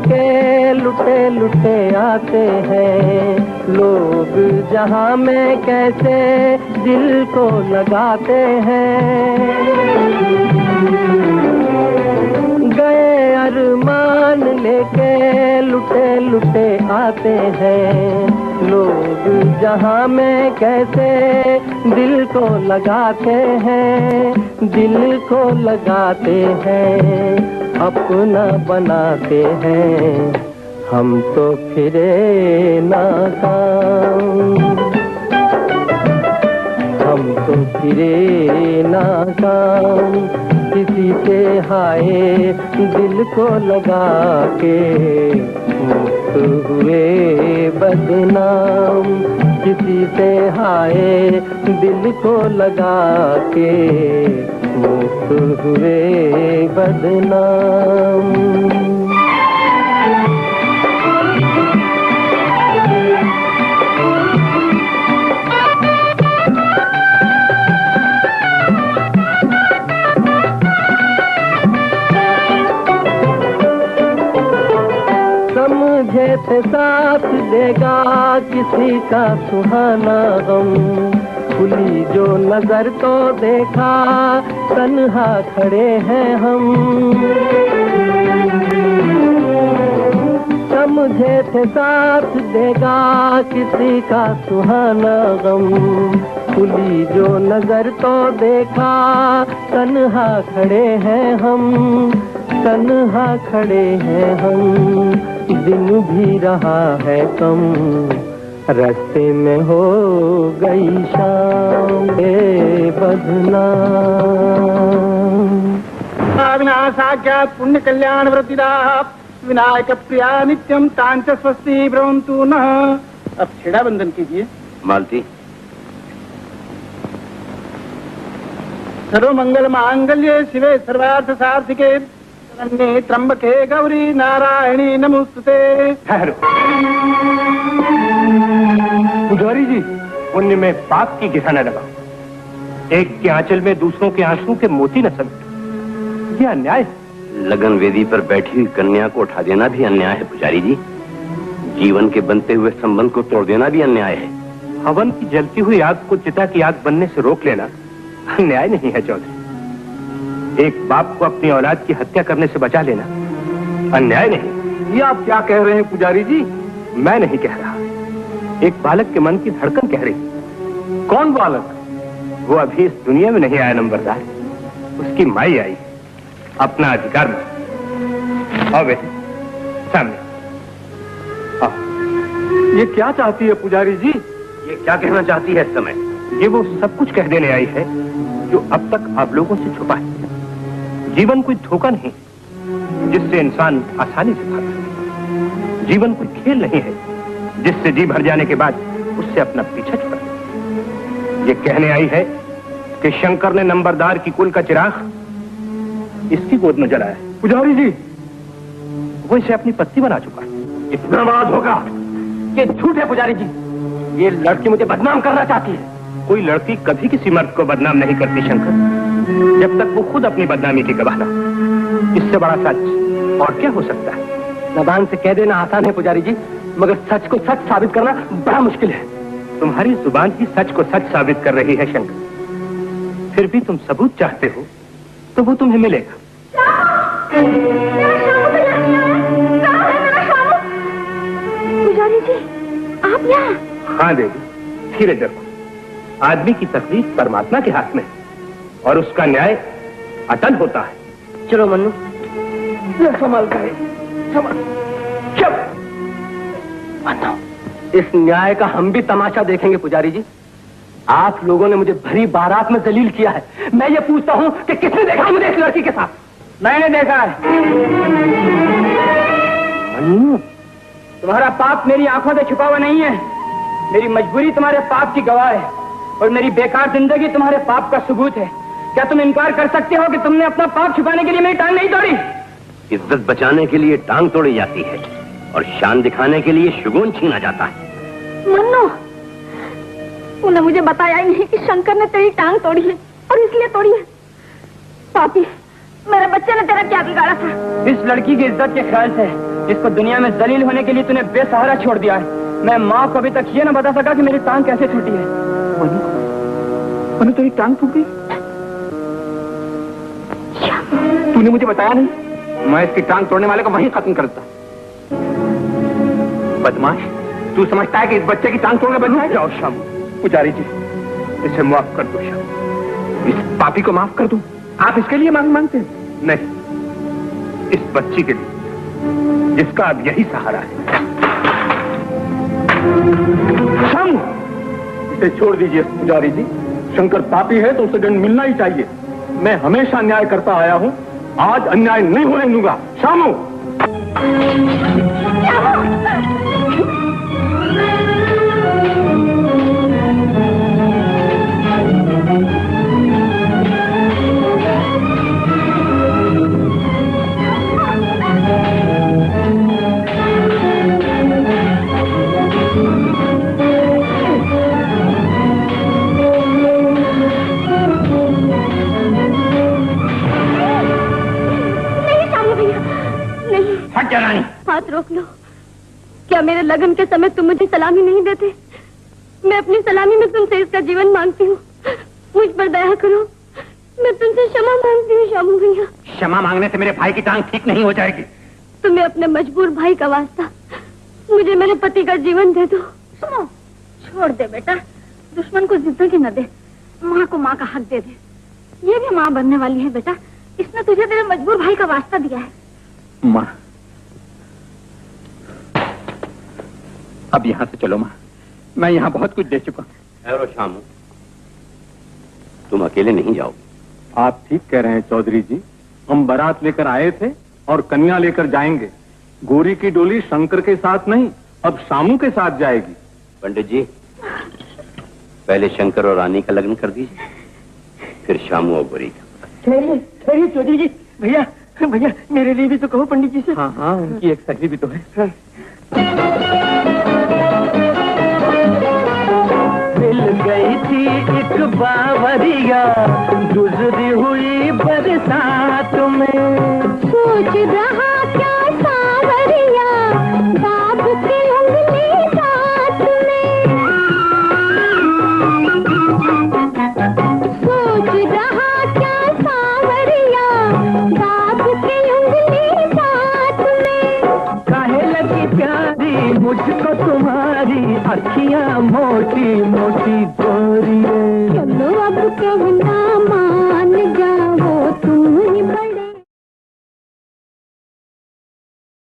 के लुटे लुटे आते हैं लोग जहां में कैसे दिल को लगाते हैं। गए अरमान लेके लुटे लुटे आते हैं लोग जहां में कैसे दिल को लगाते हैं, दिल को लगाते हैं, अपना बनाते हैं, हम तो फिरे नाकाम, हम तो फिरे नाकाम, किसी से हाय दिल को लगा के मुक्त हुए बदनाम, किसी से हाय दिल को लगा के मुक्त हुए बदनाम। समझे थे साथ देगा किसी का सुहाना गम, खुली जो नजर तो देखा तन्हा खड़े हैं हम। समझे थे साथ देगा किसी का सुहाना गम, खुली जो नजर तो देखा तन्हा खड़े हैं हम, तन्हा खड़े हैं हम। दिन भी रहा है कम, रास्ते में हो गई शाम बदनाम। विनाशाख्या पुण्य कल्याण वृद्धिदा विनायक प्रिया नित्यम तांच स्वस्ति ब्रवंतु न। अब छेड़ा बंधन कीजिए। मालती, सर्वमंगल मांगल्ये शिवे सर्वार्थ साधिके शरण्ये त्र्यंबके गौरी नारायणी नमोस्तुते। ठहरो पुजारी जी, पुण्य में पाप की घिसा न लगाओ। एक के आंचल में दूसरों के आंसू के मोती न समेटो, ये अन्याय है। लगन वेदी पर बैठी हुई कन्या को उठा देना भी अन्याय है पुजारी जी। जीवन के बनते हुए संबंध को तोड़ देना भी अन्याय है। हवन की जलती हुई आग को चिता की आग बनने से रोक लेना अन्याय नहीं है चौधरी। एक बाप को अपनी औलाद की हत्या करने से बचा लेना अन्याय नहीं। ये आप क्या कह रहे हैं पुजारी जी? मैं नहीं कह रहा, एक बालक के मन की धड़कन कह रही। कौन बालक? वो अभी इस दुनिया में नहीं आया नंबरदार, उसकी माई आई, अपना अधिकार में। आओ बेटे सामने आओ। ये क्या चाहती है पुजारी जी? ये क्या कहना चाहती है इस समय? ये वो सब कुछ कह देने आई है जो अब तक आप लोगों से छुपा है। जीवन कोई धोखा नहीं जिससे इंसान आसानी से भाग सके। जीवन कोई खेल नहीं है जिससे जी भर जाने के बाद उससे अपना पीछा छुड़ा। ये कहने आई है कि शंकर ने नंबरदार की कुल का चिराग इसकी गोद में जलाया है। पुजारी जी, वो इसे अपनी पत्नी बना चुका है। इतना बड़ा धोखा! ये झूठ है पुजारी जी। ये लड़की मुझे बदनाम करना चाहती है। कोई लड़की कभी किसी मर्द को बदनाम नहीं करती शंकर, जब तक वो खुद अपनी बदनामी की गवाह ना हो। इससे बड़ा सच और क्या हो सकता है? जबान से कह देना आसान है पुजारी जी, मगर सच को सच साबित करना बड़ा मुश्किल है। तुम्हारी जुबान ही सच को सच साबित कर रही है शंकर। फिर भी तुम सबूत चाहते हो तो वो तुम्हें मिलेगा। पुजारी जी, आप यहाँ? हाँ देवी, धीरे रखो। आदमी की तकलीफ परमात्मा के हाथ में और उसका न्याय अटल होता है। चलो मन्नू, संभाल कर चुप। मन्नू, इस न्याय का हम भी तमाशा देखेंगे पुजारी जी। आप लोगों ने मुझे भरी बारात में जलील किया है। मैं ये पूछता हूँ कि किसने देखा मुझे इस लड़की के साथ? मैंने देखा है। तुम्हारा पाप मेरी आंखों से छुपा हुआ नहीं है। मेरी मजबूरी तुम्हारे पाप की गवाह है और मेरी बेकार जिंदगी तुम्हारे पाप का सबूत है। क्या तुम इनकार कर सकते हो कि तुमने अपना पाप छुपाने के लिए मेरी टांग नहीं तोड़ी? इज्जत बचाने के लिए टांग तोड़ी जाती है और शान दिखाने के लिए शुगुन छीना जाता है। मन्नू, तूने मुझे बताया ही नहीं कि शंकर ने तेरी टांग तोड़ी है और इसलिए तोड़ी है। पापी, मेरे बच्चे ने तेरा क्या बिगाड़ा था? इस लड़की की इज्जत के ख्याल से जिसको दुनिया में जलील होने के लिए तूने बेसहारा छोड़ दिया है। मैं माँ को अभी तक ये न बता सका कि मेरी टांग कैसे छूटी है। मनु, तेरी टांग टूट गई? तूने मुझे बताया नहीं, मैं इसकी टांग तोड़ने वाले को वहीं खत्म करता। बदमाश, तू समझता है कि इस बच्चे की टांग तोड़ना बदमाश? जाओ शाम, पुजारी जी, इसे माफ कर दो शाम। इस पापी को माफ कर दूं? आप इसके लिए मांग मांगते हैं? नहीं, इस बच्ची के लिए जिसका अब यही सहारा है। शाम, इसे छोड़ दीजिए पुजारी जी। शंकर पापी है तो उसे दंड मिलना ही चाहिए। मैं हमेशा अन्याय करता आया हूं, आज अन्याय नहीं होने दूंगा। शामू, हाथ रोक लो। क्या मेरे लगन के समय तुम मुझे सलामी नहीं देते? मैं अपनी सलामी में तुमसे इसका जीवन मांगती हूँ। मुझ पर दया करो, मैं तुमसे क्षमा मांगती हूँ शामू भैया। क्षमा मांगने से मेरे भाई की टांग ठीक नहीं हो जाएगी। तुम्हें अपने मजबूर भाई का वास्ता, मुझे मेरे पति का जीवन दे दो। सुनो, छोड़ दे बेटा, दुश्मन को जिंदगी न दे, माँ को माँ का हक दे दे। ये भी माँ बनने वाली है बेटा, इसने तुझे तेरे मजबूर भाई का वास्ता दिया है। माँ, अब यहाँ से चलो माँ, मैं यहाँ बहुत कुछ दे चुका हूँ। ठहरो शामू, तुम अकेले नहीं जाओ। आप ठीक कह रहे हैं चौधरी जी, हम बारात लेकर आए थे और कन्या लेकर जाएंगे। गोरी की डोली शंकर के साथ नहीं, अब शामू के साथ जाएगी। पंडित जी, पहले शंकर और रानी का लग्न कर दीजिए, फिर शामू और गोरी का। ठहरिए ठहरिए चौधरी जी। भैया भैया, मेरे लिए भी तो कहो पंडित जी से। हाँ हाँ, उनकी एक सखी भी तो है। मिल गई थी एक बावरिया गुजरी हुई बरसात में, सोच रहा